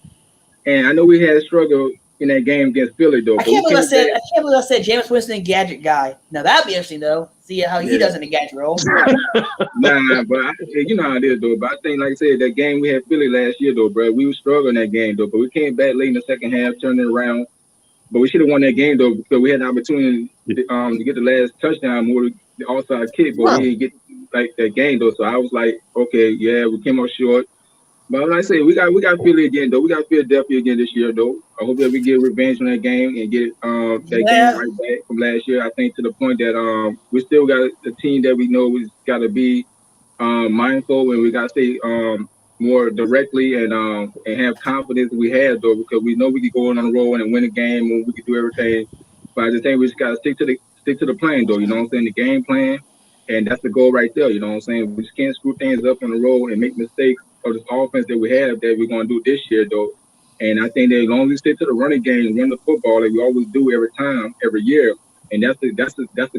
S12: And I know we had a struggle in that game against Philly, though.
S5: I can't believe I said Jameis Winston gadget guy. Now that'd be interesting, though. See how he does in the gadget role.
S12: Nah, but you know how it is, though. But I think, like I said, that game we had Philly last year, though, bro. We were struggling that game, though. But we came back late in the second half, turned it around. But we should have won that game, though, because we had an opportunity to get the last touchdown or the outside kick, but we didn't get like that game, though. So I was like, okay, yeah, we came up short. But like I say, we got Philly again, though. We got Philadelphia again this year, though. I hope that we get revenge on that game and get that game right back from last year. I think to the point that we still got a team that we know we've got to be mindful, and we got to stay more directly and have confidence we have, though, because we know we can go on the road and win a game and we can do everything. But I just think we just got to stick to the plan, though. You know what I'm saying? The game plan, and that's the goal right there. You know what I'm saying? We just can't screw things up on the road and make mistakes. Of this offense that we have that we're going to do this year, though. And I think that as long as we stick to the running game and run the football like we always do every year, and that's the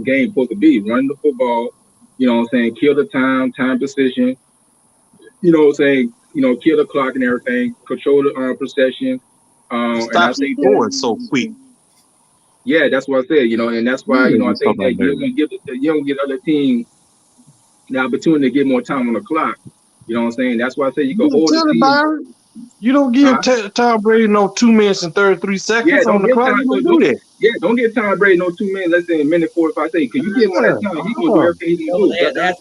S12: game supposed to be. Run the football, you know what I'm saying, kill the time position, you know what I'm saying, kill the clock and everything, control the possession.
S11: Stop scoring so quick.
S12: Yeah, that's what I said, and that's why, I think that you don't give other teams the opportunity to get more time on the clock. You know what I'm saying? That's why I say you can hold the team.
S11: Byron, you don't give Tom Brady no 2 minutes and 33 seconds on the clock. You don't do that.
S12: Yeah, don't give Tom Brady no 2 minutes, less than a minute 45 seconds. Because you give him all that time, he's going to do everything he's going to do. That's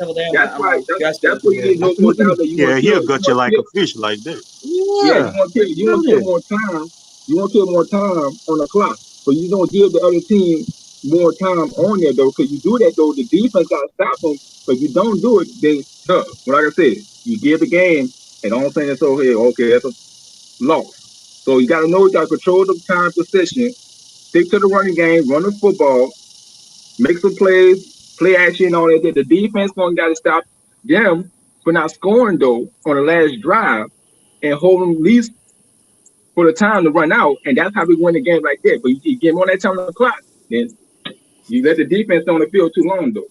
S12: what you need to know more time.
S9: Yeah, he'll gut you like a fish like that.
S12: Yeah, you want to kill more time. You want to kill more time on the clock. But you don't give the other team more time on there, though. Because you do that, though, the defense got to stop them. But if you don't do it, then, like I said, you give the game, and all I'm saying is, okay, that's a loss. So you got to know you got to control the time position, stick to the running game, run the football, make some plays, play action, and all that. The defense going got to stop them for not scoring, though, on the last drive and hold them at least for the time to run out, and that's how we win the game right there. But you get more that time on the clock, then you let the defense on the field too long, though.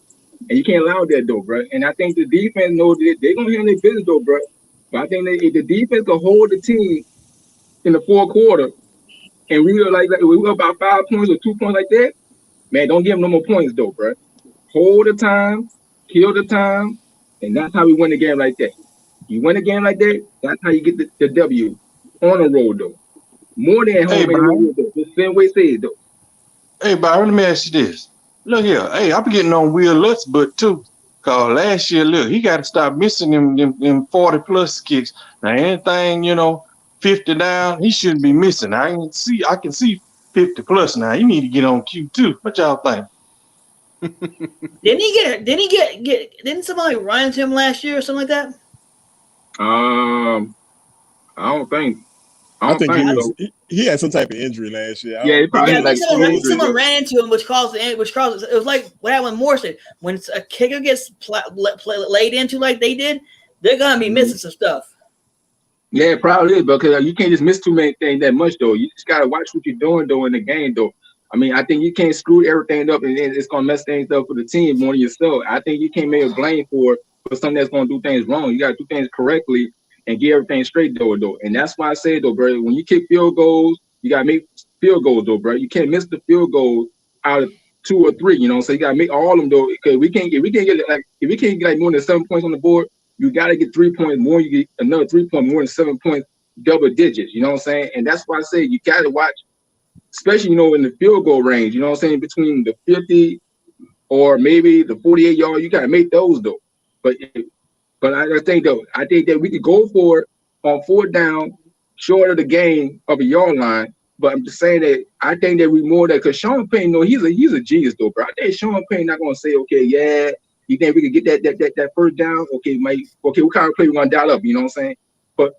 S12: And you can't allow that, though, bro. And I think the defense knows that they're going to handle their business, though, bro. But I think that if the defense can hold the team in the fourth quarter, and we were we were about 5 points or 2 points like that, man, don't give them no more points, though, bro. Hold the time, kill the time, and that's how we win the game like that. You win a game like that, that's how you get the W on the road, though. More than home and road, though. The same way say it, though.
S11: Hey, Byron, let me ask you this. Look here, hey, I'm getting on Will Lutz butt too. Cause last year, look, he got to stop missing them 40+ kicks. Now anything, 50 down, he shouldn't be missing. I can see 50+ now. You need to get on Q2. What y'all think?
S5: Didn't somebody run into him last year or something like that?
S12: I don't think.
S8: I think he had some type of injury last year.
S5: Someone ran into him, which caused it was like what happened with Morrison. When a kicker gets laid into like they did, they're gonna be missing some stuff.
S12: Yeah, it probably is, because you can't just miss too many things that much, though. You just gotta watch what you're doing, though, in the game, though. I mean, I think you can't screw everything up and then it's gonna mess things up for the team more than yourself. I think you can't make a blame for something that's gonna do things wrong. You gotta do things correctly and get everything straight though. And that's why I say though, bro, when you kick field goals, you gotta make field goals though, bro. You can't miss the field goals out of 2 or 3, you know. So you gotta make all of them though, because we can't get like, if we can't get like more than 7 points on the board, you gotta get 3 points more. You get another 3 points more than 7 points, double digits. You know what I'm saying? And that's why I say you gotta watch, especially, you know, in the field goal range. You know what I'm saying? Between the 50 or maybe the 48 yard, you gotta make those though. But I think that we could go for it on 4th down, short of the game of a yard line. But I'm just saying that I think that we more that, because Sean Payton, no, he's a genius though, bro. I think Sean Payton not gonna say, okay, yeah, you think we could get that 1st down? Okay, what kind of play we gonna dial up? You know what I'm saying? But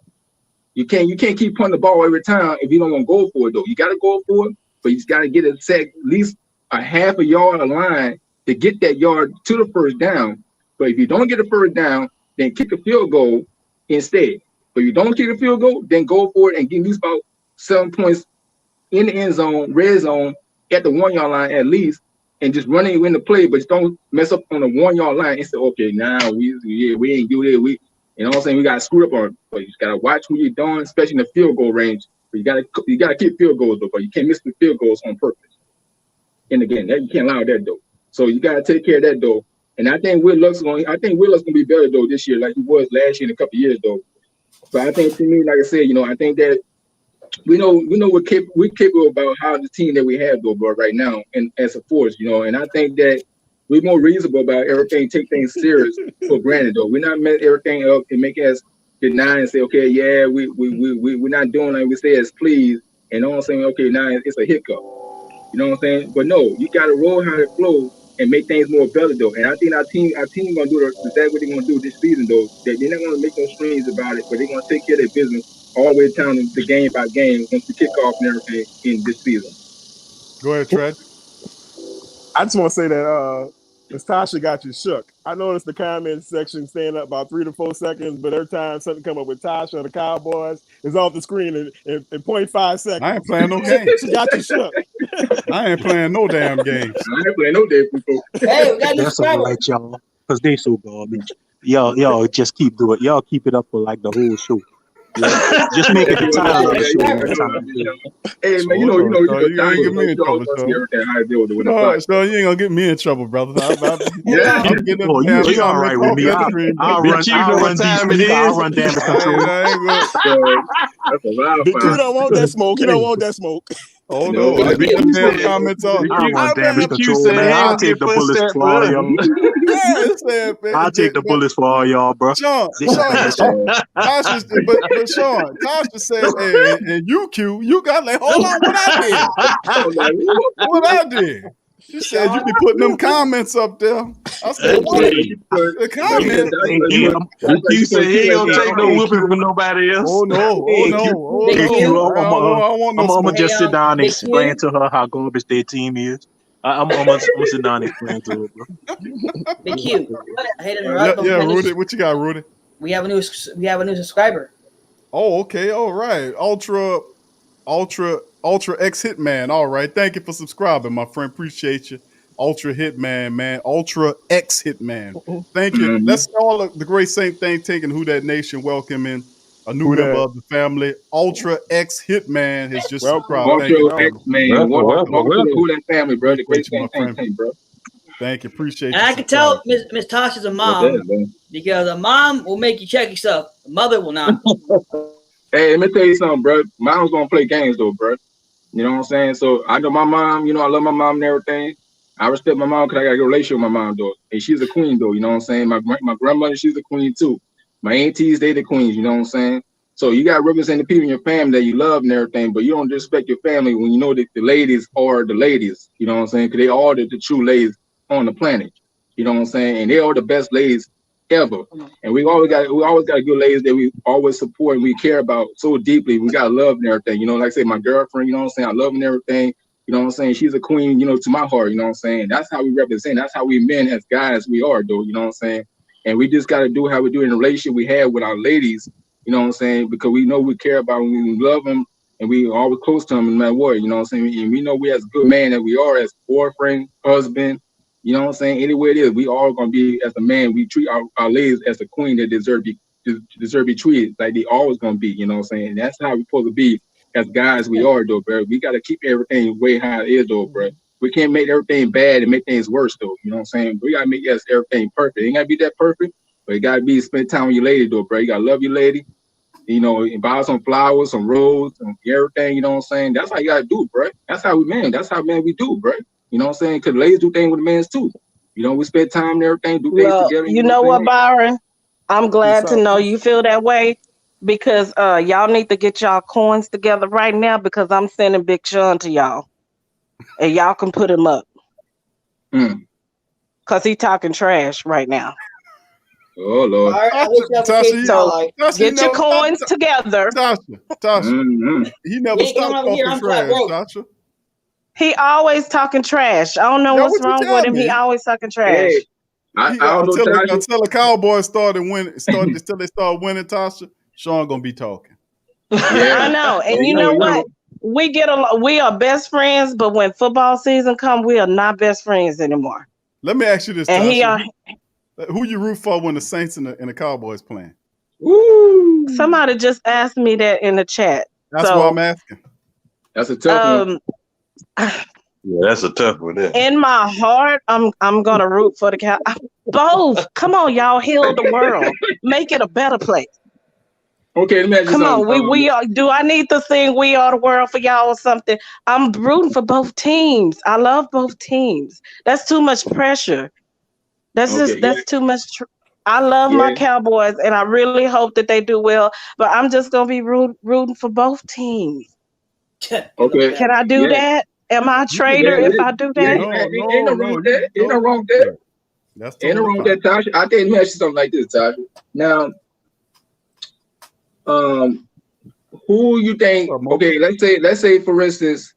S12: you can't keep punting the ball every time if you don't want to go for it though. You gotta go for it, but you just gotta get it set at least a half a yard of line to get that yard to the 1st down. But if you don't get the 1st down, then kick a field goal instead. But if you don't kick a field goal, then go for it and get at least about 7 points in the end zone, red zone, at the 1 yard line at least, and just running in the play, but just don't mess up on the 1 yard line and say, okay, now we ain't do it. You know what I'm saying? We got to screw up on it. But you just got to watch what you're doing, especially in the field goal range. But you got to keep field goals though, but you can't miss the field goals on purpose. And again, you can't allow that though. So you got to take care of that though. And I think Whitlock's gonna be better though this year, like he was last year in a couple of years though. But I think, to me, like I said, you know, I think that we know we're capable about how the team that we have though, bro, right now, and as a force, you know. And I think that we're more reasonable about everything, take things serious for granted though. We're not mess everything up and make us deny and say, okay, yeah, we're not doing like we say as please, and all saying, okay, now it's a hiccup. You know what I'm saying? But no, you gotta roll how it flows and make things more better though. And I think our team gonna do exactly what they're gonna do this season though. That they're not gonna make no strings about it, but they're gonna take care of their business all the way down to game by game once we kick off and everything in this season.
S1: Go ahead, Trent.
S8: I just want to say that Miss Tasha got you shook. I noticed the comment section staying up about 3 to 4 seconds, but every time something come up with Tasha or the Cowboys, it's off the screen in 0.5 seconds.
S1: I ain't playing no games.
S8: She got you shook.
S1: I ain't playing no damn games.
S12: I ain't playing no damn people.
S5: Hey, we got
S9: That's all right, y'all, because they so garbage. Y'all just keep doing it. Y'all keep it up for like the whole show. Yeah. Just make it the time of the show.
S12: Hey man, you know,
S1: you ain't get me in trouble, so you ain't gonna get me in trouble, brother. I'm getting
S9: you all right with me? I'll run damage control.
S8: You don't want that smoke. You don't want that smoke.
S1: Oh no! I get them damn comments off.
S9: I'll damage control, man. I'll take the bullets for all y'all. I'll take the bullets for all y'all, bro.
S1: Sean, Tasha said, hey, and you got like, hold on, what I did? She said you be putting them comments up there. I said, what? The comments.
S11: You said he ain't gonna take no whooping from nobody else.
S1: Oh no!
S9: I'm gonna just sit down and explain to her how garbage their team is. I'm gonna sit down and explain to her, bro.
S5: Big Q. I hate to interrupt.
S1: Yeah, Rudy. What you got, Rudy?
S5: We have a new subscriber.
S1: Oh, okay. All right. Ultra X Hitman. All right. Thank you for subscribing, my friend. Appreciate you. Ultra Hitman, man. Ultra X Hitman. Thank you. That's all the great same thing taking Who That Nation welcoming a new member of the family. Ultra X Hitman has just subscribed.
S12: Ultra X Man. Welcome to Who That family, bro. The great same thing, bro.
S1: Thank you. Appreciate you.
S5: And I can tell Miss Tasha's a mom because a mom will make you check yourself. A mother will not.
S12: Hey, let me tell you something, bro. Mom's gonna play games though, bro. You know what I'm saying? So I know my mom, you know, I love my mom and everything. I respect my mom because I got a good relationship with my mom though. And she's a queen though, you know what I'm saying? My grandmother, she's a queen too. My aunties, they the queens, you know what I'm saying? So you got to represent the people in your family that you love and everything, but you don't respect your family when you know that the ladies are the ladies, you know what I'm saying? Because they are the true ladies on the planet, you know what I'm saying? And they are the best ladies ever. And we always got good ladies that we always support and we care about so deeply. We got love and everything, you know, like I say, my girlfriend, you know what I'm saying? I love her and everything, you know what I'm saying? She's a queen, you know, to my heart, you know what I'm saying? That's how we represent. That's how we men as guys we are, though, you know what I'm saying? And we just got to do how we do in the relationship we have with our ladies, you know what I'm saying? Because we know we care about them, we love them, and we always close to them no matter what, you know what I'm saying? And we know we as a good man that we are as boyfriend, husband, you know what I'm saying? Anywhere it is, we all going to be, as a man, we treat our ladies as a queen that deserve to be deserve to be treated like they always gonna be. You know what I'm saying? That's how we're supposed to be as guys. We are though, bro. We gotta keep everything way how it is though, bro. We can't make everything bad and make things worse though. You know what I'm saying? We gotta make everything perfect. It ain't gotta be that perfect, but it gotta be spend time with your lady though, bro. You gotta love your lady. You know, and buy some flowers, some roses, and everything. You know what I'm saying? That's how you gotta do, bro. That's how we man. That's how man we do, bro. You know what I'm saying? Because ladies do things with the men's too. You know, we spend time and everything, do things together.
S10: You know what, Byron? I'm glad to know you feel that way because y'all need to get y'all coins together right now because I'm sending Big Sean to y'all. And y'all can put him up. Because he talking trash right now.
S12: Oh, Lord.
S10: So get your coins together.
S1: Tasha, he never stopped talking trash, Tasha.
S10: He always talking trash. I don't know what's wrong with him. He always talking trash.
S12: Hey, I don't know,
S1: until the Cowboys started winning, until they start winning, Tasha, Sean gonna be talking.
S10: I know, and you know what? We get along. We are best friends, but when football season comes, we are not best friends anymore.
S1: Let me ask you this, Tasha. Who you root for when the Saints and the Cowboys playing?
S10: Woo. Somebody just asked me that in the chat.
S1: That's why I'm asking.
S12: That's a tough one.
S11: Yeah, that's a tough one. There.
S10: In my heart, I'm gonna root for the Cowboys. Both. Come on, y'all, heal the world. Make it a better place.
S12: Okay,
S10: come on. We are. Do I need to sing "We Are the World" for y'all or something? I'm rooting for both teams. I love both teams. That's too much pressure. That's too much. I love my Cowboys, and I really hope that they do well. But I'm just gonna be rooting for both teams.
S12: Okay.
S10: Can I do that? Am I a traitor if I do that?
S12: Ain't no wrong with that. Ain't no wrong with that. Ain't no wrong with that, Tasha. I think let me ask you something like this, Tasha. Now, who you think? Okay, let's say for instance,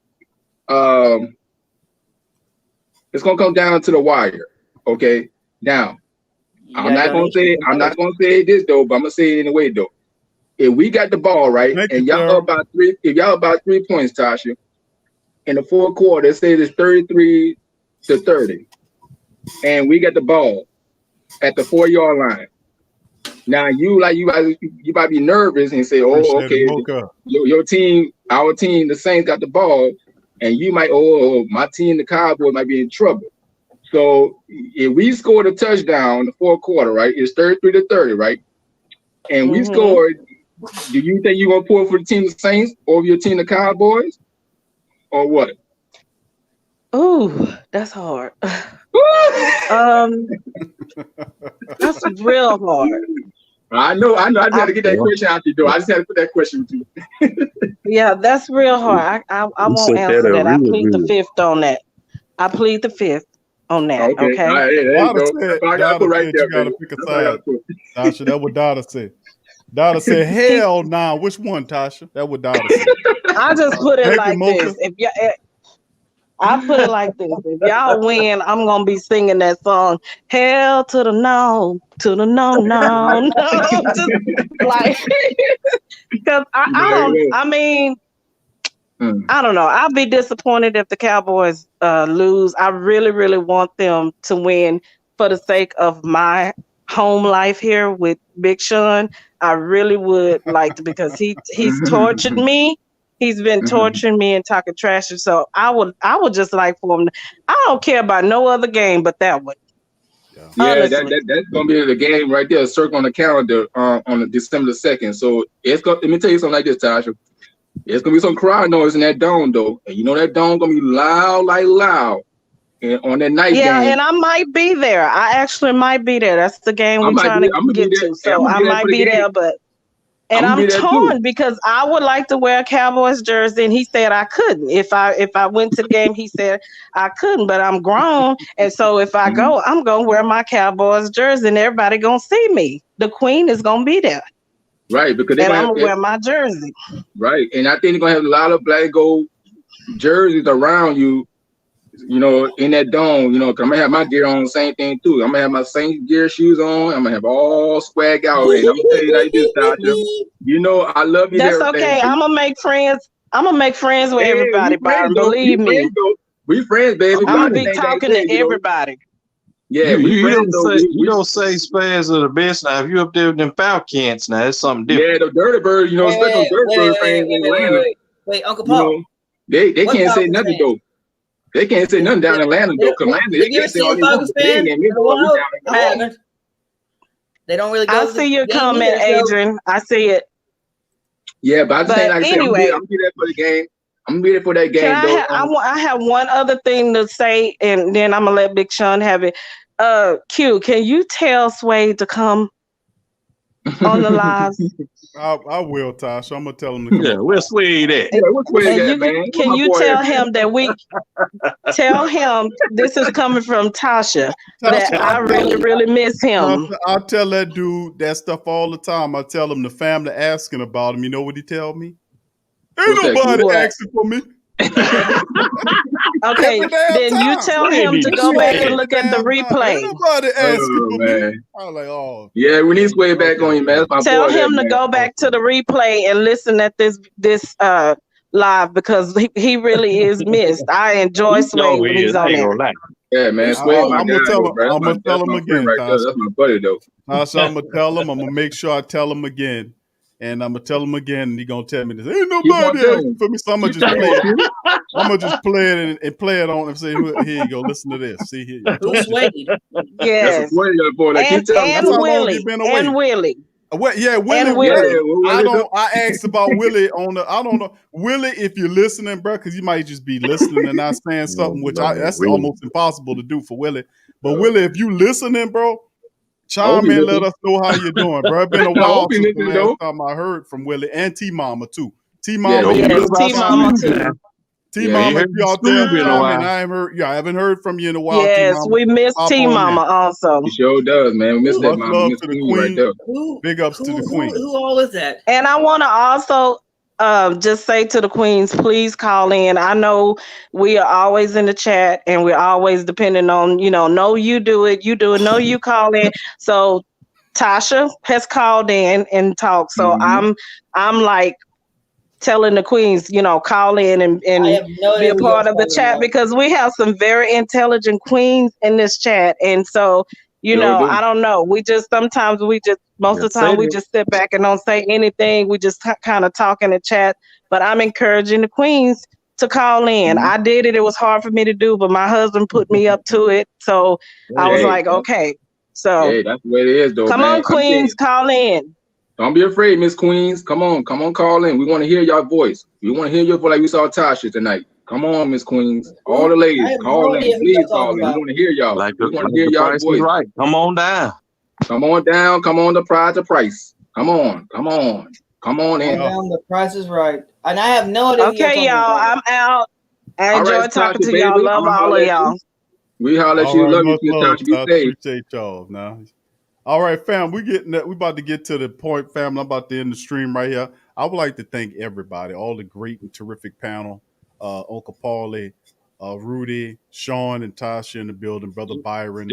S12: it's gonna come down to the wire. Okay, now I'm not gonna say this though, but I'm gonna say it in a way though. If we got the ball right, and y'all up about 3 points, Tasha, in the fourth quarter, let's say it's 33-30, and we got the ball at the 4-yard line. Now you might be nervous and say, "Oh, okay, your team, our team, the Saints got the ball," and you might, my team, the Cowboys, might be in trouble. So if we scored a touchdown in the fourth quarter, right, it's 33-30, right, and we scored. Do you think you're gonna pull for the team, the Saints, over your team, the Cowboys, or what?
S10: Ooh, that's hard. That's real hard.
S12: I know. I just had to get that question out the door. I just had to put that question to you.
S10: Yeah, that's real hard. I won't answer that. I plead the fifth on that. I plead the fifth on that. Okay.
S1: All right, you gotta pick a side. Tasha, that's what Dada said. Dada said, "Hell nah." Which one, Tasha? That what Dada said.
S10: I just put it like this. I put it like this. If y'all win, I'm gonna be singing that song. Hell to the no, to the no, no, no. Just like, because I don't know. I'll be disappointed if the Cowboys lose. I really, really want them to win for the sake of my home life here with Big Sean. I really would like to, because he's tortured me. He's been torturing me and talking trash. So I would just like for him. I don't care about no other game but that one.
S12: Yeah, that's gonna be the game right there. Circle on the calendar on December 2nd. So let me tell you something like this, Tasha. It's gonna be some crowd noise in that dome though, and you know that dome gonna be loud like loud. And on that night game.
S10: Yeah, and I might be there. I actually might be there. That's the game we're trying to get to. So I might be there, but. And I'm torn because I would like to wear a Cowboys jersey, and he said I couldn't. If I went to the game, he said I couldn't, but I'm grown, and so if I go, I'm gonna wear my Cowboys jersey, and everybody gonna see me. The Queen is gonna be there,
S12: right? Because
S10: I'm gonna wear my jersey,
S12: right? And I think they're gonna have a lot of black and gold jerseys around you. You know, in that dome, you know, cause I'm gonna have my gear on, same thing too. I'm gonna have my Saint gear shoes on. I'm gonna have all swag out. And I'm gonna tell you like this, Tasha. You know, I love you.
S10: That's okay. I'm gonna make friends. I'm gonna make friends with everybody, Byron. Believe me.
S12: We friends, baby.
S10: I'm gonna be talking to everybody.
S12: Yeah,
S11: you don't say Spurs are the best. Now, if you up there with them Falcons, now that's something different.
S12: Yeah, the Dirty Bird, especially Dirty Bird fans in Atlanta.
S5: Wait, Uncle Paul.
S12: They can't say nothing though. They can't say nothing down in Atlanta though. Cause Atlanta, they can't say all they want.
S5: They don't really.
S10: I see your comment, Adrian. I see it.
S12: Yeah, but I just think, like I said, I'm gonna be there for the game. I'm gonna be there for that game.
S10: I have one other thing to say, and then I'm gonna let Big Sean have it. Q, can you tell Sway to come on the live?
S1: I will, Tasha. I'm gonna tell him to come.
S11: Yeah, where's Sway at?
S12: Yeah, where's Sway at, man?
S10: Can you tell him that tell him this is coming from Tasha, that I really miss him.
S1: I tell that dude that stuff all the time. I tell him the family asking about him. You know what he tell me? Ain't nobody asking for me.
S10: Okay, then you tell him to go back and look at the replay.
S1: Ain't nobody asking for me. I'm like, oh.
S12: Yeah, we need Sway back on you, man.
S10: Tell him to go back to the replay and listen at this live, because he really is missed. I enjoy Sway when he's on there.
S12: Yeah, man. Sway,
S1: I'm gonna tell him again.
S12: Right there. That's my buddy, though.
S1: So I'm gonna tell him. I'm gonna make sure I tell him again. And I'm gonna tell him again, and he's gonna tell me this. Ain't nobody asking for me, so I'm gonna just play it. I'm gonna just play it and play it on and say, "Here you go, listen to this. See here."
S10: Yes. And Willie. And Willie.
S1: Yeah, Willie. I asked about Willie on the. I don't know, Willie, if you're listening, bro, because you might just be listening and not saying something, which that's almost impossible to do for Willie. But Willie, if you listening, bro. Chime in, let us know how you're doing, bro. It's been a while since the last time I heard from Willie and T Mama too. T Mama, T-Mama, if you out there, I haven't heard from you in a while.
S10: Yes, we miss T-Mama also.
S12: She sure does, man. We miss that mama.
S1: Love to the queen. Right, big ups to the queen.
S5: Who all is that?
S10: And I want to also just say to the queens, please call in. I know we are always in the chat and we're always depending on, no, you do it, no, you call in. So Tasha has called in and talked. So I'm like telling the queens, call in and be a part of the chat, because we have some very intelligent queens in this chat. And so, I don't know. Most of the time we just sit back and don't say anything. We just kind of talk in the chat. But I'm encouraging the queens to call in. I did it. It was hard for me to do, but my husband put me up to it. So I was like, okay. So
S12: that's the way it is, though.
S10: Come on, queens, call in.
S12: Don't be afraid, Miss Queens. Come on, call in. We want to hear your voice. We want to hear your voice like we saw Tasha tonight. Come on, Miss Queens. All the ladies, call in. Please call in. We want to hear y'all. We want to hear y'all voice.
S11: Right. Come on down.
S12: Come on down. Come on the price. Come on in.
S5: The price is right. And I have no idea.
S10: Okay, y'all. I'm out. I enjoy talking to y'all. Love all of y'all.
S12: We holler at you. Love you, Tasha.
S1: I appreciate y'all now. All right, fam, we about to get to the point, fam. I'm about to end the stream right here. I would like to thank everybody, all the great and terrific panel, Uncle Paulie, Rudy, Sean, and Tasha in the building, Brother Byron,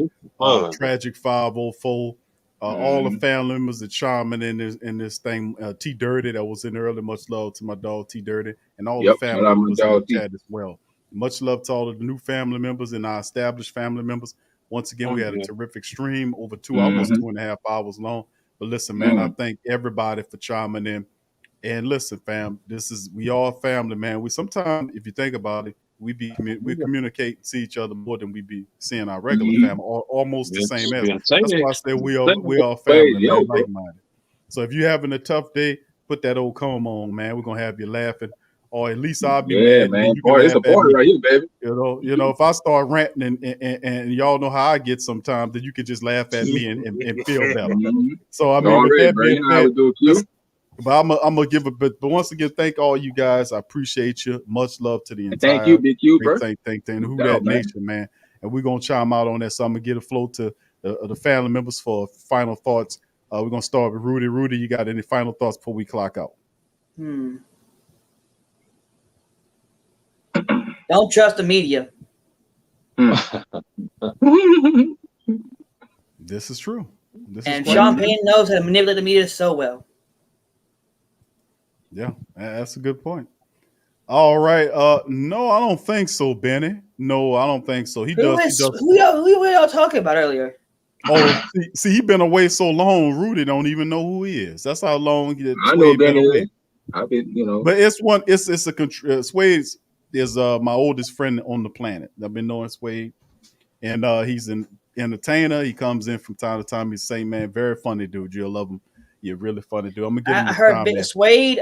S1: Tragic 504, all the family members that chiming in this thing, T Dirty that was in early. Much love to my dog T Dirty, and all the family members in the chat as well. Much love to all of the new family members and our established family members. Once again, we had a terrific stream, over almost 2.5 hours long. But listen, man, I thank everybody for chiming in. And listen, fam, we all family, man. We sometimes, if you think about it, we communicate and see each other more than we be seeing our regular family, or almost the same as. That's why I say we all family, man, like-minded. So if you're having a tough day, put that old comb on, man. We're gonna have you laughing. Or at least I'll be mad.
S12: Man. It's a party right here, baby.
S1: You know, if I start ranting and y'all know how I get sometimes, then you can just laugh at me and feel better. So I mean, with that being said, but I'm gonna give it. But once again, thank all you guys. I appreciate you. Much love to the entire.
S12: Thank you, Big Q, bro.
S1: Thank Who that nation, man. And we're gonna chime out on that. So I'm gonna get a flow to the family members for final thoughts. We're gonna start with Rudy. Rudy, you got any final thoughts before we clock out?
S5: Don't trust the media.
S1: This is true.
S5: And Sean Payne knows how to manipulate the media so well.
S1: Yeah, that's a good point. All right. No, I don't think so, Benny. No, I don't think so. He
S5: Who
S1: does.
S5: who y'all talking about earlier?
S1: Oh, see, he been away so long. Rudy don't even know who he is. That's how long
S12: I know
S1: Swade been
S12: Ben
S1: away.
S12: is. I've been, you know.
S1: But it's Swade is my oldest friend on the planet. I've been knowing Swade, and he's an entertainer. He comes in from time to time. He's the same man, very funny dude. You'll love him. You're really funny dude. I'm gonna give him.
S5: I heard Swade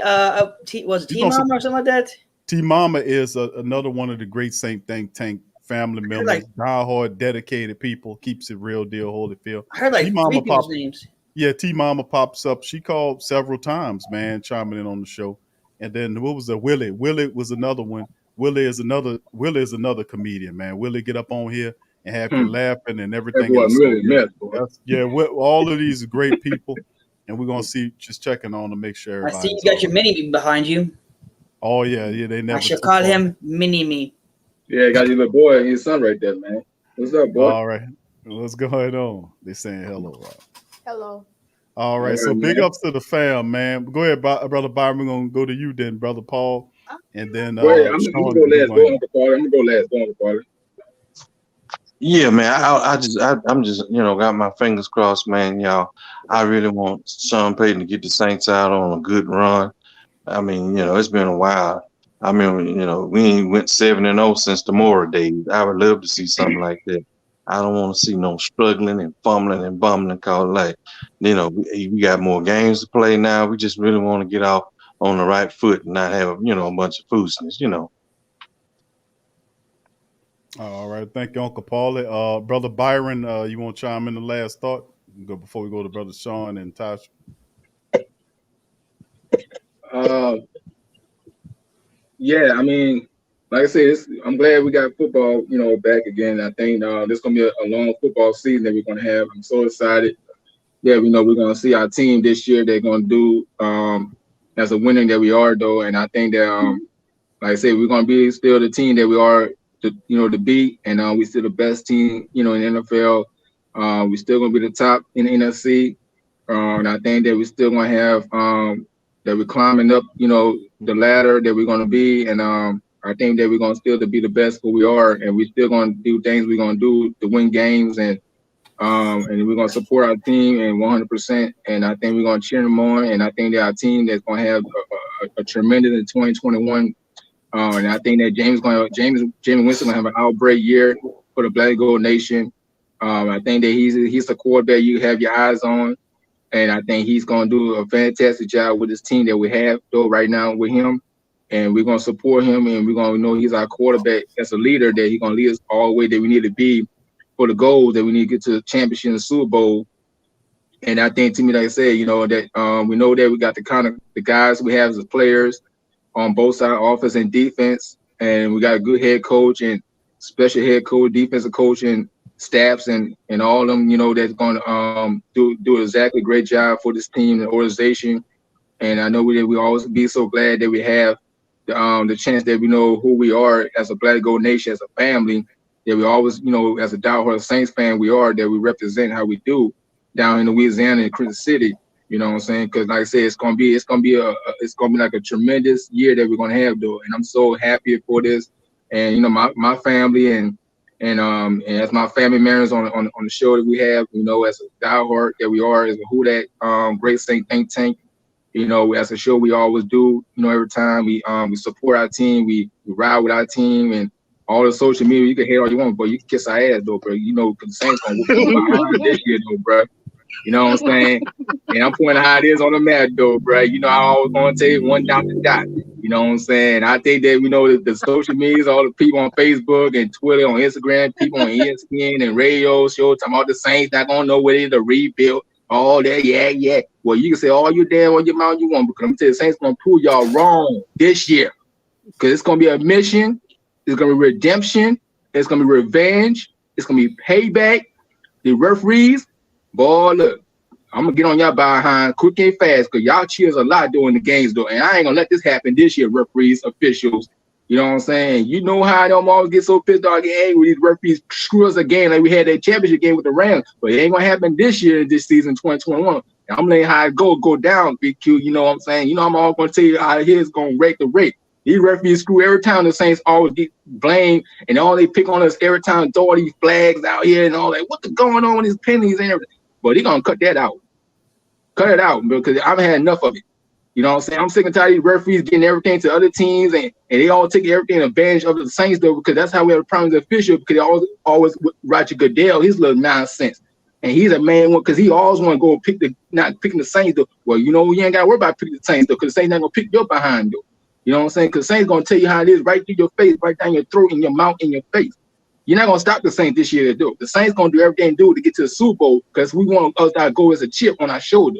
S5: was T-Mama or something like that.
S1: T-Mama is another one of the great Saint Think Tank family members, diehard, dedicated people, keeps it real deal, Holyfield.
S5: I heard like three people's names.
S1: Yeah, T-Mama pops up. She called several times, man, chiming in on the show. And then what was Willie? Willie was another one. Willie is another comedian, man. Willie get up on here and have you laughing and everything. All of these are great people. And we're gonna see, just checking on to make sure.
S5: I see you got your mini me behind you.
S1: Oh yeah, they never.
S5: I should call him Mini Me.
S12: Yeah, got your little boy and his son right there, man. What's up, boy?
S1: All right, what's going on? They saying hello, Rob.
S13: Hello.
S1: All right, so big ups to the fam, man. Go ahead, brother Byron. We're gonna go to you then, brother Paul, and then
S12: I'm gonna go last. Go on the party.
S11: Yeah, man. I'm just got my fingers crossed, man. Y'all, I really want Sean Payton to get the Saints out on a good run. I mean, it's been a while. I mean, we ain't went 7-0 since the Mora days. I would love to see something like that. I don't want to see no struggling and fumbling and bumbling. Cause we got more games to play now. We just really want to get off on the right foot and not have a bunch of foolishness.
S1: All right, thank you, Uncle Paulie. Brother Byron, you want to chime in the last thought before we go to Brother Sean and Tasha?
S12: Yeah, I mean, like I said, I'm glad we got football, back again. I think this is gonna be a long football season that we're gonna have. I'm so excited. Yeah, we're gonna see our team this year. They're gonna do as a winning that we are, though, and I think that like I said, we're gonna be still the team that we are to beat, and we still the best team, in the NFL. We're still gonna be the top in the NFC, and I think that we're still gonna have that we're climbing up, the ladder that we're gonna be, and I think that we're gonna still to be the best who we are, and we're still gonna do things we're gonna do to win games, and we're gonna support our team and 100%, and I think we're gonna cheer them on, and I think that our team that's gonna have a tremendous in 2021. And I think that James Winston gonna have an outbreak year for the Black and Gold Nation. I think that he's a quarterback you have your eyes on, and I think he's gonna do a fantastic job with this team that we have though right now with him. And we're gonna support him, and we're gonna know he's our quarterback as a leader, that he's gonna lead us all the way that we need to be for the goals that we need to get to the championship and the Super Bowl. And I think, to me, like I said, that we know that we got the guys we have as players on both sides, offense and defense, and we got a good head coach and special head coach, defensive coach, and staffs, and all of them, that's going to do exactly great job for this team and organization. And I know we always be so glad that we have the chance that we know who we are as a Black and Gold Nation, as a family, that we always, as a diehard Saints fan, that we represent how we do down in Louisiana and Kansas City. You know what I'm saying? Because like I said, it's gonna be like a tremendous year that we're gonna have, though. And I'm so happy for this. And my family and as my family members on the show that we have, as a diehard that we are, as a Who That great Saint Think Tank. As a show we always do. Every time we support our team, we ride with our team, and all the social media, you can hate all you want, but you can kiss our ass, though, bro. Because the Saints gonna whoop this year, though, bro. You know what I'm saying? And I'm pointing how it is on the map, though, bro. I always want to tell you one dot to dot. You know what I'm saying? I think that, the social medias, all the people on Facebook and Twitter, on Instagram, people on ESPN and radio shows talking about the Saints not going to know where they're to rebuild. All that, yeah. Well, you can say all you damn on your mouth you want, because I'm telling you, the Saints going to prove y'all wrong this year. Because it's going to be a mission. It's going to be redemption. It's going to be revenge. It's going to be payback. The referees, boy, look, I'm going to get on y'all behind quick and fast, because y'all cheers a lot during the games, though. And I ain't going to let this happen this year, referees, officials. You know what I'm saying? You know how them always get so pissed off, get angry when these referees screw us a game like we had that championship game with the Rams. But it ain't going to happen this year, this season, 2021. And I'm letting how it go down, BQ. You know what I'm saying? I'm all going to tell you how it is going to rate the rate. These referees screw every time. The Saints always get blamed, and all they pick on us every time. Throw all these flags out here and all that. What's going on with these pennies and everything? But he gonna cut that out. Cut it out, because I've had enough of it. You know what I'm saying? I'm sick and tired of these referees getting everything to other teams, and they all take everything advantage of the Saints, though, because that's how we have a problem with the official, because they always Roger Goodell, his little nonsense. And he's a man, because he always want to go not picking the Saints, though. Well, you know, you ain't got to worry about picking the Saints, though, because the Saints not going to pick your behind, though. You know what I'm saying? Because the Saints going to tell you how it is right through your face, right down your throat, in your mouth, in your face. You're not going to stop the Saints this year to do it. The Saints going to do everything to do to get to the Super Bowl, because we want us to go as a chip on our shoulder.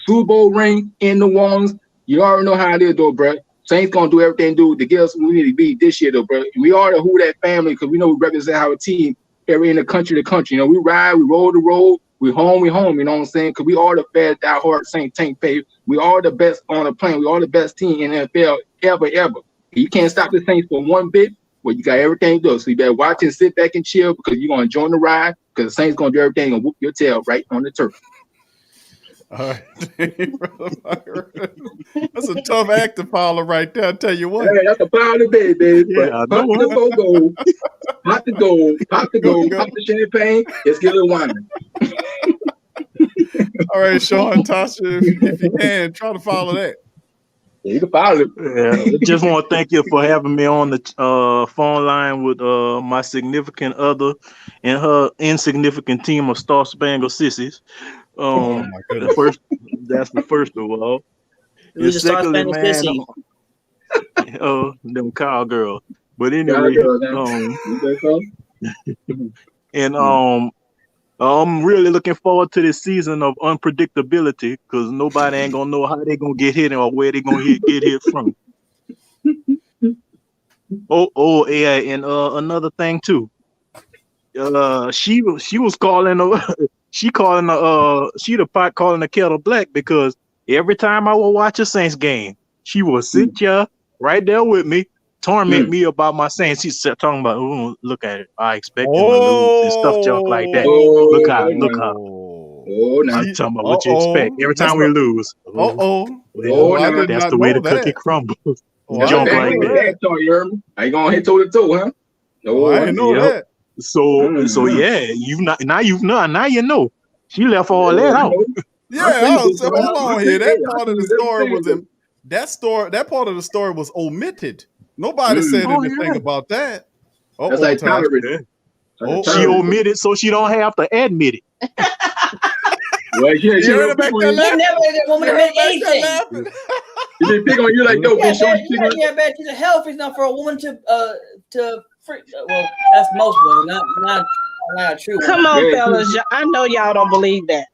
S12: Super Bowl ring in the ones. You already know how it is, though, bro. Saints gonna do everything to get us where we need to be this year, though, bro. And we are the Who That family, because we know we represent our team every in the country to country. You know, we ride, we roll the road, we home. You know what I'm saying? Because we are the fast, die hard Saint tank pay. We are the best on the plane. We are the best team in the NFL ever. You can't stop the Saints for one bit. Well, you got everything to do. So you better watch and sit back and chill, because you're gonna join the ride, because the Saints gonna do everything and whoop your tail right on the turf.
S1: All right. That's a tough act to follow right there. I tell you what.
S12: Hey, that's a pound of bed, baby. Yeah, pop the gold. Pop the gold. Pop the gold. Pop the champagne. Let's get a little wine.
S1: All right, Sean, Tasha, if you can, try to follow that.
S12: Yeah, you can follow it.
S9: Yeah, just want to thank you for having me on the phone line with my significant other and her insignificant team of Star Spangled Sissies.
S1: Oh my goodness.
S9: That's the first of all.
S5: Who's the Star Spangled Sissy?
S9: Them cowgirls. But anyway, I'm really looking forward to this season of unpredictability, because nobody ain't gonna know how they gonna get hit or where they gonna get hit from. Yeah, and another thing too. She was calling she the pot calling the kettle black, because every time I would watch a Saints game, she would sit right there with me, torment me about my Saints. She's talking about, oh, look at it, I expect them to lose and stuff junk like that. Look how. I'm talking about what you expect every time we lose. That's the way the cookie crumbles. Junk like that.
S12: Are you gonna hit toe to toe, huh?
S1: No, I didn't know that.
S9: So yeah, now you know. She left all that out.
S1: Yeah, hold on here. That part of the story was that part of the story was omitted. Nobody said anything about that.
S12: That's like
S9: she omitted so she don't have to admit it.
S12: Well, she never
S5: admit anything.
S12: She didn't pick on you like no.
S5: Yeah, bet she's a healthy enough for a woman to well, that's most women, not true.
S10: Come on, fellas. I know y'all don't believe that.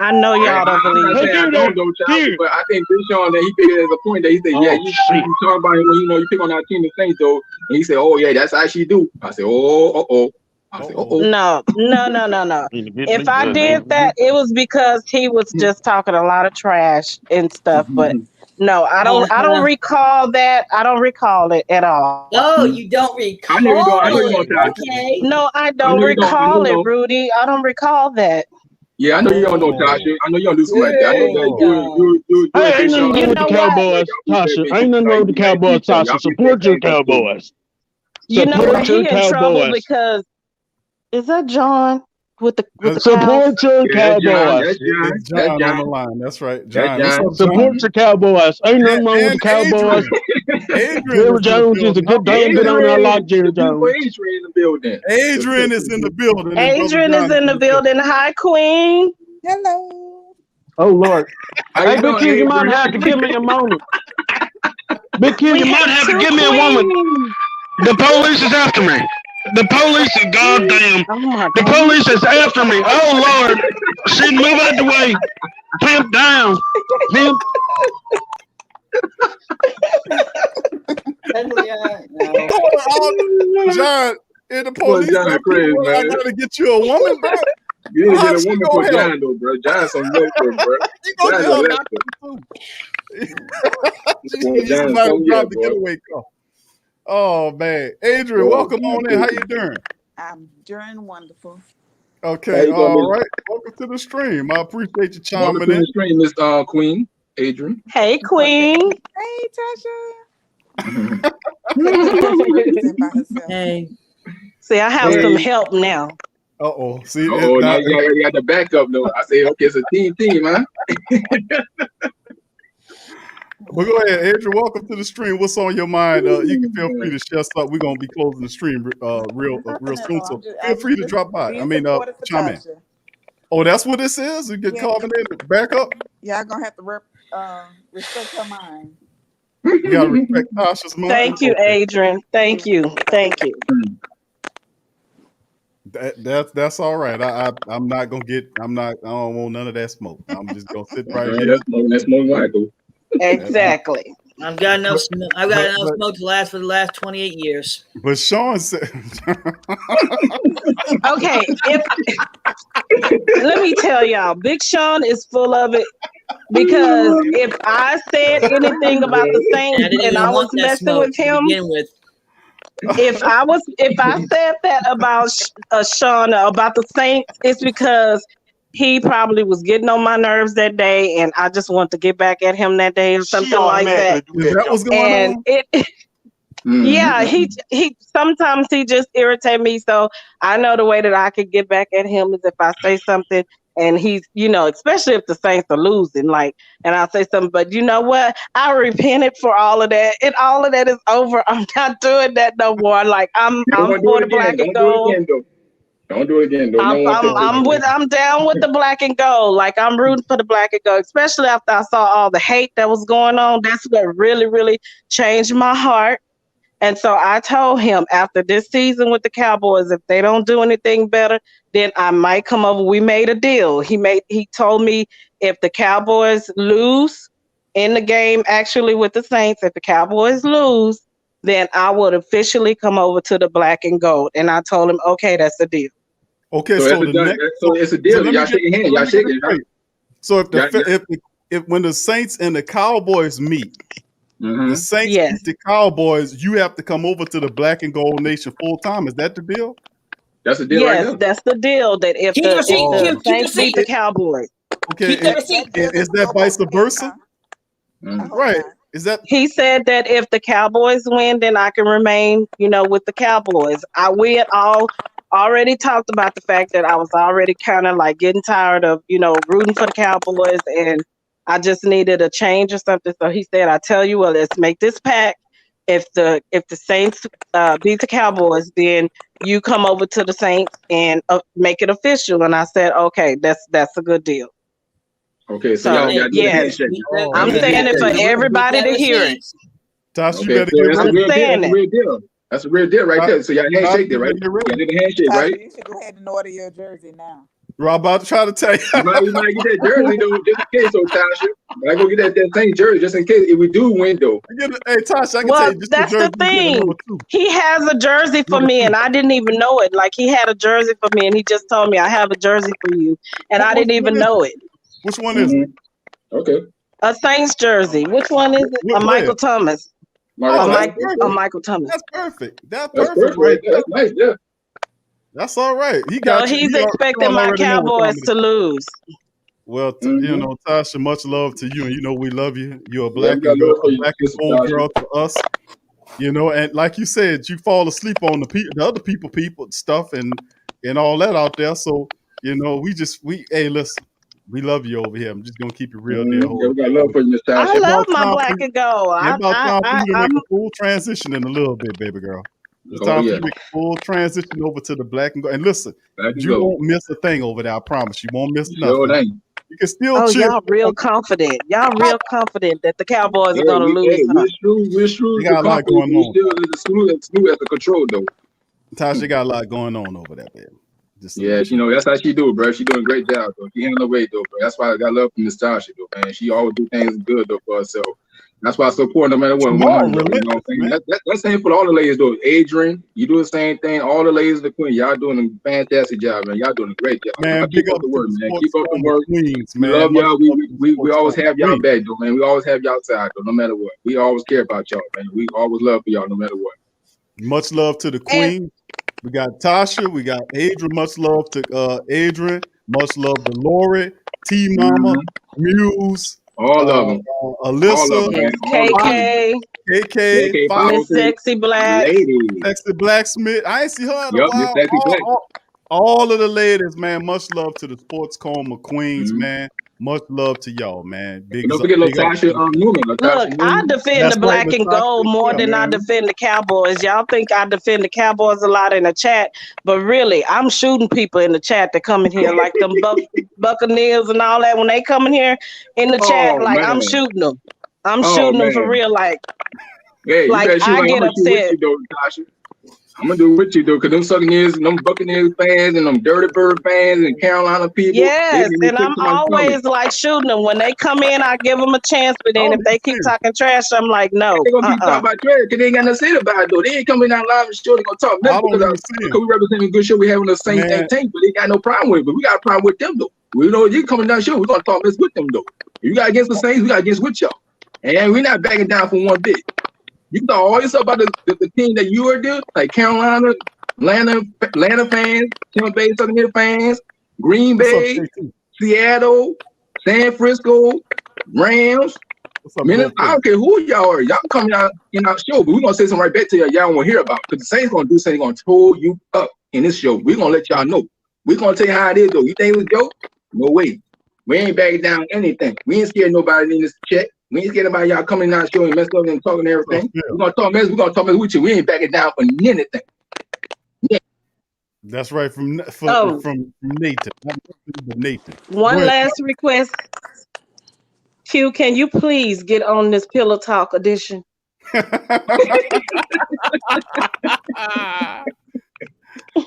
S10: I know y'all don't believe that.
S12: But I think Sean, that he picked it as a point that he said, yeah, you talk about it when you pick on our team the Saints, though. And he said, oh yeah, that's how she do. I said, oh.
S10: No. If I did that, it was because he was just talking a lot of trash and stuff. But no, I don't recall that. I don't recall it at all.
S5: Oh, you don't recall?
S12: I know you're gonna
S5: okay.
S10: No, I don't recall it, Rudy. I don't recall that.
S12: Yeah, I know you don't know, Tasha. I know you don't do something like that.
S8: Ain't nothing wrong with the Cowboys, Tasha. Ain't nothing wrong with the Cowboys, Tasha. Support your Cowboys.
S10: You know what? He in trouble because is that John with the
S8: support your Cowboys?
S1: That's John on the line. That's right, John.
S8: Support your Cowboys. Ain't nothing wrong with the Cowboys. Jerry Jones is a good damn good on our lock, Jerry Jones.
S12: Adrian in the building.
S1: Adrian is in the building.
S10: Adrian is in the building. Hi, Queen.
S13: Hello.
S8: Oh Lord. Hey, Big Q, you might have to give me a moment. Big Q, you might have to give me a moment. The police is after me. The police is goddamn. The police is after me. Oh Lord. Shit, move out the way. Pimp down. Pimp.
S1: John, in the police, I gotta get you a woman, bro.
S12: You didn't get a woman for John, though, bro. John's some milk, bro.
S1: You might have dropped the getaway car. Oh man, Adrian, welcome on in. How you doing?
S13: I'm doing wonderful.
S1: Okay, all right. Welcome to the stream. I appreciate you chiming in.
S12: Welcome to the stream, Miss Queen, Adrian.
S10: Hey, Queen.
S13: Hey, Tasha.
S5: Hey.
S10: See, I have some help now.
S1: See,
S12: now you got the backup though. I say, okay, it's a team, man.
S1: But go ahead, Adrian. Welcome to the stream. What's on your mind? You can feel free to share stuff. We're gonna be closing the stream real soon. So feel free to drop by. Chime in. Oh, that's what this is? You get called in, back up?
S13: Y'all gonna have to respect her mind.
S1: You gotta respect Tasha's mind.
S10: Thank you, Adrian. Thank you.
S1: That's all right. I'm not gonna get. I don't want none of that smoke. I'm just gonna sit right here.
S12: That's more Michael.
S10: Exactly.
S5: I've got enough smoke. I've got enough smoke to last for the last 28 years.
S1: But Sean said,
S10: okay, let me tell y'all, Big Sean is full of it because if I said anything about the Saints and I was messing with him, if I said that about Sean about the Saints, it's because he probably was getting on my nerves that day, and I just want to get back at him that day or something like that.
S1: Is that what's going on?
S10: Yeah, he sometimes he just irritates me. So I know the way that I could get back at him is if I say something and he's, especially if the Saints are losing, and I'll say something, but you know what? I repented for all of that. And all of that is over. I'm not doing that no more. I'm for the black and gold.
S12: Don't do it again.
S10: I'm down with the black and gold. I'm rooting for the black and gold, especially after I saw all the hate that was going on. That's what really, really changed my heart. And so I told him after this season with the Cowboys, if they don't do anything better, then I might come over. We made a deal. He told me if the Cowboys lose in the game, actually with the Saints, if the Cowboys lose, then I would officially come over to the black and gold. And I told him, okay, that's a deal.
S1: Okay,
S12: so it's a deal. Y'all shake your hand. Y'all shake it. Right?
S1: So if when the Saints and the Cowboys meet, the Saints beat the Cowboys, you have to come over to the Black and Gold Nation full time. Is that the deal?
S12: That's the deal.
S10: Yes, that's the deal. That if the Saints beat the Cowboys,
S1: okay, is that vice versa? Right. Is that
S10: he said that if the Cowboys win, then I can remain, with the Cowboys. We had all already talked about the fact that I was already kind of getting tired of, rooting for the Cowboys, and I just needed a change or something. So he said, I tell you what, let's make this pact. If the Saints beat the Cowboys, then you come over to the Saints and make it official. And I said, okay, that's a good deal.
S12: Okay, so y'all do the handshake.
S10: I'm saying it for everybody to hear it.
S1: Tasha, you better get
S12: real deal. That's a real deal right there. So y'all handshake there, right? Y'all did the handshake, right?
S13: You should go ahead and order your jersey now.
S1: Rob, about to try to tell you.
S12: You might get that jersey though, just in case. So Tasha, I go get that same jersey just in case if we do win though.
S1: Hey Tasha, I can tell you.
S10: That's the thing. He has a jersey for me, and I didn't even know it. He had a jersey for me, and he just told me, "I have a jersey for you," and I didn't even know it.
S1: Which one is it?
S12: Okay.
S10: A Saints jersey. Which one is it? A Michael Thomas. Michael Thomas.
S1: That's perfect. That's perfect right there.
S12: That's nice, yeah.
S1: That's all right.
S10: He's expecting my Cowboys to lose.
S1: Well, Tasha, much love to you, and we love you. You're a black and gold girl to us. And like you said, you fall asleep on the other people stuff and all that out there. So hey, listen. We love you over here. I'm just gonna keep it real near home.
S12: We got love for you, Miss Tasha.
S10: I love my black and gold.
S1: It's about time for you to make a full transition in a little bit, baby girl. It's time for you to make a full transition over to the black and gold. And listen, you won't miss a thing over there. I promise. You won't miss nothing. You can still cheer.
S10: Y'all real confident. Y'all real confident that the Cowboys are gonna lose.
S12: We're true.
S1: You got a lot going on.
S12: We're still at the control though.
S1: Tasha got a lot going on over there, baby.
S12: Yeah, that's how she do it, bro. She doing a great job, though. She handle her weight, though, bro. That's why I got love from Miss Tasha, though, man. She always do things good, though, for herself. That's why I support no matter what. You know what I'm saying? That's the same for all the ladies, though. Adrian, you do the same thing. All the ladies of the Queen, y'all doing a fantastic job, man. Y'all doing a great job.
S1: Man,
S12: keep up the work, man. Keep up the work. Queens, man. We love y'all. We always have y'all back, though, man. We always have y'all side, though, no matter what. We always care about y'all, man. We always love for y'all, no matter what.
S1: Much love to the Queen. We got Tasha, we got Adrian. Much love to Adrian. Much love to Lori, T Mama, Muse,
S12: All of them.
S1: Alyssa,
S10: KK,
S1: KK,
S10: Miss Sexy Black,
S1: Sexy Blacksmith. I ain't see her in a
S12: Miss
S1: while.
S12: Sexy Black.
S1: All of the ladies, man. Much love to the Sports Coma Queens, man. Much love to y'all, man.
S12: Big don't forget Latasha Newman.
S10: Look, I defend the black and gold more than I defend the Cowboys. Y'all think I defend the Cowboys a lot in the chat, but really, I'm shooting people in the chat that come in here, like them Buccaneers and all that. When they come in here in the chat, like I'm shooting them. I'm shooting them for real, like.
S12: Hey,
S10: like I get upset.
S12: I'm gonna do it with you though, cause them Buccaneers, them Buccaneers fans, and them Dirty Bird fans, and Carolina people.
S10: Yes, and I'm always like shooting them when they come in. I give them a chance, but then if they keep talking trash, I'm like, no.
S12: They gonna keep talking about trash because they ain't got nothing to say about it though. They ain't coming out live and show. They gonna talk mess because we represent a good show. We having the same thing, but they got no problem with it. But we got a problem with them though. We know you coming down the show. We gonna talk mess with them though. If you got against the Saints, we got against with y'all, and we're not backing down for one bit. You can talk all this about the team that you are doing, like Carolina, Atlanta fans, Tampa Bay fans, Green Bay, Seattle, San Francisco, Rams. Minnesota. I don't care who y'all are. Y'all coming out in our show, but we're gonna say something right back to y'all. Y'all don't want to hear about because the Saints gonna do something. Gonna pull you up in this show. We're gonna let y'all know. We're gonna tell you how it is though. You think it was dope? No way. We ain't backing down anything. We ain't scared nobody in this check. We ain't scared about y'all coming out showing messed up and talking everything. We're gonna talk mess. We're gonna talk mess with you. We ain't backing down for anything. Yeah.
S1: That's right from Nathan. Nathan.
S10: One last request. Q, can you please get on this Pillow Talk edition?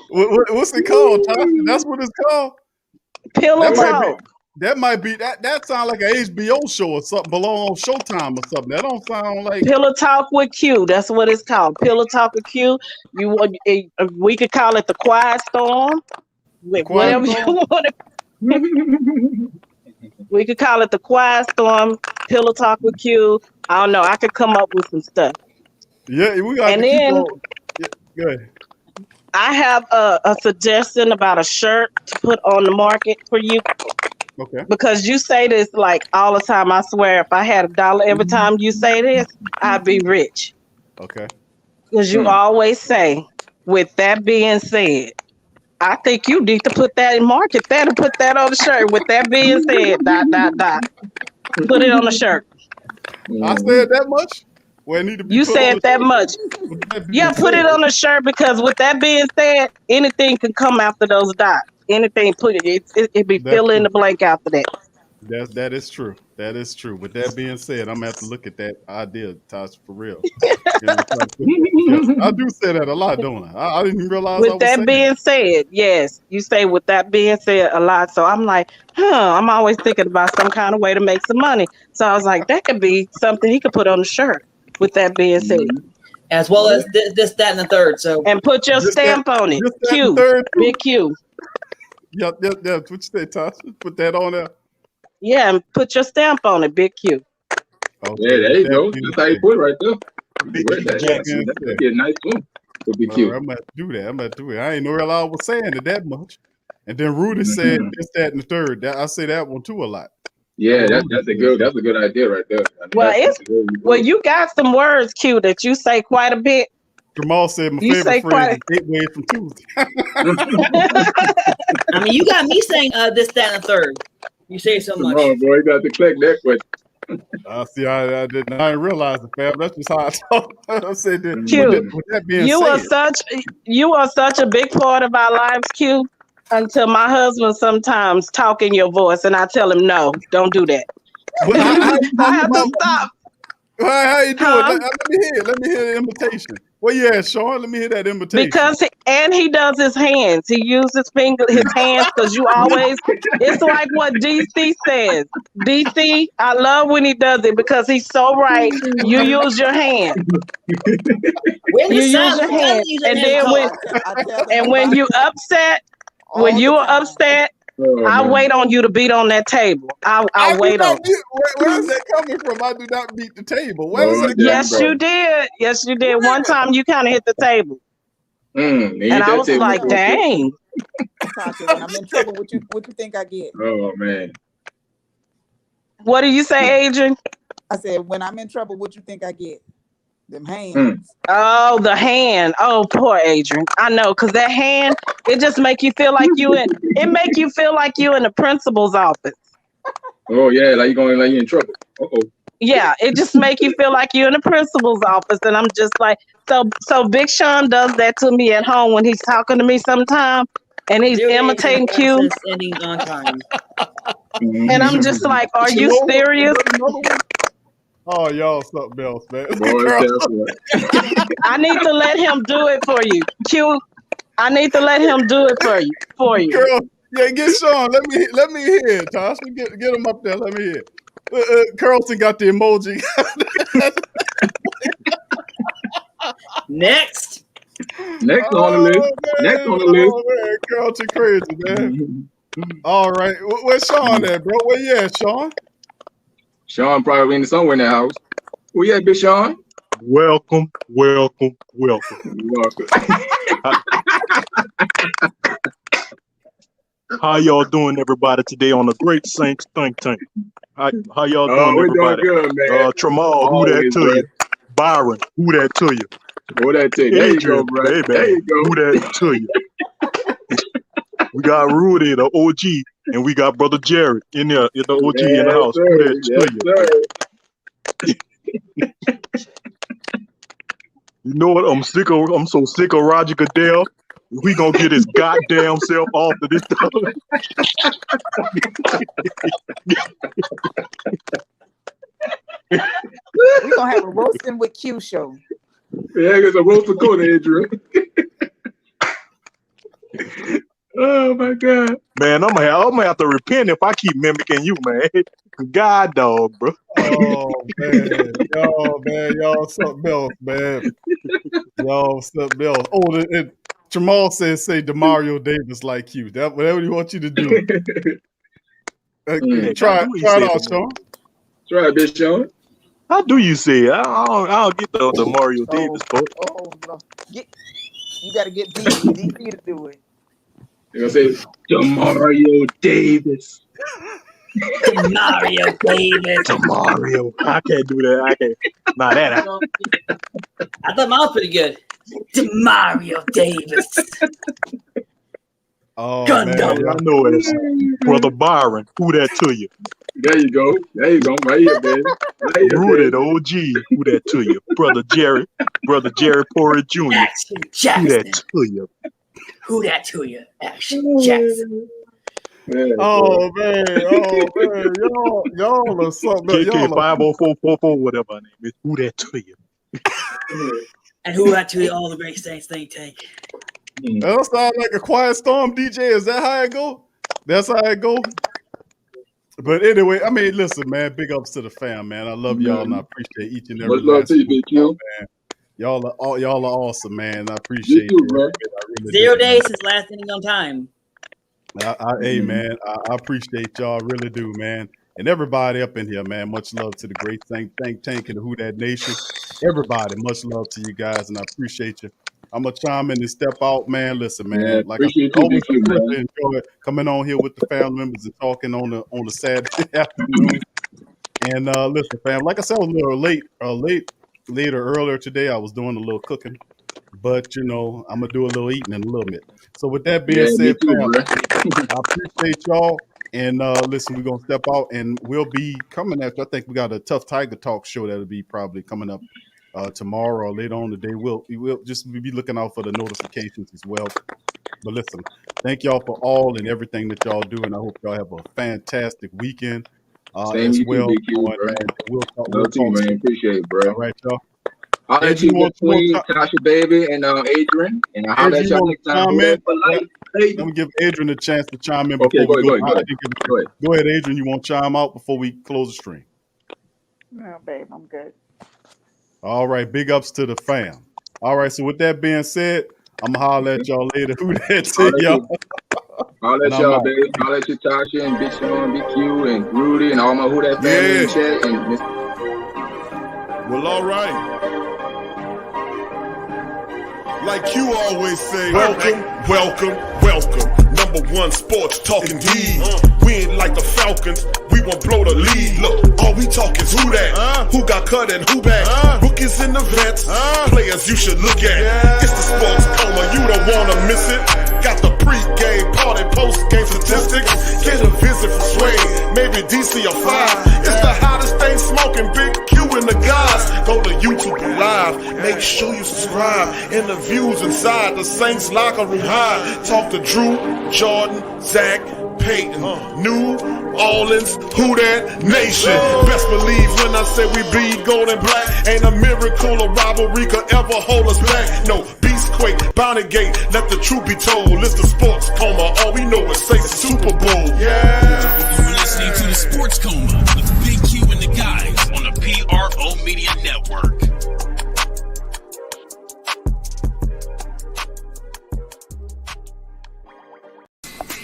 S1: What's it called, Tasha? That's what it's called?
S10: Pillow Talk.
S1: That might be that sounds like an HBO show or something, belong on Showtime or something. That don't sound like
S10: Pillow Talk with Q. That's what it's called. Pillow Talk with Q. We could call it the Quiet Storm. Whatever you want to. We could call it the Quiet Storm. Pillow Talk with Q. I don't know. I could come up with some stuff.
S1: Yeah, we got.
S10: And then
S1: good.
S10: I have a suggestion about a shirt to put on the market for you.
S1: Okay.
S10: Because you say this like all the time. I swear, if I had $1 every time you say this, I'd be rich.
S1: Okay.
S10: Because you always say, with that being said, I think you need to put that in market that and put that on the shirt. With that being said, ... Put it on the shirt.
S1: I said that much? Well, it need to be
S10: you said that much. Yeah, put it on the shirt because with that being said, anything can come after those dots. Anything, put it be fill in the blank after that.
S1: That is true. That is true. With that being said, I'm gonna have to look at that idea, Tasha, for real. I do say that a lot, don't I? I didn't realize.
S10: With that being said, yes, you say with that being said a lot. So I'm like, I'm always thinking about some kind of way to make some money. So I was like, that could be something he could put on the shirt. With that being said,
S5: as well as this, that, and the third. So
S10: and put your stamp on it. Q, big Q.
S1: Yep. What you say, Tasha? Put that on there.
S10: Yeah, and put your stamp on it, big Q.
S12: Okay, yeah, there you go. That's how you put it right there. That'd be a nice one. Big Q.
S1: I'm about to do that. I ain't know real I was saying it that much. And then Rudy said this, that, and the third. I say that one too a lot.
S12: Yeah, that's a good idea right there.
S10: Well, you got some words, Q, that you say quite a bit.
S1: Jamal said my favorite phrase is 8 ways from Tuesday.
S5: I mean, you got me saying this, that, and the third. You say so much.
S12: Oh boy, you got to click that question.
S1: See, I didn't realize it, fam. That's just how I talk. I said that.
S10: Q,
S1: with that being
S10: said, you are such a big part of our lives, Q. Until my husband sometimes talk in your voice, and I tell him, no, don't do that. I have to stop.
S1: How you doing? Let me hear the invitation. Where you at, Sean? Let me hear that invitation.
S10: Because he does his hands. He uses his hands because you always. It's like what DC says. DC, I love when he does it because he's so right. You use your hand. You use your hand, and then when you upset, I wait on you to beat on that table. I wait on.
S1: Where is that coming from? I do not beat the table. Where is that
S10: Yes, you did. Yes, you did. One time you kind of hit the table. And I was like, dang.
S13: When I'm in trouble, what you think I get?
S12: Oh, man.
S10: What do you say, Adrian?
S13: I said, when I'm in trouble, what you think I get? Them hands.
S10: Oh, the hand. Oh, poor Adrian. I know, cause that hand, it just make you feel like you in the principal's office.
S12: Oh yeah, like you're in trouble. Uh-oh.
S10: Yeah, it just make you feel like you're in the principal's office, and I'm just like, so Big Sean does that to me at home when he's talking to me sometime, and he's imitating Q.
S5: Ending on time.
S10: And I'm just like, are you serious?
S1: Oh, y'all something else, man.
S10: I need to let him do it for you, Q. I need to let him do it for you.
S1: Girl, yeah, get Sean. Let me hear it, Tosh. Get him up there. Let me hear it. Carlton got the emoji.
S12: Next on the list. Next on the list.
S1: Oh, man, Carlton crazy, man. All right. Where's Sean at, bro? Where you at, Sean?
S12: Sean probably in somewhere in that house. Where you at, Big Sean?
S9: Welcome. How y'all doing, everybody, today on the Great Saints Think Tank? How y'all doing, everybody?
S12: Doing good, man.
S9: Tramal, who that to you? Byron, who that to you?
S12: Who that to you? There you go, bro.
S9: Hey,
S12: there you go.
S9: Who that to you? We got Rudy, the OG, and we got Brother Jerry in there, in the OG in the house.
S12: Sir.
S9: Who that to you? You know what? I'm so sick of Roger Goodell. We gonna get his goddamn self off of this.
S13: We're gonna have a roasting with Q show.
S12: Yeah, it's a roasting corner, Adrian. Oh my God,
S9: man! I'm gonna have to repent if I keep mimicking you, man. God, dog, bro.
S1: Oh man, y'all something else, man. Y'all something else. Oh, and Jamal says, "Say DeMario Davis like you." That whatever he wants you to do. Try it out, Sean.
S12: Try it, Big Sean.
S9: How do you say it? I don't get the Mario Davis part.
S13: No. You gotta get DP to do it.
S12: You're gonna say DeMario Davis.
S5: Mario Davis.
S9: Mario. I can't do that. I can't. Nah, that.
S5: I thought mine was pretty good. Mario Davis.
S1: Oh,
S9: man. I know it's Brother Byron. Who that to you?
S12: There you go. Right here, baby. Right here,
S9: Rudy, the OG. Who that to you? Brother Jerry Porter Jr.
S5: Action Jackson.
S9: Who that to you?
S5: Who that to you? Action Jackson.
S12: Man,
S1: oh man, y'all are something.
S9: KK 50444, whatever my name is. Who that to you?
S5: And who that to you? All the Great Saints Think Tank.
S1: That sound like a Quiet Storm DJ. Is that how it go? That's how it go. But anyway, I mean, listen, man. Big ups to the fam, man. I love y'all, and I appreciate each and every.
S12: Much love to you, Big Q.
S1: Man. Y'all are awesome, man. I appreciate you.
S5: Really 0 days since last inning on time.
S1: Hey, man, I appreciate y'all. I really do, man. And everybody up in here, man. Much love to the Great Think Tank and the Who That Nation. Everybody, much love to you guys, and I appreciate you. I'm gonna chime in and step out, man. Listen, man.
S12: Yeah,
S1: like I always really enjoy coming on here with the family members and talking on the Saturday afternoon. And listen, fam. Like I said, I was a little earlier today. I was doing a little cooking, but I'm gonna do a little eating in a little bit. So with that being said, fam, I appreciate y'all. And listen, we're gonna step out, and we'll be coming after. I think we got a Tough Tiger Talk show that'll be probably coming up tomorrow or later on today. We'll just be looking out for the notifications as well. But listen, thank y'all for all and everything that y'all do, and I hope y'all have a fantastic weekend as well.
S12: We'll talk man. Appreciate it, bro.
S1: All right, y'all.
S12: I'll let you Queen, Tasha Baby, and Adrian, and I'll let y'all next time.
S1: Let me give Adrian a chance to chime in.
S12: Okay,
S1: before
S12: go ahead.
S1: Go ahead, Adrian. You want to chime out before we close the stream?
S13: No, babe, I'm good.
S1: All right, big ups to the fam. All right, so with that being said, I'm gonna holler at y'all later. Who that to y'all?
S12: I'll let y'all, baby. I'll let you, Tasha, and Big Sean, Big Q, and Rudy, and all my Who That family in chat. And
S2: well, all right. Like you always say, welcome. welcome. Number one sports talking D. We ain't like the Falcons, we won't blow the lead. Look, all we talk is who that, who got cut and who back. Rookies and the vets, players you should look at. It's the sports coma, you don't wanna miss it. Got the pre-game, party, post-game statistics. Get a visit from Sway, maybe DC or 5. It's the hottest thing smoking, Big Q and the guys. Go to YouTube Live, make sure you subscribe. Interviews inside the Saints locker room high. Talk to Drew, Jordan, Zach, Peyton, New Orleans, who that nation. Best believe when I say we bleed gold and black. Ain't a miracle or rivalry could ever hold us back. No, Beastquake, Bounty Gate, let the truth be told. It's the sports coma, all we know is say Super Bowl. Yeah.
S3: You're listening to the Sports Coma with Big Q and the guys on the PRO Media Network.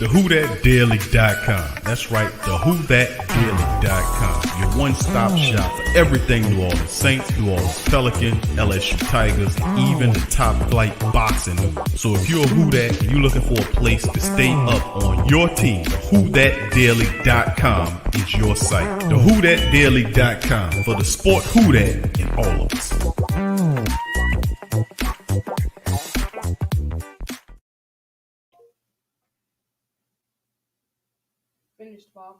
S14: TheWhoThatDaily.com. That's right, TheWhoThatDaily.com. Your one-stop shop for everything New Orleans Saints, New Orleans Pelicans, LSU Tigers, even the top flight boxing news. So if you're a Who Dat and you're looking for a place to stay up on your team, TheWhoThatDaily.com is your site. TheWhoThatDaily.com for the sport Who Dat in all of us.
S5: Finished, Bob.